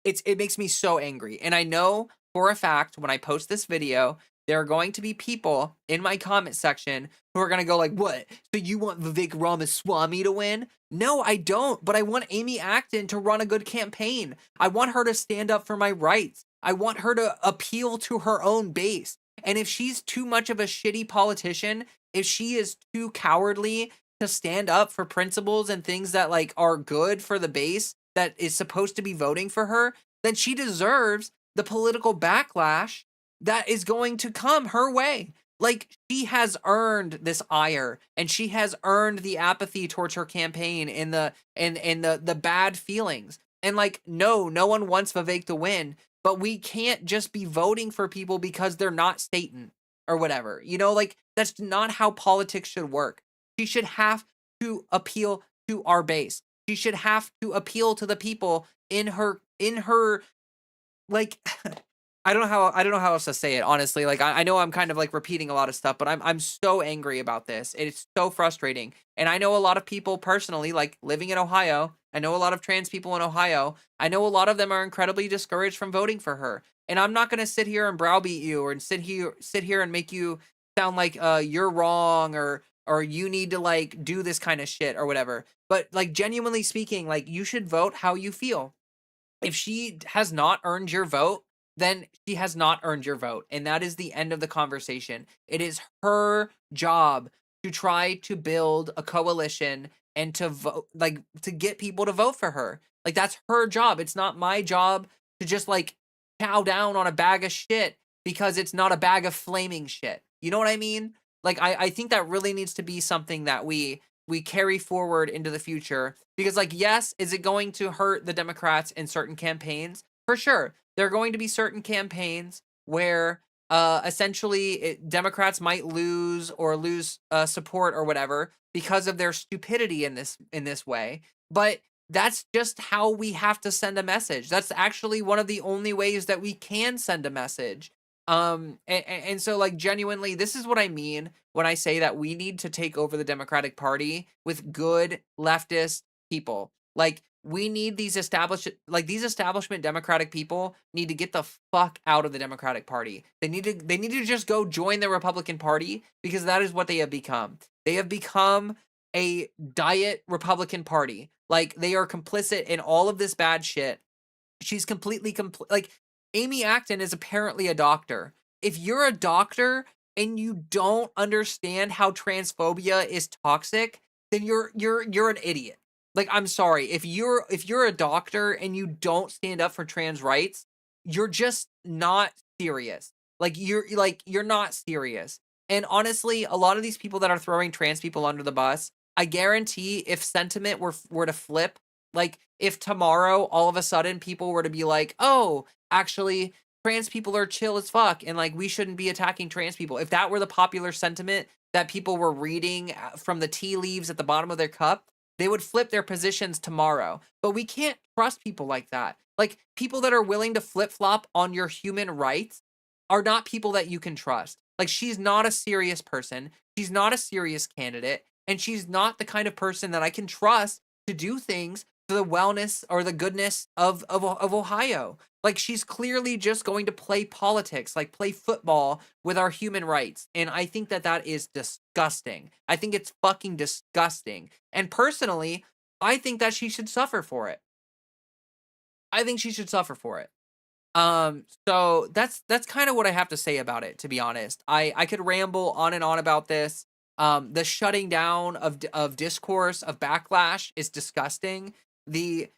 it makes me so angry. And I know for a fact when I post this video, there are going to be people in my comment section who are going to go like, what? So you want Vivek Ramaswamy to win? No, I don't. But I want Amy Acton to run a good campaign. I want her to stand up for my rights. I want her to appeal to her own base. And if she's too much of a shitty politician, if she is too cowardly to stand up for principles and things that like are good for the base that is supposed to be voting for her, then she deserves the political backlash that is going to come her way. Like, she has earned this ire, and she has earned the apathy towards her campaign and the bad feelings. And like, no one wants Vivek to win, but we can't just be voting for people because they're not Satan or whatever. You know, like that's not how politics should work. She should have to appeal to our base. She should have to appeal to the people in her like I don't know how else to say it, honestly. Like I know I'm kind of like repeating a lot of stuff, but I'm so angry about this. It's so frustrating. And I know a lot of people personally, like living in Ohio. I know a lot of trans people in Ohio. I know a lot of them are incredibly discouraged from voting for her. And I'm not going to sit here and browbeat you or sit here and make you sound like you're wrong or you need to like do this kind of shit or whatever. But like genuinely speaking, like you should vote how you feel. If she has not earned your vote, then she has not earned your vote. And that is the end of the conversation. It is her job to try to build a coalition and to vote, like, to get people to vote for her. Like, that's her job. It's not my job to just, like, chow down on a bag of shit because it's not a bag of flaming shit. You know what I mean? Like, I think that really needs to be something that we carry forward into the future, because, like, yes, is it going to hurt the Democrats in certain campaigns? For sure. There are going to be certain campaigns where essentially Democrats might lose or lose support or whatever because of their stupidity in this way. But that's just how we have to send a message. That's actually one of the only ways that we can send a message. And so, like, genuinely, this is what I mean when I say that we need to take over the Democratic Party with good leftist people. Like, we need these establishment Democratic people need to get the fuck out of the Democratic Party. They need to just go join the Republican Party, because that is what they have become. They have become a diet Republican Party. Like, they are complicit in all of this bad shit. She's completely like, Amy Acton is apparently a doctor. If you're a doctor and you don't understand how transphobia is toxic, then you're an idiot. Like, I'm sorry. If you're a doctor and you don't stand up for trans rights, you're just not serious. You're not serious. And honestly, a lot of these people that are throwing trans people under the bus, I guarantee if sentiment were to flip, like, if tomorrow all of a sudden people were to be like, "Oh, actually, trans people are chill as fuck, and, like, we shouldn't be attacking trans people." If that were the popular sentiment that people were reading from the tea leaves at the bottom of their cup, they would flip their positions tomorrow. But we can't trust people like that. Like, people that are willing to flip-flop on your human rights are not people that you can trust. Like, she's not a serious person. She's not a serious candidate, and she's not the kind of person that I can trust to do things for the wellness or the goodness of Ohio. Like, she's clearly just going to play politics, like play football with our human rights. And I think that that is disgusting. I think it's fucking disgusting. And personally, I think that she should suffer for it. I think she should suffer for it. So that's kind of what I have to say about it, to be honest. I could ramble on and on about this. The shutting down of discourse, of backlash, is disgusting. The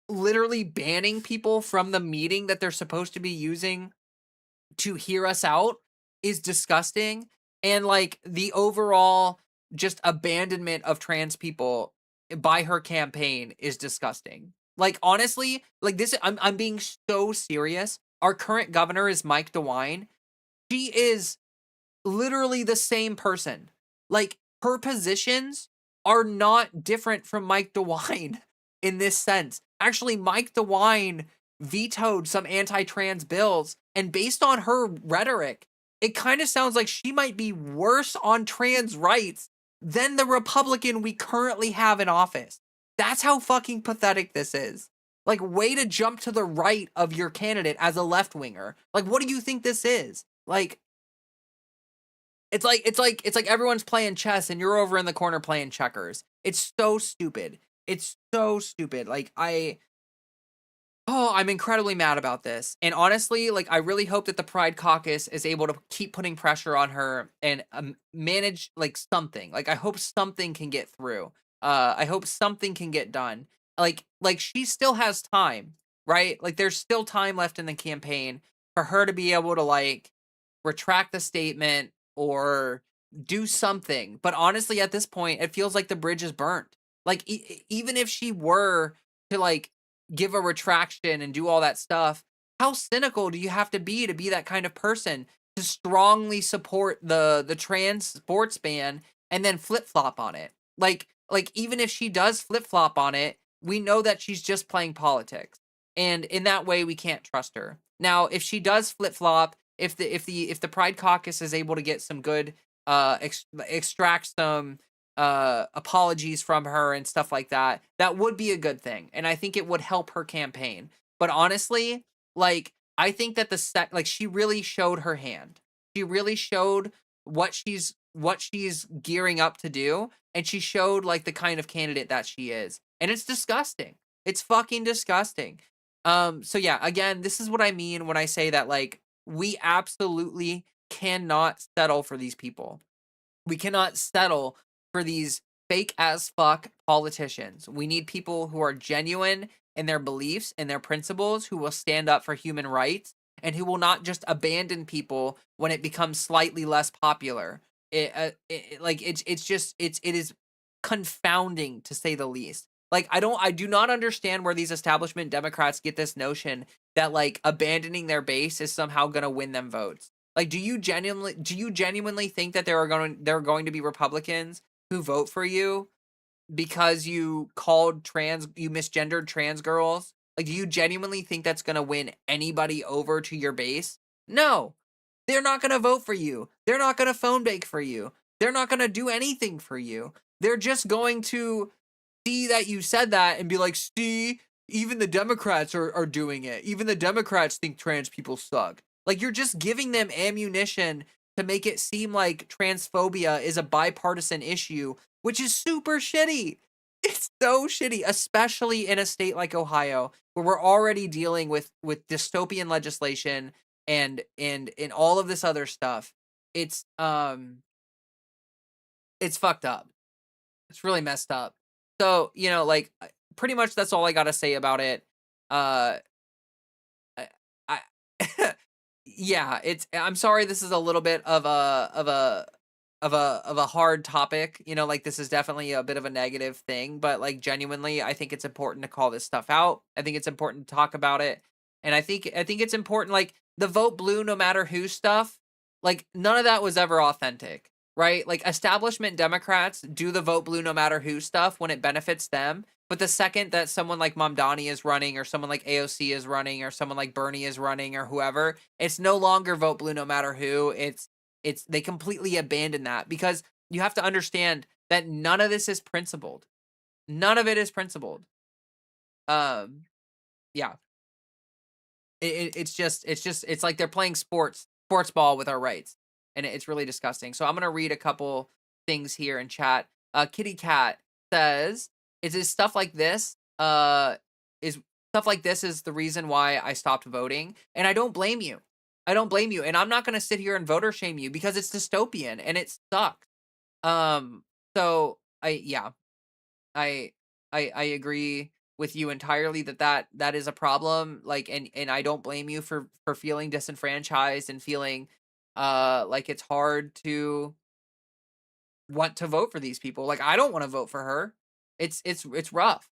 literally banning people from the meeting that they're supposed to be using to hear us out is disgusting. And, like, the overall just abandonment of trans people by her campaign is disgusting. Like, honestly, like, this, I'm being so serious. Our current governor is Mike DeWine. She is literally the same person. Like, her positions are not different from Mike DeWine in this sense. Actually, Mike DeWine vetoed some anti-trans bills, and based on her rhetoric, it kind of sounds like she might be worse on trans rights than the Republican we currently have in office. That's how fucking pathetic this is. Like, way to jump to the right of your candidate as a left-winger. Like, what do you think this is? Like, it's like everyone's playing chess and you're over in the corner playing checkers. It's so stupid. It's so stupid. Like, I'm incredibly mad about this. And honestly, like, I really hope that the Pride Caucus is able to keep putting pressure on her and manage, like, something. Like, I hope something can get through. I hope something can get done. Like, she still has time, right? Like, there's still time left in the campaign for her to be able to, like, retract the statement or do something. But honestly, at this point, it feels like the bridge is burnt. Like, even if she were to, like, give a retraction and do all that stuff, how cynical do you have to be that kind of person to strongly support the trans sports ban and then flip-flop on it? Like, even if she does flip-flop on it, we know that she's just playing politics. And in that way, we can't trust her. Now, if she does flip-flop, if the Pride Caucus is able to get some good extract some apologies from her and stuff like that, that would be a good thing, and I think it would help her campaign. But honestly, like, I think that like, she really showed her hand. She really showed what she's gearing up to do, and she showed, like, the kind of candidate that she is, and it's disgusting. It's fucking disgusting. So yeah, again, this is what I mean when I say that, like, we absolutely cannot settle for these people. We cannot settle for these fake as fuck politicians. We need people who are genuine in their beliefs and their principles, who will stand up for human rights and who will not just abandon people when it becomes slightly less popular. It is confounding, to say the least. Like, I do not understand where these establishment Democrats get this notion that, like, abandoning their base is somehow going to win them votes. Like, do you genuinely think that there are going to be Republicans who vote for you because you misgendered trans girls? Like, do you genuinely think that's going to win anybody over to your base? No. They're not going to vote for you. They're not going to phone bank for you. They're not going to do anything for you. They're just going to see that you said that and be like, see, even the Democrats are doing it. Even the Democrats think trans people suck. Like, you're just giving them ammunition to make it seem like transphobia is a bipartisan issue, which is super shitty. It's so shitty, especially in a state like Ohio, where we're already dealing with dystopian legislation and all of this other stuff. It's fucked up. It's really messed up. So, like, pretty much that's all I gotta say about it. I, I yeah, I'm sorry this is a little bit of a hard topic. Like, this is definitely a bit of a negative thing, but, like, genuinely, I think it's important to call this stuff out. I think it's important to talk about it. And I think it's important, like, the vote blue no matter who stuff, like, none of that was ever authentic. Right? Like, establishment Democrats do the vote blue no matter who stuff when it benefits them. But the second that someone like Mamdani is running, or someone like AOC is running, or someone like Bernie is running, or whoever, it's no longer vote blue no matter who. They completely abandon that, because you have to understand that none of this is principled. None of it is principled. Yeah. It's like they're playing sports ball with our rights, and it's really disgusting. So I'm gonna read a couple things here in chat. Kitty Cat says, "Is stuff like this? Is stuff like this is the reason why I stopped voting?" And I don't blame you. I don't blame you, and I'm not gonna sit here and voter shame you, because it's dystopian and it sucks. So I I agree with you entirely that is a problem. Like, and I don't blame you for feeling disenfranchised and feeling like it's hard to want to vote for these people. Like, I don't want to vote for her. It's rough.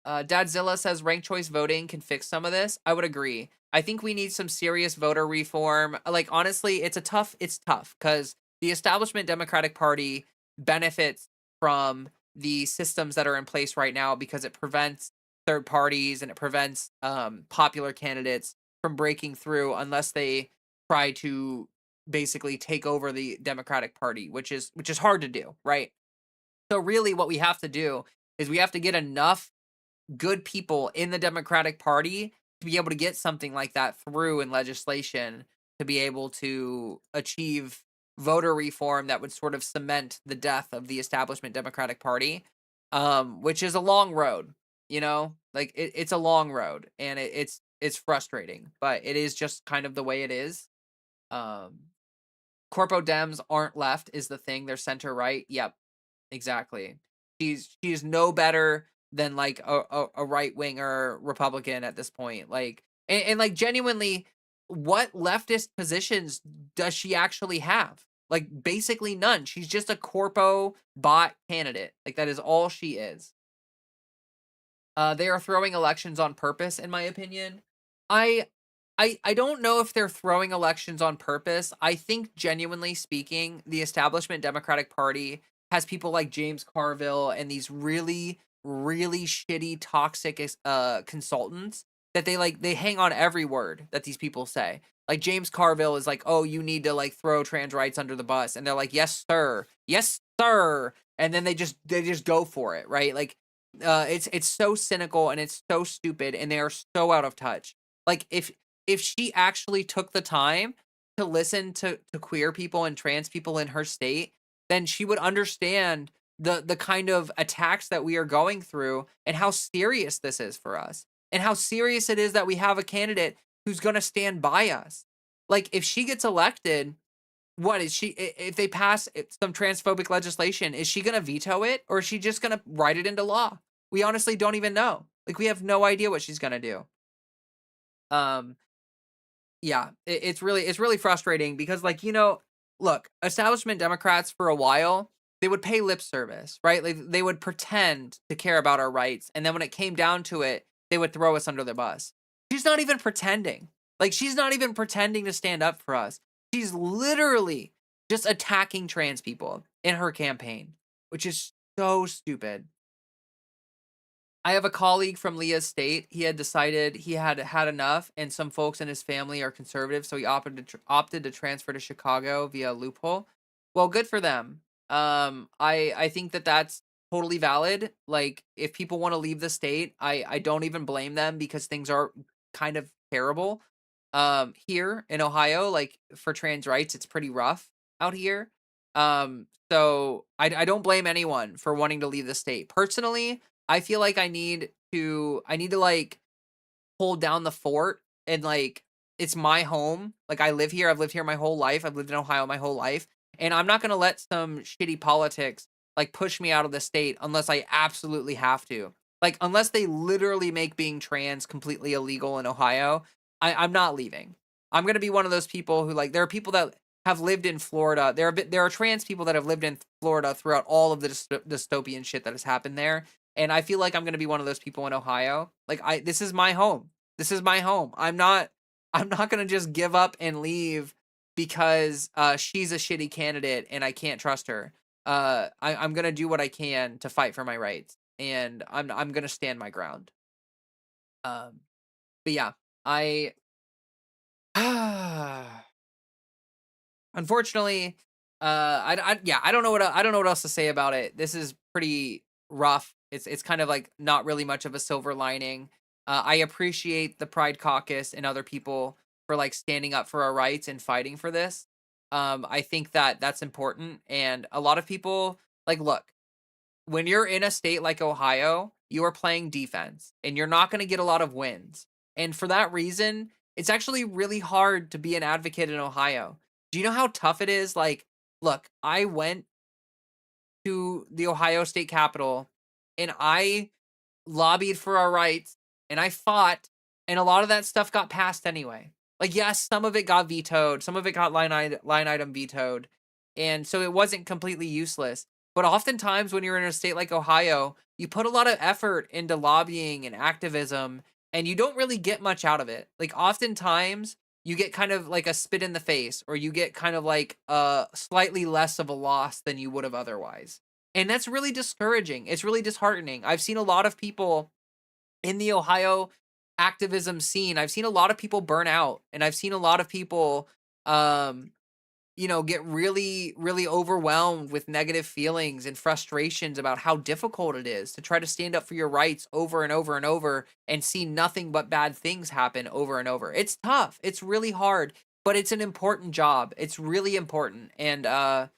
Dadzilla says ranked choice voting can fix some of this. I would agree. I think we need some serious voter reform. Like, honestly, it's tough because the establishment Democratic Party benefits from the systems that are in place right now, because it prevents third parties and it prevents popular candidates from breaking through unless they try to basically take over the Democratic Party, which is hard to do, right? So really what we have to do is we have to get enough good people in the Democratic Party to be able to get something like that through in legislation, to be able to achieve voter reform that would sort of cement the death of the establishment Democratic Party, which is a long road. Like, it's a long road, and it's frustrating, but it is just kind of the way it is. Corpo Dems aren't left is the thing. They're center right. Yep, exactly. She's no better than, like, a right winger Republican at this point. Like, and like, genuinely, what leftist positions does she actually have? Like, basically none. She's just a corpo bot candidate. Like, that is all she is. They are throwing elections on purpose, in my opinion. I I don't know if they're throwing elections on purpose. I think, genuinely speaking, the establishment Democratic Party has people like James Carville and these really, really shitty, toxic consultants that they hang on every word that these people say. Like, James Carville is like, "Oh, you need to, like, throw trans rights under the bus," and they're like, "Yes, sir. Yes, sir." And then they just go for it, right? Like, it's so cynical and it's so stupid, and they are so out of touch. Like, if she actually took the time to listen to queer people and trans people in her state, then she would understand the kind of attacks that we are going through, and how serious this is for us, and how serious it is that we have a candidate who's going to stand by us. Like, if she gets elected, What is she if they pass some transphobic legislation, is she gonna veto it or is she just gonna write it into law? We honestly don't even know. Like, we have no idea what she's gonna do. Um, yeah, it's really frustrating because, like, look, establishment Democrats for a while, they would pay lip service, right? Like, they would pretend to care about our rights, and then when it came down to it, they would throw us under the bus. She's not even pretending. Like, she's not even pretending to stand up for us. She's literally just attacking trans people in her campaign, which is so stupid. I have a colleague from Leah's state. He had decided he had had enough, and some folks in his family are conservative, so he opted to transfer to Chicago via a loophole. Well, good for them. I think that that's totally valid. Like, if people want to leave the state, I don't even blame them because things are kind of terrible. Here in Ohio, like for trans rights, it's pretty rough out here. So I don't blame anyone for wanting to leave the state. Personally, I feel like I need to like hold down the fort and like it's my home. Like, I live here. I've lived here my whole life. I've lived in Ohio my whole life. And I'm not going to let some shitty politics like push me out of the state unless I absolutely have to. Like, unless they literally make being trans completely illegal in Ohio, I'm not leaving. I'm going to be one of those people who, like, there are people that have lived in Florida. There are trans people that have lived in Florida throughout all of the dystopian shit that has happened there. And I feel like I'm going to be one of those people in Ohio. Like, this is my home. This is my home. I'm not gonna just give up and leave because she's a shitty candidate and I can't trust her. I'm gonna do what I can to fight for my rights, and I'm gonna stand my ground. Um, but yeah, I unfortunately, yeah, I don't know what else to say about it. This is pretty rough. It's kind of like not really much of a silver lining. I appreciate the Pride Caucus and other people for like standing up for our rights and fighting for this. I think that that's important, and a lot of people like look when you're in a state like Ohio, you are playing defense and you're not going to get a lot of wins. And for that reason, it's actually really hard to be an advocate in Ohio. Do you know how tough it is? Like, look, I went to the Ohio State Capitol and I lobbied for our rights and I fought, and a lot of that stuff got passed anyway. Like, yes, some of it got vetoed, some of it got line item vetoed, and so it wasn't completely useless. But oftentimes, when you're in a state like Ohio, you put a lot of effort into lobbying and activism, and you don't really get much out of it. Like, oftentimes, you get kind of like a spit in the face, or you get kind of like a slightly less of a loss than you would have otherwise. And that's really discouraging. It's really disheartening. I've seen a lot of people in the Ohio activism scene. I've seen a lot of people burn out, and I've seen a lot of people um get really really overwhelmed with negative feelings and frustrations about how difficult it is to try to stand up for your rights over and over and over and see nothing but bad things happen over and over. It's tough. It's really hard, but it's an important job. It's really important. And I'm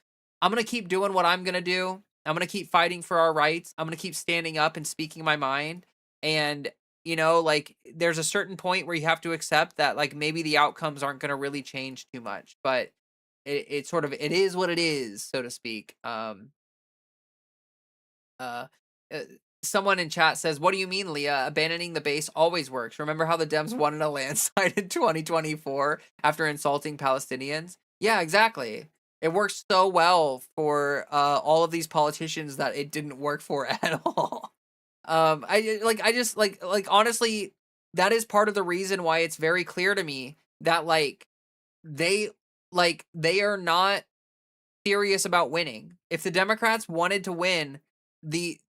going to keep doing what I'm going to do. I'm going to keep fighting for our rights. I'm going to keep standing up and speaking my mind. And like, there's a certain point where you have to accept that like maybe the outcomes aren't going to really change too much, but it sort of it is what it is, so to speak. Uh, uh, Someone in chat says, "What do you mean, Leah? Abandoning the base always works. Remember how the Dems won in a landslide in 2024 after insulting Palestinians? Yeah, exactly. It works so well for all of these politicians that it didn't work for at all. I just like honestly, that is part of the reason why it's very clear to me that they they are not serious about winning. If the Democrats wanted to win, it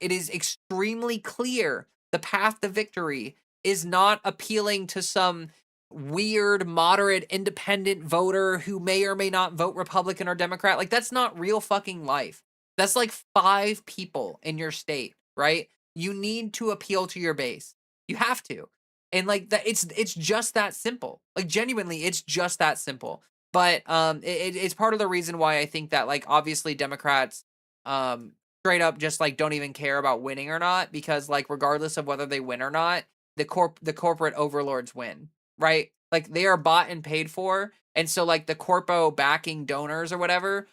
is extremely clear the path to victory is not appealing to some weird moderate independent voter who may or may not vote Republican or Democrat. Like, that's not real fucking life. That's like 5 people in your state, right? You need to appeal to your base. You have to. And like that, it's just that simple. Like, genuinely, it's just that simple. But it's part of the reason why I think that like obviously Democrats straight up just like don't even care about winning or not, because like regardless of whether they win or not, the corporate overlords win, right? Like, they are bought and paid for, and so, like, the corpo backing donors or whatever,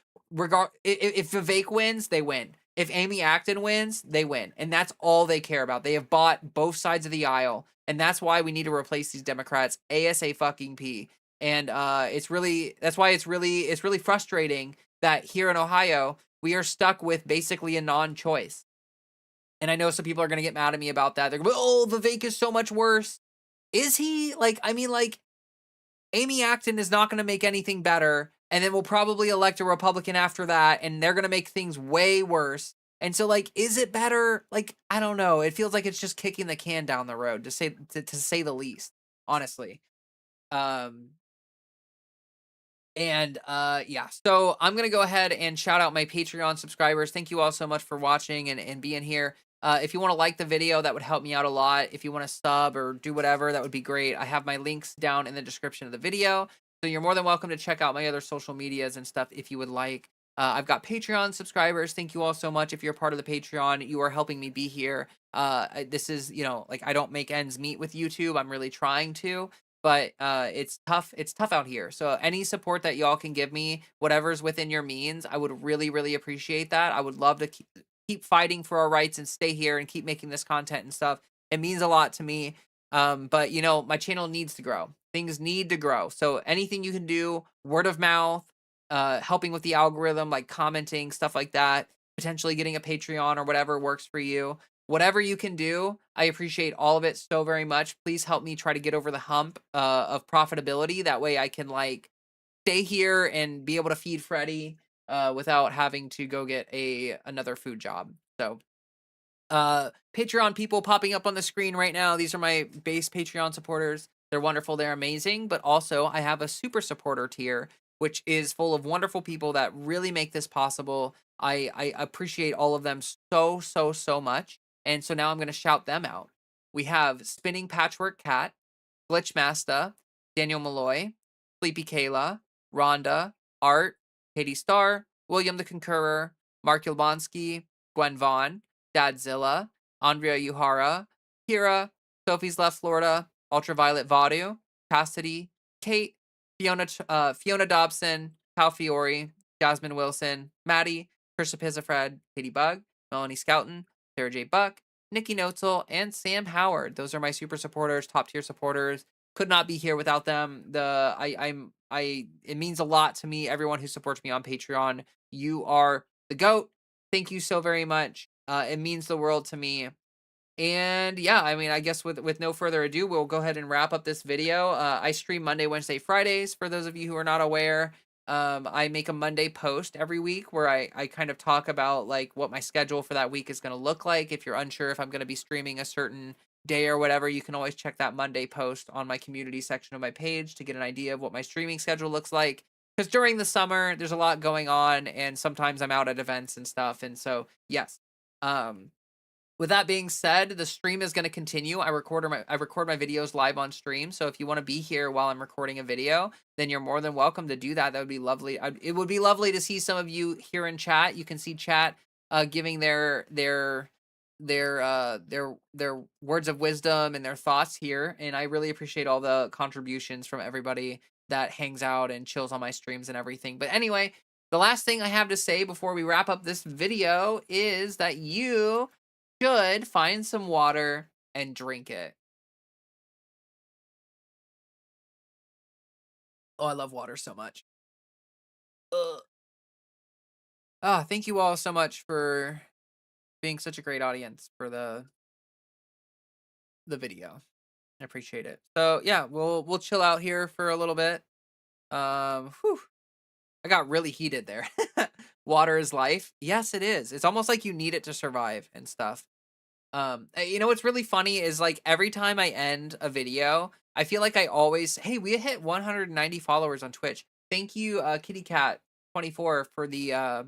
if Vivek wins, they win. If Amy Acton wins, they win, and that's all they care about. They have bought both sides of the aisle, and that's why we need to replace these Democrats ASAP. And that's why it's really frustrating that here in Ohio we are stuck with basically a non-choice. And I know some people are gonna get mad at me about that. They're gonna be, "Oh, Vivek is so much worse." Is he? Like, I mean, like, Amy Acton is not gonna make anything better, and then we'll probably elect a Republican after that, and they're gonna make things way worse. And so, like, is it better? Like, I don't know. It feels like it's just kicking the can down the road, to say the least, honestly. Um, yeah, so I'm gonna go ahead and shout out my Patreon subscribers. Thank you all so much for watching and being here. If you want to like the video, that would help me out a lot. If you want to sub or do whatever, that would be great. I have my links down in the description of the video. So you're more than welcome to check out my other social medias and stuff if you would like. I've got Patreon subscribers. Thank you all so much. If you're part of the Patreon, you are helping me be here. This is, like, I don't make ends meet with YouTube. I'm really trying to, but it's tough out here. So any support that y'all can give me, whatever's within your means, I would really, really appreciate that. I would love to keep fighting for our rights and stay here and keep making this content and stuff. It means a lot to me. But my channel needs to grow. Things need to grow. So anything you can do, word of mouth, helping with the algorithm, like commenting, stuff like that, potentially getting a Patreon or whatever works for you. Whatever you can do, I appreciate all of it so very much. Please help me try to get over the hump of profitability. That way I can, like, stay here and be able to feed Freddie without having to go get another food job. So Patreon people popping up on the screen right now. These are my base Patreon supporters. They're wonderful. They're amazing. But also I have a super supporter tier, which is full of wonderful people that really make this possible. I appreciate all of them so, so, so much. And so now I'm going to shout them out. We have Spinning Patchwork Cat, Glitchmasta, Daniel Malloy, Sleepy Kayla, Rhonda, Art, Katie Starr, William the Concurrer, Mark Yulbonsky, Gwen Vaughn, Dadzilla, Andrea Uhara, Kira, Sophie's Left Florida, Ultraviolet Vadu, Cassidy, Kate, Fiona Dobson, Cal Fiore, Jasmine Wilson, Maddie, Trisha Pizafred, Katie Bug, Melanie Scouten, Sarah J. Buck, Nikki Notzel, and Sam Howard. Those are my super supporters, top tier supporters. Could not be here without them. It means a lot to me. Everyone who supports me on Patreon, you are the GOAT. Thank you so very much. It means the world to me. And yeah, I mean, I guess with no further ado, we'll go ahead and wrap up this video. I stream Monday, Wednesday, Fridays. For those of you who are not aware, I make a Monday post every week where I kind of talk about, like, what my schedule for that week is going to look like. If you're unsure if I'm going to be streaming a certain day or whatever, you can always check that Monday post on my community section of my page to get an idea of what my streaming schedule looks like. Because during the summer, there's a lot going on, and sometimes I'm out at events and stuff. And so, yes. With that being said, the stream is going to continue. I record my videos live on stream. So if you want to be here while I'm recording a video, then you're more than welcome to do that. That would be lovely. It would be lovely to see some of you here in chat. You can see chat giving their words of wisdom and their thoughts here, and I really appreciate all the contributions from everybody that hangs out and chills on my streams and everything. But anyway, the last thing I have to say before we wrap up this video is that you should find some water and drink it. Oh, I love water so much. Ugh. Thank you all so much for being such a great audience for the video. I appreciate it. So yeah, we'll chill out here for a little bit. Whew. I got really heated there. Water is life. Yes, it is. It's almost like you need it to survive and stuff. What's really funny is, like, every time I end a video, I feel like I always, hey, we hit 190 followers on Twitch. Thank you, Kitty Cat 24 for the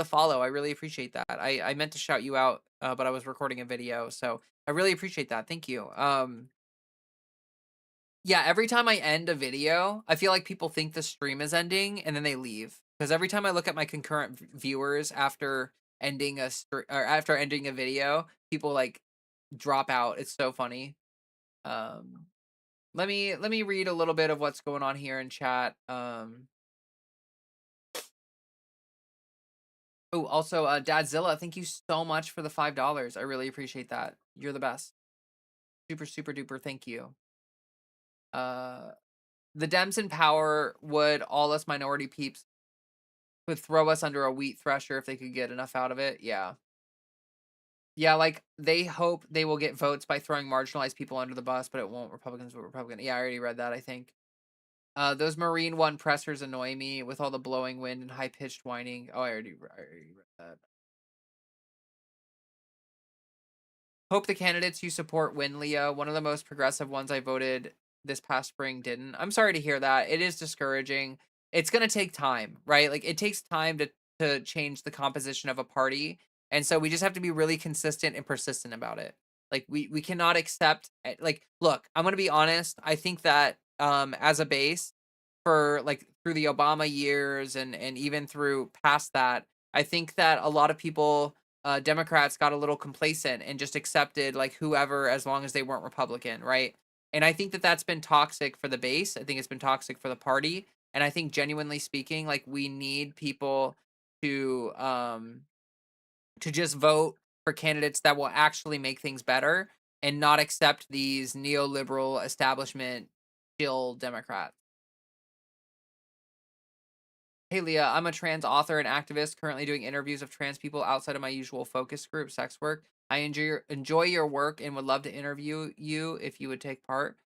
follow. I really appreciate that. I meant to shout you out, but I was recording a video, so I really appreciate that. Thank you. Yeah, every time I end a video, I feel like people think the stream is ending and then they leave. Because every time I look at my concurrent viewers after ending after ending a video, people, like, drop out. It's so funny. Um Let me read a little bit of what's going on here in chat. Oh, also, Dadzilla, thank you so much for the $5. I really appreciate that. You're the best. Super, super duper. Thank you. Uh, the Dems in power would all us minority peeps would throw us under a wheat thresher if they could get enough out of it. Yeah. Yeah, like they hope they will get votes by throwing marginalized people under the bus, but it won't. Republicans will Republican. Yeah, I already read that, I think. Those Marine One pressers annoy me with all the blowing wind and high pitched whining. Oh, I already read that. Hope the candidates you support win, Leah. One of the most progressive ones I voted this past spring didn't. I'm sorry to hear that. It is discouraging. It's gonna take time, right? Like it takes time to change the composition of a party. And so we just have to be really consistent and persistent about it. Like we cannot accept like look, I'm gonna be honest. I think that as a base for like through the Obama years and even through past that, I think that a lot of people Democrats got a little complacent and just accepted like whoever as long as they weren't Republican, right? And I think that that's been toxic for the base. I think it's been toxic for the party. And I think genuinely speaking, like we need people to just vote for candidates that will actually make things better and not accept these neoliberal establishment chill Democrats. Hey Leah, I'm a trans author and activist currently doing interviews of trans people outside of my usual focus group, sex work. I enjoy your work and would love to interview you if you would take part.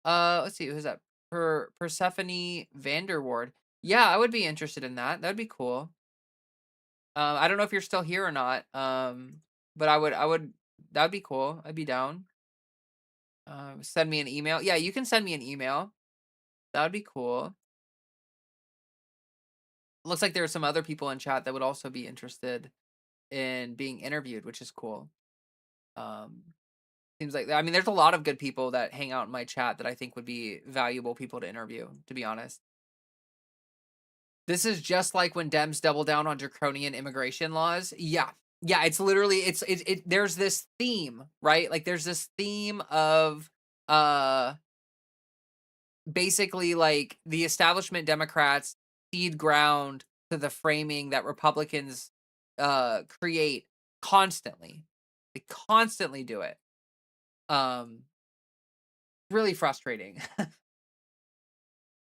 Let's see, who's that? Persephone Vanderward. Yeah, I would be interested in that. That'd be cool. I don't know if you're still here or not. But I would that'd be cool. I'd be down. Send me an email. Yeah, you can send me an email. That would be cool. Looks like there are some other people in chat that would also be interested in being interviewed, which is cool. Um, seems like I mean, there's a lot of good people that hang out in my chat that I think would be valuable people to interview, to be honest. This is just like when Dems double down on draconian immigration laws. Yeah. Yeah, it's literally there's this theme, right? Like there's this theme of uh basically like the establishment Democrats cede ground to the framing that Republicans create constantly. They constantly do it. Um really frustrating.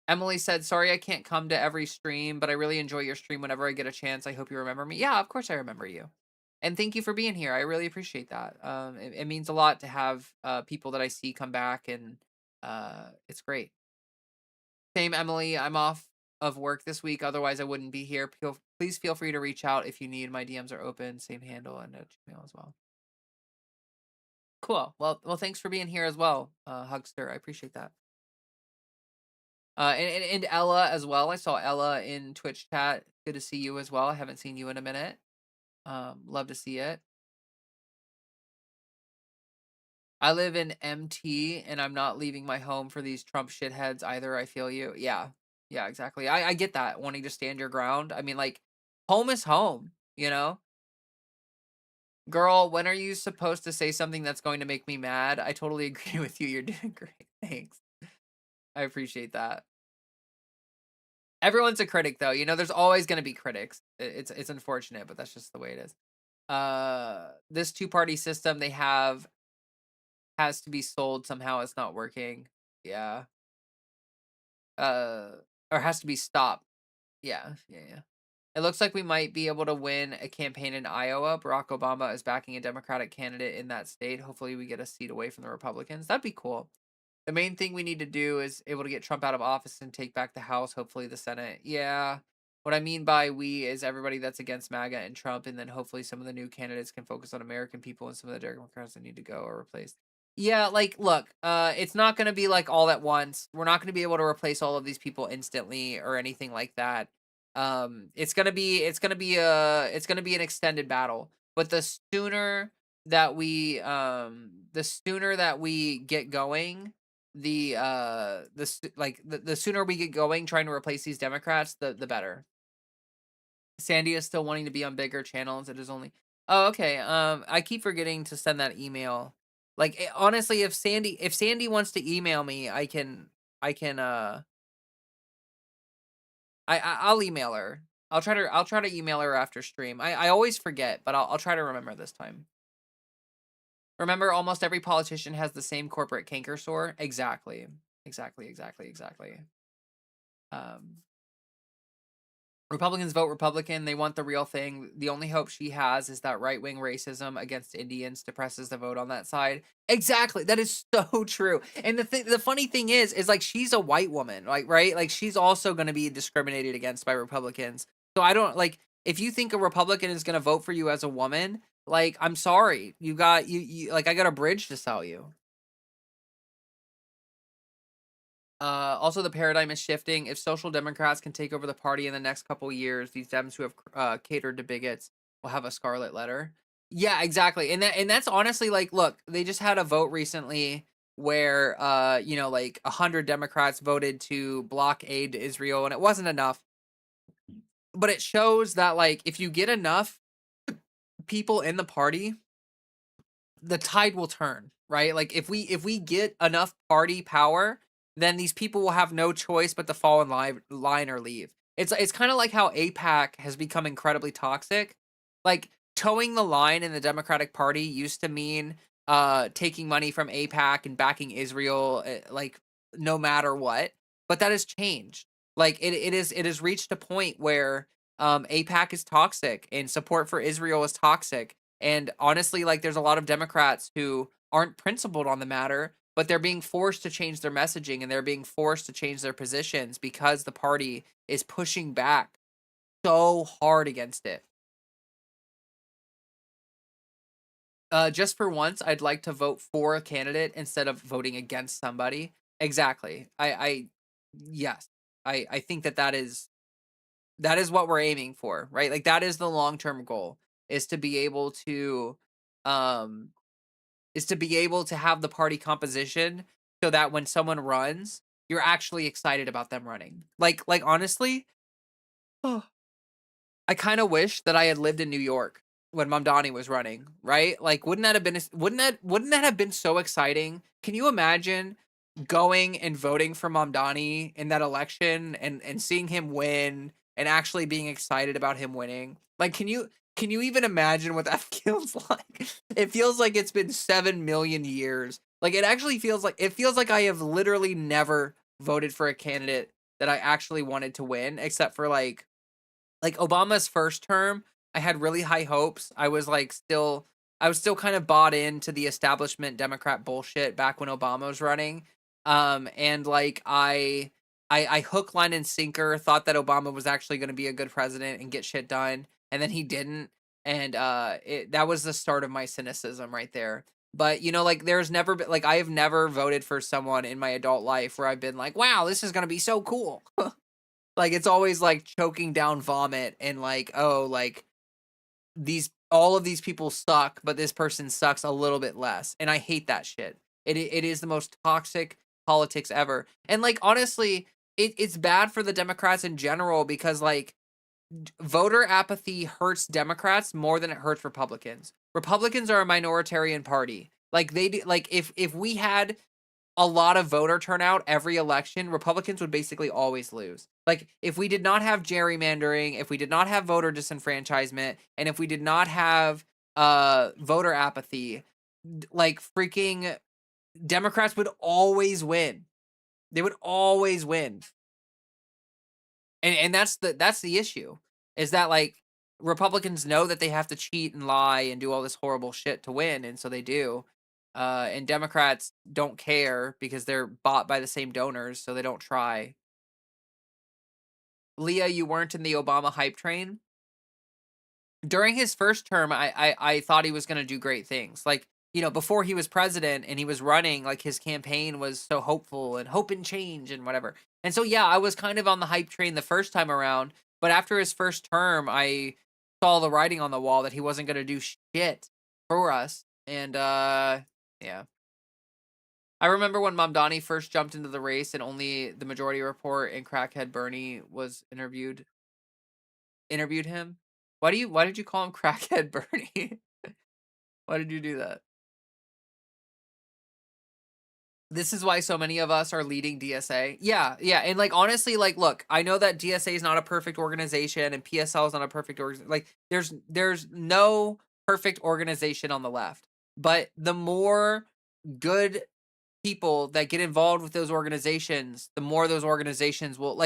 Emily said, "Sorry I can't come to every stream, but I really enjoy your stream whenever I get a chance. I hope you remember me." Yeah, of course I remember you. And thank you for being here. I really appreciate that. It means a lot to have people that I see come back, and it's great. Same, Emily. I'm off of work this week. Otherwise, I wouldn't be here. Please feel free to reach out if you need. My DMs are open. Same handle and Gmail as well. Cool. Well, thanks for being here as well, Hugster. I appreciate that. And Ella as well. I saw Ella in Twitch chat. Good to see you as well. I haven't seen you in a minute. Love to see it. I live in MT and I'm not leaving my home for these Trump shitheads either. I feel you. Yeah. Yeah, exactly. I get that, wanting to stand your ground. I mean, like, home is home, you know? Girl, when are you supposed to say something that's going to make me mad? I totally agree with you. You're doing great. Thanks. I appreciate that. Everyone's a critic though. You know, there's always going to be critics. It's unfortunate, but that's just the way it is. This two-party system they have has to be sold somehow. It's not working. Yeah. Uh, or has to be stopped. Yeah, yeah, yeah. It looks like we might be able to win a campaign in Iowa. Barack Obama is backing a Democratic candidate in that state. Hopefully, we get a seat away from the Republicans. That'd be cool. The main thing we need to do is able to get Trump out of office and take back the House, hopefully the Senate. Yeah. What I mean by we is everybody that's against MAGA and Trump, and then hopefully some of the new candidates can focus on American people and some of the Democrats that need to go or replaced. Yeah, like look, it's not gonna be like all at once. We're not gonna be able to replace all of these people instantly or anything like that. It's gonna be an extended battle. But the sooner that we get going, the sooner we get going trying to replace these Democrats, the better. Sandy is still wanting to be on bigger channels. It is only Oh, okay. I keep forgetting to send that email. Like, honestly, if Sandy wants to email me, I can, I'll email her. I'll try to email her after stream. I always forget, but I'll try to remember this time. Remember, almost every politician has the same corporate canker sore. Exactly. Exactly, exactly, exactly. Um, Republicans vote Republican. They want the real thing. The only hope she has is that right wing racism against Indians depresses the vote on that side. Exactly. That is so true. And the funny thing is like she's a white woman, like right? Like she's also going to be discriminated against by Republicans. So I don't like if you think a Republican is going to vote for you as a woman, like I'm sorry, you like I got a bridge to sell you. Also, the paradigm is shifting. If social democrats can take over the party in the next couple years, these Dems who have catered to bigots will have a scarlet letter. Yeah, exactly. And that's honestly like, look, they just had a vote recently where like 100 Democrats voted to block aid to Israel, and it wasn't enough. But it shows that like if you get enough people in the party, the tide will turn, right? Like if we get enough party power, then these people will have no choice but to fall in line or leave. It's kind of like how APAC has become incredibly toxic. Like towing the line in the Democratic Party used to mean taking money from APAC and backing Israel like no matter what. But that has changed. Like it has reached a point where APAC is toxic and support for Israel is toxic, and honestly, like there's a lot of Democrats who aren't principled on the matter, but they're being forced to change their messaging and they're being forced to change their positions because the party is pushing back so hard against it. Just for once, I'd like to vote for a candidate instead of voting against somebody. Exactly. Yes. I think that is what we're aiming for, right? Like that is the long-term goal is to be able to um have the party composition so that when someone runs, you're actually excited about them running. Like honestly, I kind of wish that I had lived in New York when Mamdani was running, right? Like wouldn't that have been so exciting? Can you imagine going and voting for Mamdani in that election and seeing him win and actually being excited about him winning? Like can you even imagine what that feels like? It feels like it's been 7 million years. Like it feels like I have literally never voted for a candidate that I actually wanted to win except for like Obama's first term, I had really high hopes. I was still kind of bought into the establishment Democrat bullshit back when Obama was running. And like I hook, line, and sinker thought that Obama was actually going to be a good president and get shit done, and then he didn't. And that was the start of my cynicism right there. But like there's never been like I have never voted for someone in my adult life where I've been like, wow, this is gonna be so cool. Like, it's always, like, choking down vomit and, like, oh, like, these all of these people suck, but this person sucks a little bit less, and I hate that shit. It is the most toxic politics ever, and, like, honestly, it's bad for the Democrats in general because, like, voter apathy hurts Democrats more than it hurts Republicans. Republicans are a minoritarian party. Like, like, if we had a lot of voter turnout every election, Republicans would basically always lose. Like, if we did not have gerrymandering, if we did not have voter disenfranchisement, and if we did not have voter apathy, like freaking Democrats would always win. They would always win. And that's the issue. Is that like Republicans know that they have to cheat and lie and do all this horrible shit to win, and so they do. And Democrats don't care because they're bought by the same donors, so they don't try. Leah, you weren't in the Obama hype train? During his first term, I thought he was gonna do great things. Like, before he was president and he was running, like his campaign was so hopeful and hope and change and whatever. And so yeah, I was kind of on the hype train the first time around, but after his first term, I saw the writing on the wall that he wasn't gonna do shit for us. And yeah. I remember when Mamdani first jumped into the race and only the Majority Report and crackhead Bernie was interviewed him. Why did you call him crackhead Bernie? Why did you do that? This is why so many of us are leading DSA. Yeah, yeah, and, like, honestly, like, look, I know that DSA is not a perfect organization and PSL is not a perfect like, there's no perfect organization on the left, but the more good people that get involved with those organizations, the more those organizations will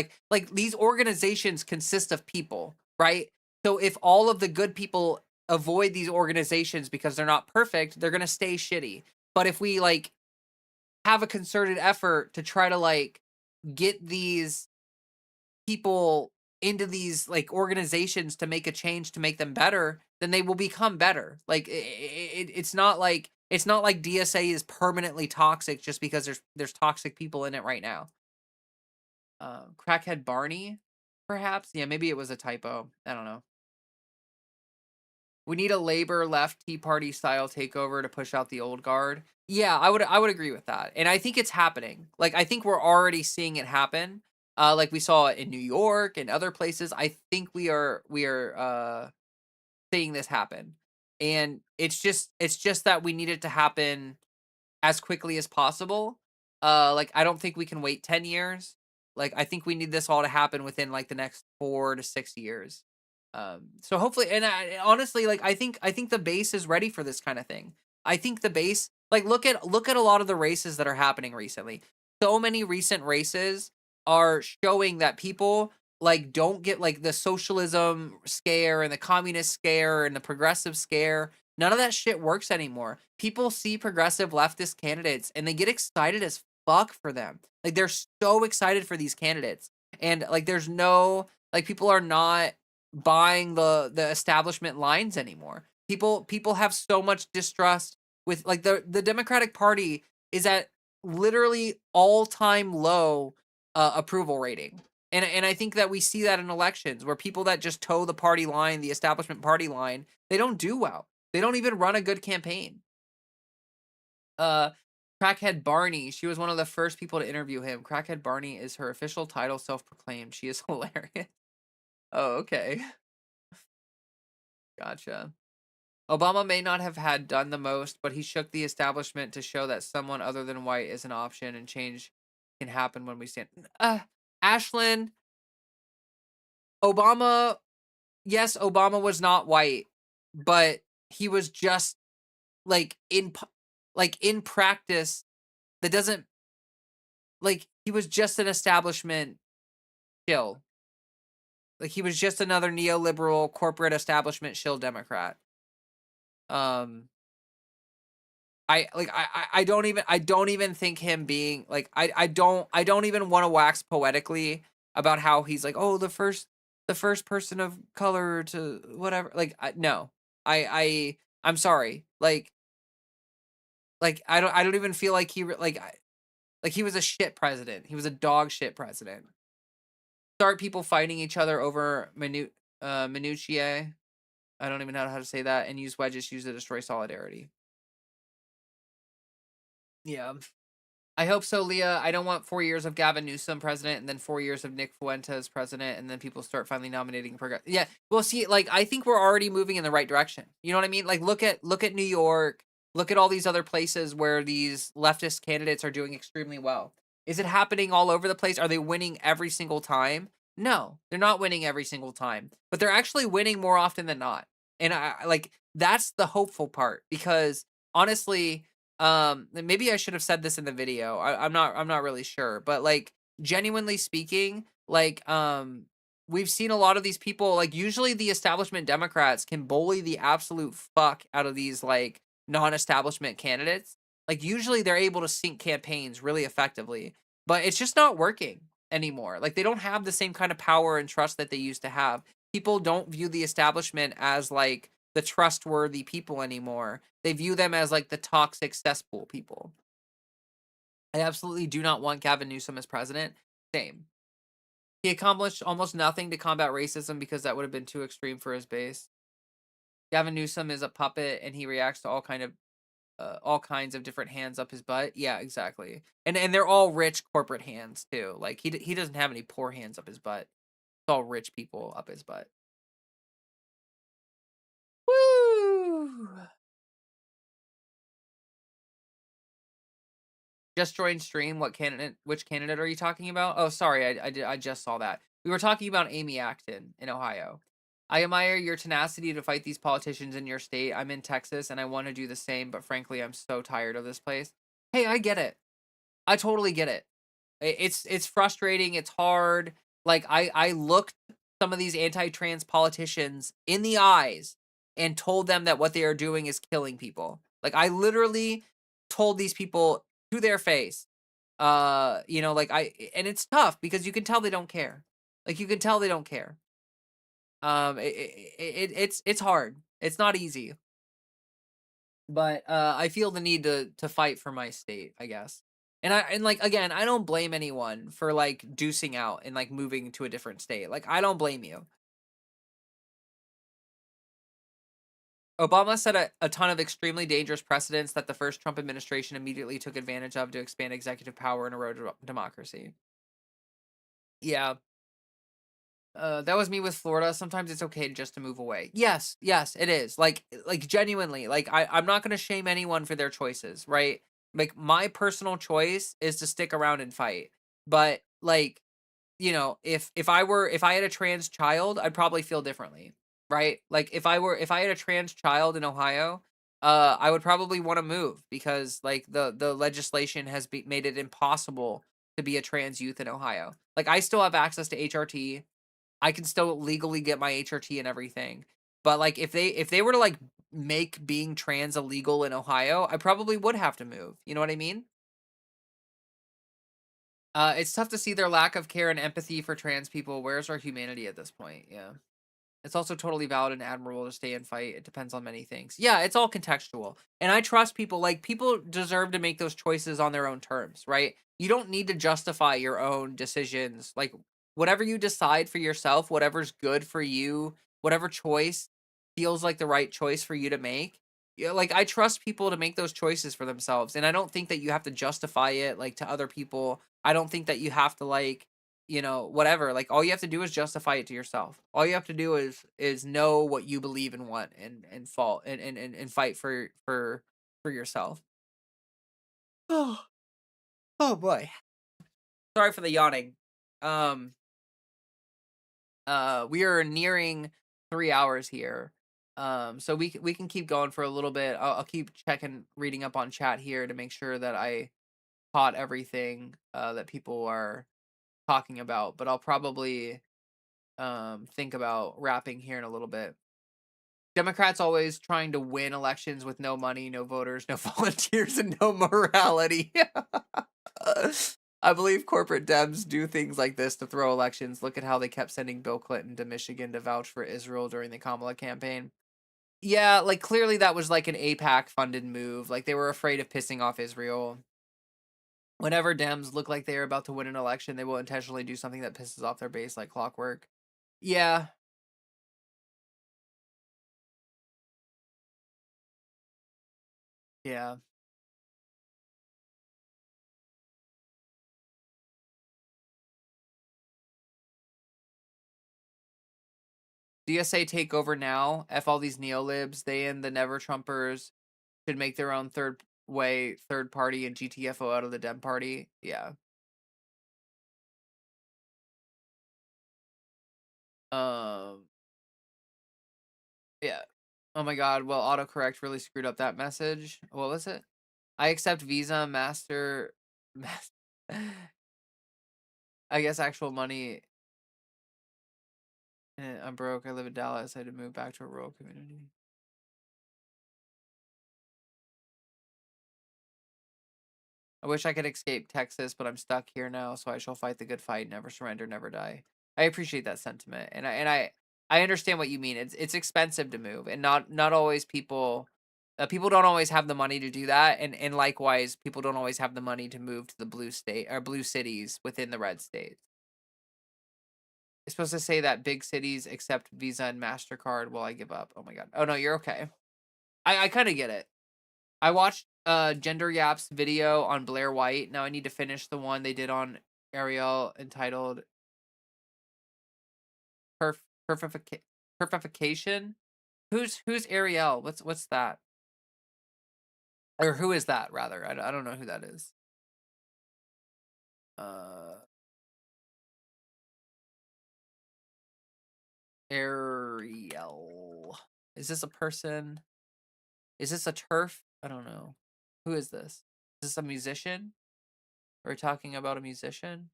these organizations consist of people, right? So if all of the good people avoid these organizations because they're not perfect, they're gonna stay shitty. But if we like have a concerted effort to try to like get these people into these like organizations to make a change to make them better, then they will become better. Like it's not like DSA is permanently toxic just because there's toxic people in it right now. Crackhead Barney, perhaps. Yeah, maybe it was a typo. I don't know. We need a labor left Tea Party style takeover to push out the old guard. Yeah, I would agree with that. And I think it's happening. Like I think we're already seeing it happen. Like we saw it in New York and other places. I think we are seeing this happen. And it's just that we need it to happen as quickly as possible. Like I don't think we can wait 10 years. Like I think we need this all to happen within like the next 4 to 6 years. So hopefully and honestly like I think the base is ready for this kind of thing. I think the base like look at a lot of the races that are happening recently. So many recent races are showing that people like don't get like the socialism scare and the communist scare and the progressive scare. None of that shit works anymore. People see progressive leftist candidates and they get excited as fuck for them. Like they're so excited for these candidates. And like there's no like people are not buying the establishment lines anymore. People have so much distrust with like the Democratic Party is at literally all-time low approval rating. And I think that we see that in elections where people that just toe the party line, the establishment party line, they don't do well. They don't even run a good campaign. Uh, Crackhead Barney, she was one of the first people to interview him. Crackhead Barney is her official title, self-proclaimed. She is hilarious. Oh, okay. Gotcha. Obama may not have had done the most, but he shook the establishment to show that someone other than white is an option and change can happen when we stand. Ashlyn, Obama, yes, Obama was not white, but he was just like in practice that doesn't like he was just an establishment shill. Like he was just another neoliberal corporate establishment shill Democrat. Um I don't even think him being like I don't even want to wax poetically about how he's like, oh, the first person of color to whatever. Like no. I'm sorry. Like I don't even feel like like he was a shit president. He was a dog shit president. Start people fighting each other over minutiae. I don't even know how to say that, and use wedges used to destroy solidarity. Yeah. I hope so, Leah. I don't want 4 years of Gavin Newsom president and then 4 years of Nick Fuentes president, and then people start finally nominating progress. Yeah, well, see, like I think we're already moving in the right direction. You know what I mean? Like look at New York, look at all these other places where these leftist candidates are doing extremely well. Is it happening all over the place? Are they winning every single time? No, they're not winning every single time, but they're actually winning more often than not. And like that's the hopeful part because honestly maybe I should have said this in the video. I'm not really sure, but like genuinely speaking, like we've seen a lot of these people like usually the establishment Democrats can bully the absolute fuck out of these like non-establishment candidates. Like usually they're able to sink campaigns really effectively, but it's just not working anymore. Like they don't have the same kind of power and trust that they used to have. People don't view the establishment as like the trustworthy people anymore. They view them as like the toxic cesspool people. I absolutely do not want Gavin Newsom as president. Same. He accomplished almost nothing to combat racism because that would have been too extreme for his base. Gavin Newsom is a puppet and he reacts to all kinds of different hands up his butt. Yeah, exactly. And they're all rich corporate hands too. Like he doesn't have any poor hands up his butt. It's all rich people up his butt. Woo! Just joined stream. Which candidate are you talking about? Oh, sorry, I just saw that. We were talking about Amy Acton in Ohio. I admire your tenacity to fight these politicians in your state. I'm in Texas and I want to do the same, but frankly, I'm so tired of this place. Hey, I get it. I totally get it. It's frustrating. It's hard. Like I looked some of these anti-trans politicians in the eyes and told them that what they are doing is killing people. Like I literally told these people to their face. Like and it's tough because you can tell they don't care. Like you can tell they don't care. It's hard. It's not easy. But I feel the need to fight for my state, I guess. And like again, I don't blame anyone for like deucing out and like moving to a different state. Like I don't blame you. Obama set a ton of extremely dangerous precedents that the first Trump administration immediately took advantage of to expand executive power and erode democracy. Yeah. That was me with Florida. Sometimes it's okay just to move away. Yes, yes, it is. Like genuinely, like I'm not gonna shame anyone for their choices, right? Like my personal choice is to stick around and fight. But like, if I had a trans child, I'd probably feel differently, right? Like if I had a trans child in Ohio, I would probably want to move because like the legislation has made it impossible to be a trans youth in Ohio. Like I still have access to HRT. I can still legally get my HRT and everything. But like if they were to like make being trans illegal in Ohio, I probably would have to move. You know what I mean? It's tough to see their lack of care and empathy for trans people. Where's our humanity at this point? Yeah. It's also totally valid and admirable to stay and fight. It depends on many things. Yeah, it's all contextual. And I trust people. Like, people deserve to make those choices on their own terms, right? You don't need to justify your own decisions. Like, whatever you decide for yourself, whatever's good for you, whatever choice feels like the right choice for you to make. Yeah, like I trust people to make those choices for themselves. And I don't think that you have to justify it like to other people. I don't think that you have to like whatever. Like all you have to do is justify it to yourself. All you have to do is know what you believe and want and fall and fight for yourself. Oh, oh boy. Sorry for the yawning. Um we are nearing 3 hours here. So we can keep going for a little bit. I'll keep checking reading up on chat here to make sure that I caught everything that people are talking about, but I'll probably think about wrapping here in a little bit. Democrats always trying to win elections with no money, no voters, no volunteers, and no morality. I believe corporate Dems do things like this to throw elections. Look at how they kept sending Bill Clinton to Michigan to vouch for Israel during the Kamala campaign. Yeah, like clearly that was like an AIPAC funded move. Like they were afraid of pissing off Israel. Whenever Dems look like they're about to win an election, they will intentionally do something that pisses off their base like clockwork. Yeah, yeah. DSA take over now. F all these neolibs. They and the never Trumpers should make their own third party and GTFO out of the Dem party. Yeah. Um. Yeah. Oh my God. Well, autocorrect really screwed up that message. What was it? I accept Visa, Master. I guess actual money. I'm broke. I live in Dallas. I had to move back to a rural community. I wish I could escape Texas, but I'm stuck here now, so I shall fight the good fight, never surrender, never die. I appreciate that sentiment, and I understand what you mean. It's expensive to move, and not always people don't always have the money to do that, and likewise, people don't always have the money to move to the blue state or blue cities within the red states. It's supposed to say that big cities accept Visa and Mastercard. Will I give up? Oh my God. Oh no, you're okay. I kind of get it. I watched Gender Yap's video on Blair White. Now I need to finish the one they did on Ariel entitled Perf Perfifica- Perfification. Who's Ariel? What's that? Or who is that rather? I don't know who that is. Ariel. Is this a person? Is this a turf? I don't know. Who is this? Is this a musician? We're talking about a musician?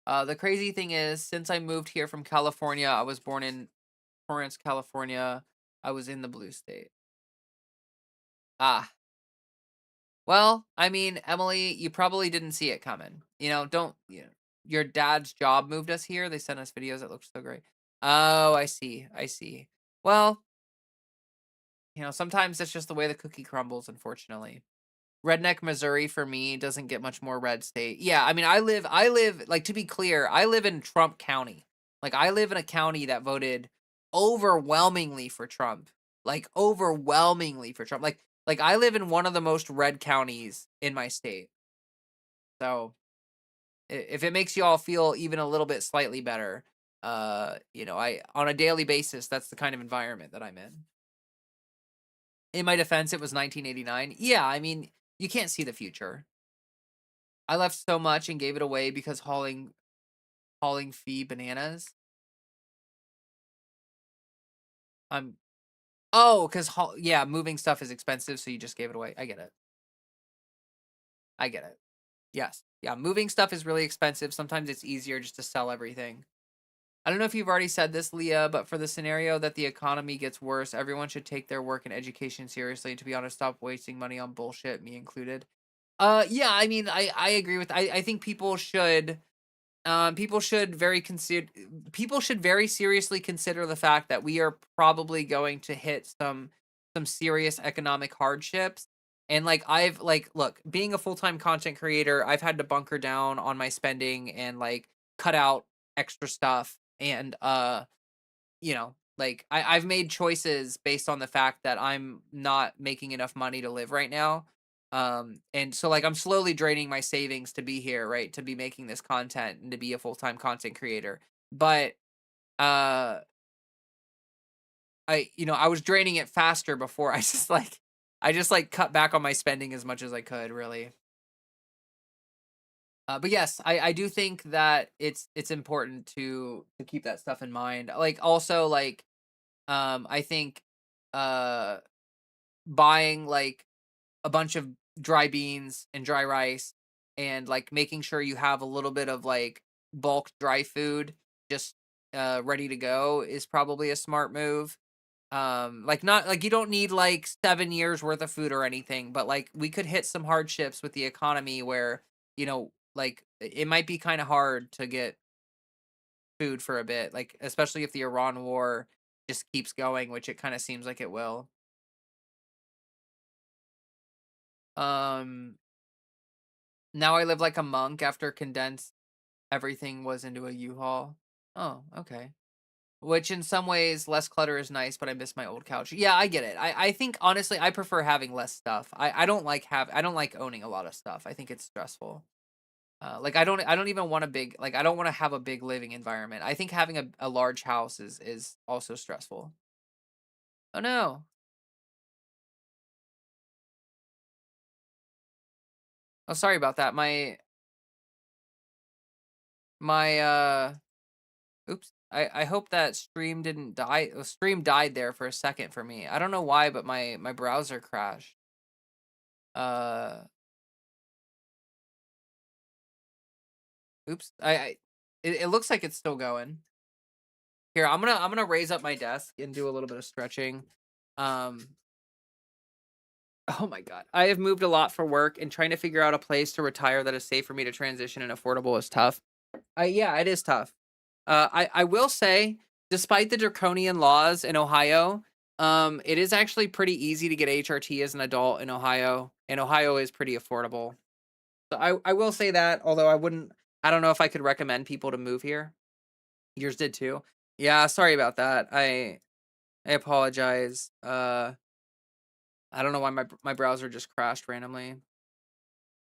The crazy thing is, since I moved here from California, I was born in Torrance, California. I was in the blue state. Ah. Well, I mean, Emily, you probably didn't see it coming. Don't your dad's job moved us here. They sent us videos that looked so great. Oh, I see. I see. Well, sometimes it's just the way the cookie crumbles, unfortunately. Redneck Missouri for me doesn't get much more red state. Yeah, I mean, I live like, to be clear, I live in Trump County. Like, I live in a county that voted overwhelmingly for Trump. Like, overwhelmingly for Trump. Like I live in one of the most red counties in my state. So, if it makes you all feel even a little bit slightly better, I on a daily basis, that's the kind of environment that I'm in. In my defense, it was 1989. Yeah, I mean, you can't see the future. I left so much and gave it away because hauling fee bananas. I'm Oh, because yeah, moving stuff is expensive, so you just gave it away. I get it. I get it. Yes. Yeah, moving stuff is really expensive. Sometimes it's easier just to sell everything. I don't know if you've already said this, Leah, but for the scenario that the economy gets worse, everyone should take their work and education seriously. And to be honest, stop wasting money on bullshit, me included. Yeah, I mean, I agree with. I think people should very seriously consider the fact that we are probably going to hit some serious economic hardships. And look, being a full-time content creator, I've had to bunker down on my spending and like cut out extra stuff. And I've made choices based on the fact that I'm not making enough money to live right now. And so like I'm slowly draining my savings to be here, right? To be making this content and to be a full-time content creator. But uh I was draining it faster before. I just cut back on my spending as much as I could, really. But yes, I do think that it's important to keep that stuff in mind. Like, also, like, I think uh buying like a bunch of dry beans and dry rice, and like making sure you have a little bit of like bulk dry food just ready to go is probably a smart move. Like, not like you don't need like 7 years worth of food or anything, but like we could hit some hardships with the economy where, like it might be kind of hard to get food for a bit, like especially if the Iran war just keeps going, which it kind of seems like it will. Um Now I live like a monk after condensed everything was into a U-Haul. Oh, okay. Which in some ways less clutter is nice, but I miss my old couch. Yeah, I get it. I think honestly I prefer having less stuff. I don't like owning a lot of stuff. I think it's stressful. Like I don't even want a big, like I don't want to have a big living environment. I think having a large house is also stressful. Oh no. Oh, sorry about that. My oops. I hope that stream didn't die. The stream died there for a second for me. I don't know why, but my browser crashed. Uh, oops. It looks like it's still going. Here, I'm gonna raise up my desk and do a little bit of stretching. Um, oh my god, I have moved a lot for work, and trying to figure out a place to retire that is safe for me to transition and affordable is tough. Yeah, it is tough. I will say, despite the draconian laws in Ohio, it is actually pretty easy to get HRT as an adult in Ohio, and Ohio is pretty affordable. So I will say that, although I don't know if I could recommend people to move here. Yours did too. Yeah, sorry about that. I apologize. I don't know why my browser just crashed randomly.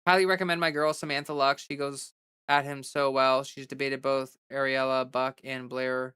Highly recommend my girl Samantha Lux. She goes at him so well. She's debated both Ariella Buck and Blair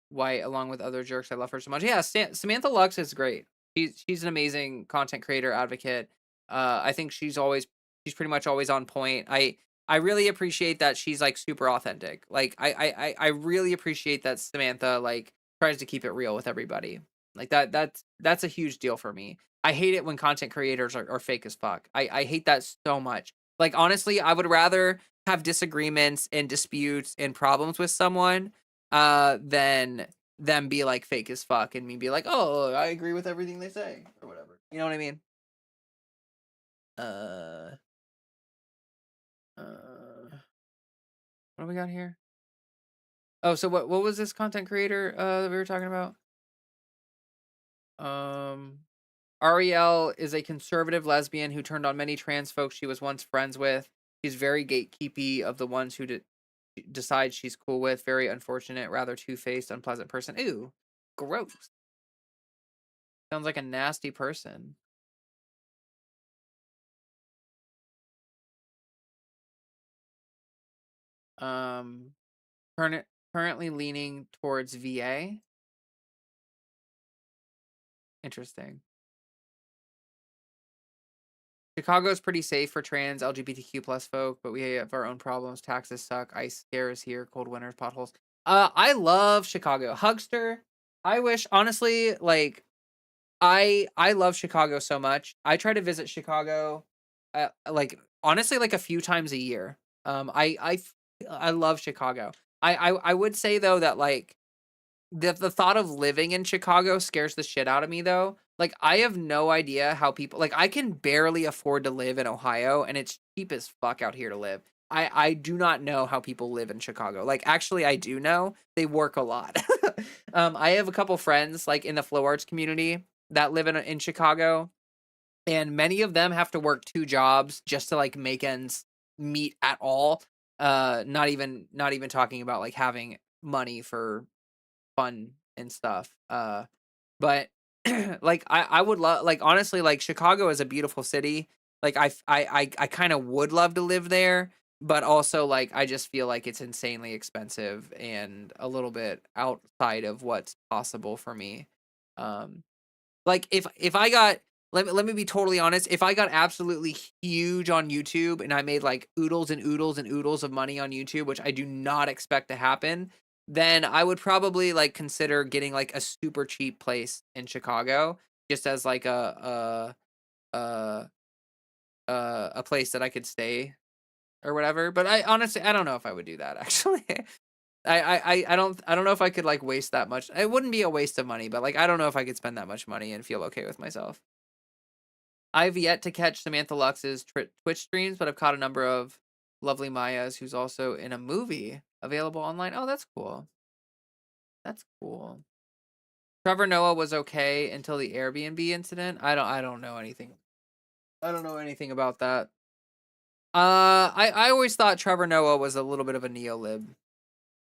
White along with other jerks. I love her so much. Yeah, Samantha Lux is great. She's an amazing content creator, advocate. I think she's pretty much always on point. I really appreciate that she's like super authentic. Like I really appreciate that Samantha like tries to keep it real with everybody. Like that's a huge deal for me. I hate it when content creators are fake as fuck. I hate that so much. Like honestly, I would rather have disagreements and disputes and problems with someone than them be like fake as fuck and me be like, oh, I agree with everything they say or whatever. You know what I mean? Uh, what do we got here? Oh, so what was this content creator that we were talking about? Um, Ariel is a conservative lesbian who turned on many trans folks she was once friends with. She's very gatekeepy of the ones who decide she's cool with. Very unfortunate, rather two-faced, unpleasant person. Ew, gross. Sounds like a nasty person. Um, currently leaning towards VA. Interesting. Chicago's pretty safe for trans LGBTQ plus folk, but we have our own problems. Taxes suck. Ice scares here. Cold winters, potholes. I love Chicago. Hugster. I wish honestly, like I love Chicago so much. I try to visit Chicago, like honestly, like a few times a year. I love Chicago. I would say though that like the thought of living in Chicago scares the shit out of me though. Like I have no idea how people like I can barely afford to live in Ohio and it's cheap as fuck out here to live. I do not know how people live in Chicago. Like actually I do know. They work a lot. I have a couple friends like in the flow arts community that live in Chicago and many of them have to work two jobs just to like make ends meet at all. Not even talking about like having money for fun and stuff. But like I would love like honestly like Chicago is a beautiful city. Like I kind of would love to live there, but also like I just feel like it's insanely expensive and a little bit outside of what's possible for me. Um like if I got let me be totally honest, if I got absolutely huge on YouTube and I made like oodles and oodles and oodles of money on YouTube, which I do not expect to happen, then I would probably like consider getting like a super cheap place in Chicago just as like a a place that I could stay or whatever. But I honestly I don't know if I would do that actually. I don't know if I could like waste that much. It wouldn't be a waste of money, but like I don't know if I could spend that much money and feel okay with myself. I've yet to catch Samantha Lux's Twitch streams, but I've caught a number of lovely Mayas who's also in a movie available online. Oh, that's cool. That's cool. Trevor Noah was okay until the Airbnb incident. I don't know anything. I don't know anything about that. I always thought Trevor Noah was a little bit of a neo-lib.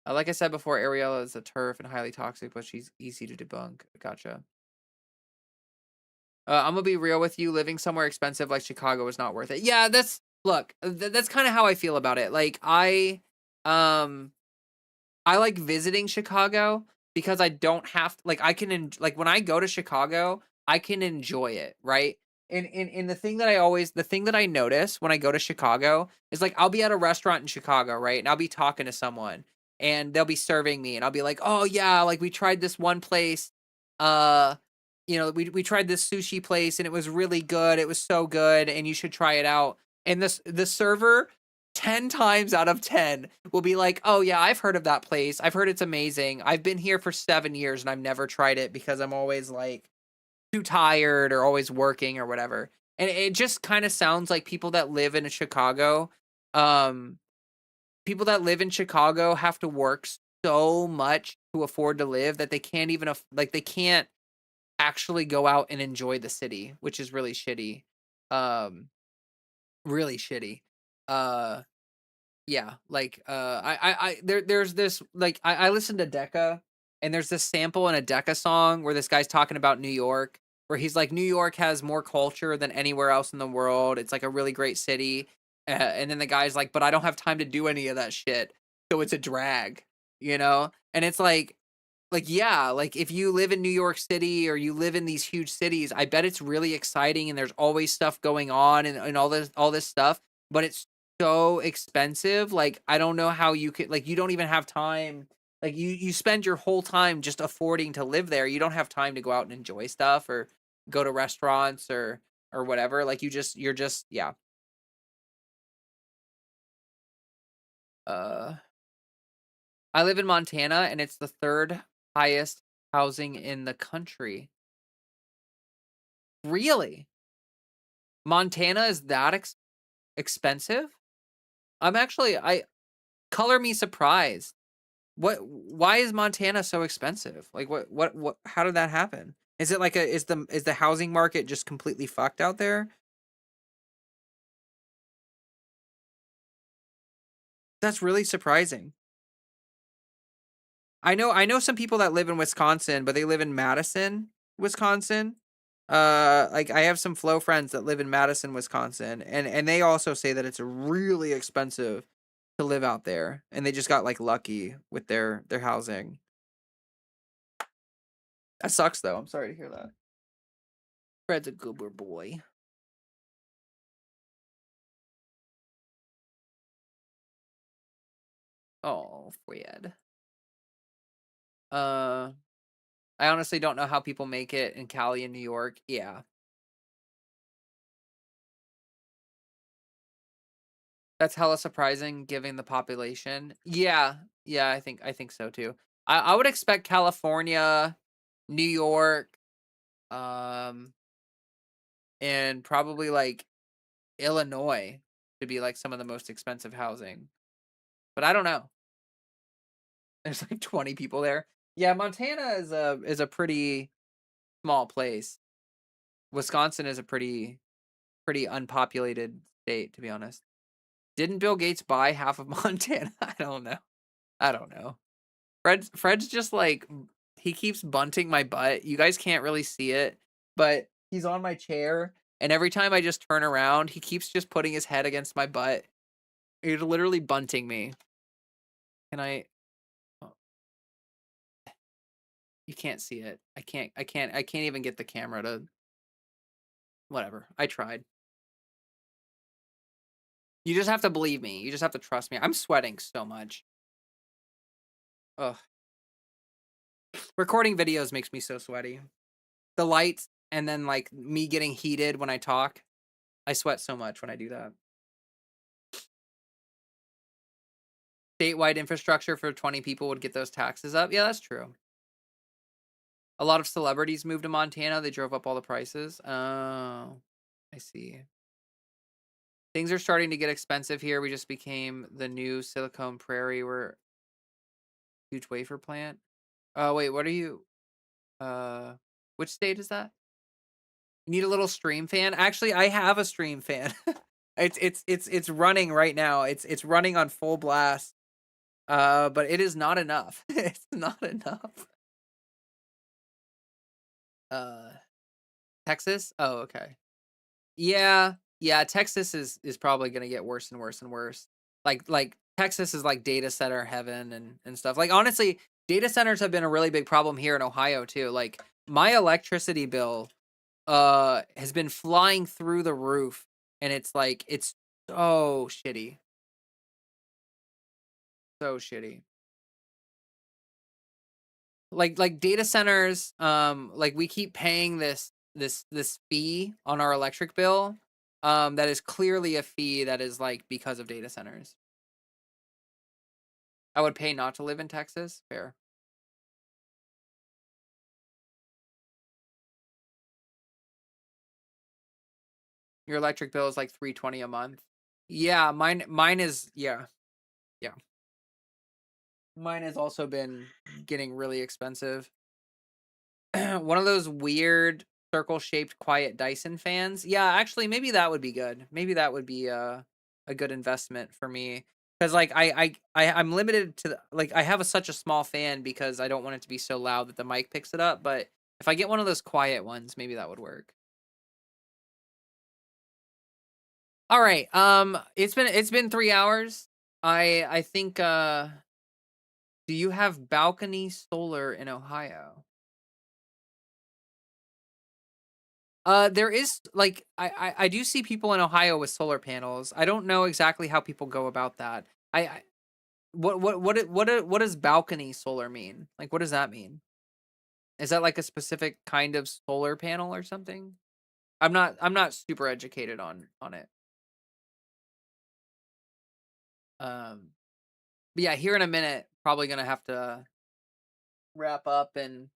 Like I said before, Ariella is a turf and highly toxic, but she's easy to debunk. Gotcha. I'm gonna be real with you. Living somewhere expensive like Chicago is not worth it. Yeah, that's look. That's kind of how I feel about it. Like um, I like visiting Chicago because I don't have like I can like when I go to Chicago, I can enjoy it, right? And the thing that I notice when I go to Chicago is like I'll be at a restaurant in Chicago, right? And I'll be talking to someone and they'll be serving me and I'll be like, "Oh yeah, like we tried this one place uh we tried this sushi place and it was really good. It was so good and you should try it out." And the server 10 times out of 10 will be like, "Oh yeah, I've heard of that place. I've heard it's amazing. I've been here for 7 years and I've never tried it because I'm always like too tired or always working or whatever." And it just kind of sounds like um people that live in Chicago have to work so much to afford to live that they can't even like they can't actually go out and enjoy the city, which is really shitty. Um really shitty. Uh yeah, like there's this like I listened to Decca and there's this sample in a Decca song where this guy's talking about New York where he's like New York has more culture than anywhere else in the world. It's like a really great city. And then the guy's like, "But I don't have time to do any of that shit. So it's a drag." You know? And it's like Like, yeah, like, if you live in New York City or you live in these huge cities, I bet it's really exciting and there's always stuff going on and all this stuff, but it's so expensive, like, I don't know how you could like, you don't even have time like, you spend your whole time just affording to live there, you don't have time to go out and enjoy stuff or go to restaurants or whatever, like, you're just yeah. Uh, I live in Montana, and it's the 3rd highest housing in the country. Really? Montana is that expensive? I'm actually I color me surprised. Why is Montana so expensive? Like what how did that happen? Is it like a is the housing market just completely fucked out there? That's really surprising. I know some people that live in Wisconsin, but they live in Madison, Wisconsin. Like I have some Flow friends that live in Madison, Wisconsin, and they also say that it's really expensive to live out there, and they just got like lucky with their housing. That sucks though. I'm sorry to hear that. Fred's a goober boy. Oh, Fred. Uh, I honestly don't know how people make it in Cali and New York. Yeah, that's hella surprising given the population. Yeah, yeah, I think so too. I would expect California, New York, um, and probably like Illinois to be like some of the most expensive housing. But I don't know. There's like 20 people there. Yeah, Montana is a pretty small place. Wisconsin is a pretty unpopulated state, to be honest. Didn't Bill Gates buy half of Montana? I don't know. I don't know. Fred's just like he keeps bunting my butt. You guys can't really see it, but he's on my chair, and every time I just turn around, he keeps just putting his head against my butt. He's literally bunting me. Can I? Oh, you can't see it. I can't even get the camera to. Whatever. I tried. You just have to believe me. You just have to trust me. I'm sweating so much. Ugh. Recording videos makes me so sweaty. The lights and then like me getting heated when I talk. I sweat so much when I do that. Statewide infrastructure for 20 people would get those taxes up. Yeah, that's true. A lot of celebrities moved to Montana. They drove up all the prices. Oh, I see. Things are starting to get expensive here. We just became the new Silicon Prairie. We're huge wafer plant. Oh, wait, what are you? Which state is that? You need a little stream fan? Actually, I have a stream fan. It's running right now. It's running on full blast. But it is not enough. It's not enough. Uh, Texas? Oh, okay. Yeah, yeah, Texas is probably gonna get worse and worse and worse. Like Texas is like data center heaven and stuff. Like honestly, data centers have been a really big problem here in Ohio too. Like my electricity bill has been flying through the roof and it's like it's so shitty. So shitty. Like data centers, like we keep paying this fee on our electric bill, that is clearly a fee that is like because of data centers. I would pay not to live in Texas. Fair. Your electric bill is like 320 a month. Yeah, mine is yeah. Yeah. Mine has also been getting really expensive. One of those weird circle-shaped quiet Dyson fans. Yeah, actually maybe that would be good. Maybe that would be a good investment for me. Cuz like I'm limited to like I have such a small fan because I don't want it to be so loud that the mic picks it up, but if I get one of those quiet ones, maybe that would work. All right. It's been 3 hours. I think Do you have balcony solar in Ohio? There is like I do see people in Ohio with solar panels. I don't know exactly how people go about that. I what does balcony solar mean? Like, what does that mean? Is that like a specific kind of solar panel or something? I'm not super educated on it. Um, but yeah, here in a minute, probably gonna have to wrap up and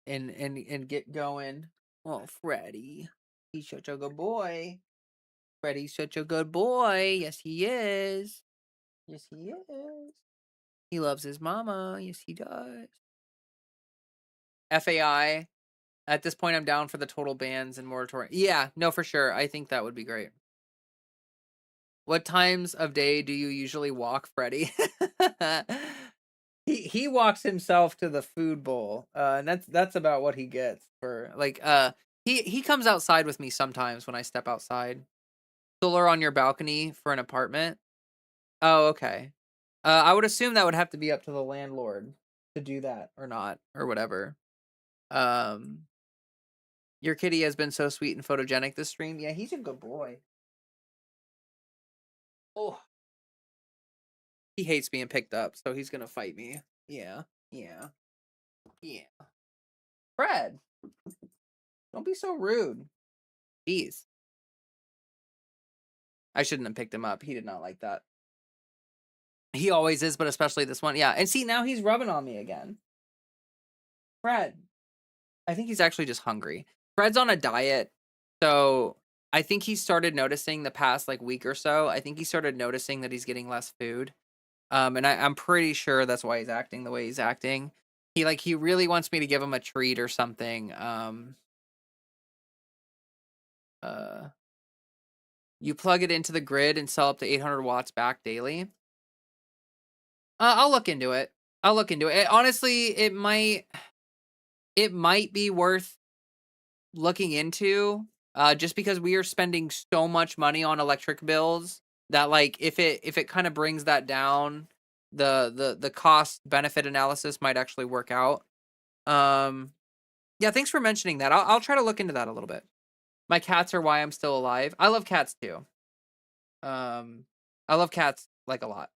get going. Oh, Freddie, he's such a good boy. Freddie's such a good boy. Yes, he is. Yes, he is. He loves his mama. Yes, he does. FAI. At this point, I'm down for the total bans and moratorium. Yeah, no, for sure. I think that would be great. What times of day do you usually walk, Freddie? He walks himself to the food bowl, and that's about what he gets for like. He comes outside with me sometimes when I step outside. Solar on your balcony for an apartment. Oh, okay. I would assume that would have to be up to the landlord to do that or not or whatever. Um, your kitty has been so sweet and photogenic this stream. Yeah, he's a good boy. Oh, he hates being picked up, so he's gonna fight me. Yeah, yeah, yeah. Fred, don't be so rude. Jeez. I shouldn't have picked him up. He did not like that. He always is, but especially this one. Yeah, and see, now he's rubbing on me again. Fred. I think he's actually just hungry. Fred's on a diet, so I think he started noticing the past, like, week or so, I think he started noticing that he's getting less food. And I'm pretty sure that's why he's acting the way he's acting. He really wants me to give him a treat or something. Uh, you plug it into the grid and sell up to 800 watts back daily. I'll look into it. I'll look into it. Honestly, it might be worth looking into, just because we are spending so much money on electric bills that, like, if it kind of brings that down, the cost benefit analysis might actually work out. Yeah, thanks for mentioning that. I'll try to look into that a little bit. My cats are why I'm still alive. I love cats too. I love cats like a lot.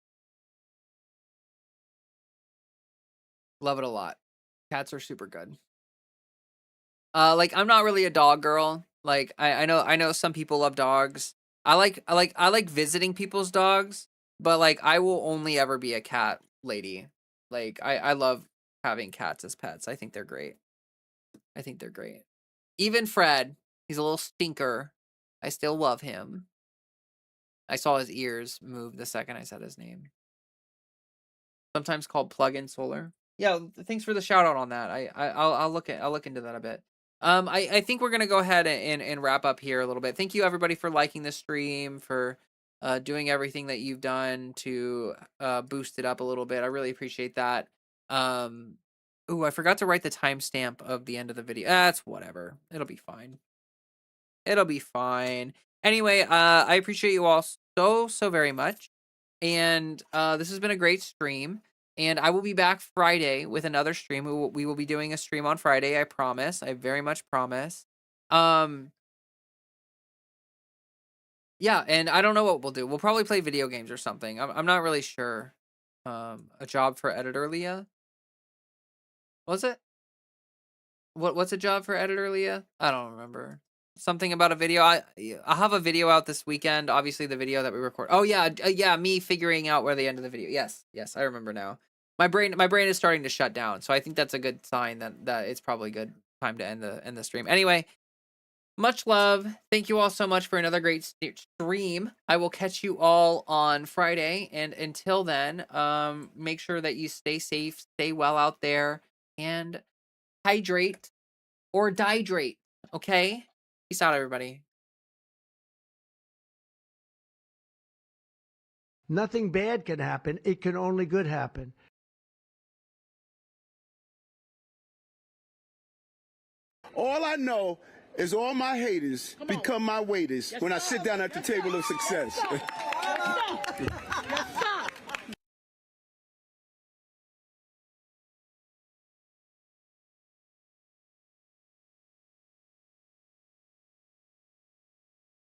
Love it a lot. Cats are super good. Like, I'm not really a dog girl. Like, I know some people love dogs. I like visiting people's dogs, but like I will only ever be a cat lady. Like, I love having cats as pets. I think they're great. I think they're great. Even Fred, he's a little stinker. I still love him. I saw his ears move the second I said his name. Sometimes called plug-in solar. Yeah, thanks for the shout out on that. I'll look into that a bit. I think we're gonna go ahead and wrap up here a little bit. Thank you everybody for liking the stream, for doing everything that you've done to boost it up a little bit. I really appreciate that. Ooh, I forgot to write the timestamp of the end of the video. That's whatever. It'll be fine. It'll be fine. Anyway, I appreciate you all so very much. And this has been a great stream. And I will be back Friday with another stream. We will be doing a stream on Friday. I promise. I very much promise. Um, yeah, and I don't know what we'll do. We'll probably play video games or something. I'm not really sure. A job for editor, Leah. Was it? What's a job for editor, Leah? I don't remember. Something about a video. I'll have a video out this weekend. Obviously, the video that we record. Oh yeah, yeah, me figuring out where the end of the video. Yes, I remember now. My brain is starting to shut down, so I think that's a good sign that it's probably good time to end the stream. Anyway, much love. Thank you all so much for another great stream. I will catch you all on Friday, and until then, make sure that you stay safe, stay well out there, and hydrate or dihydrate. Okay. Peace out, everybody. Nothing bad can happen. It can only good happen. All I know is all my haters become my waiters when I sit down at the table of success.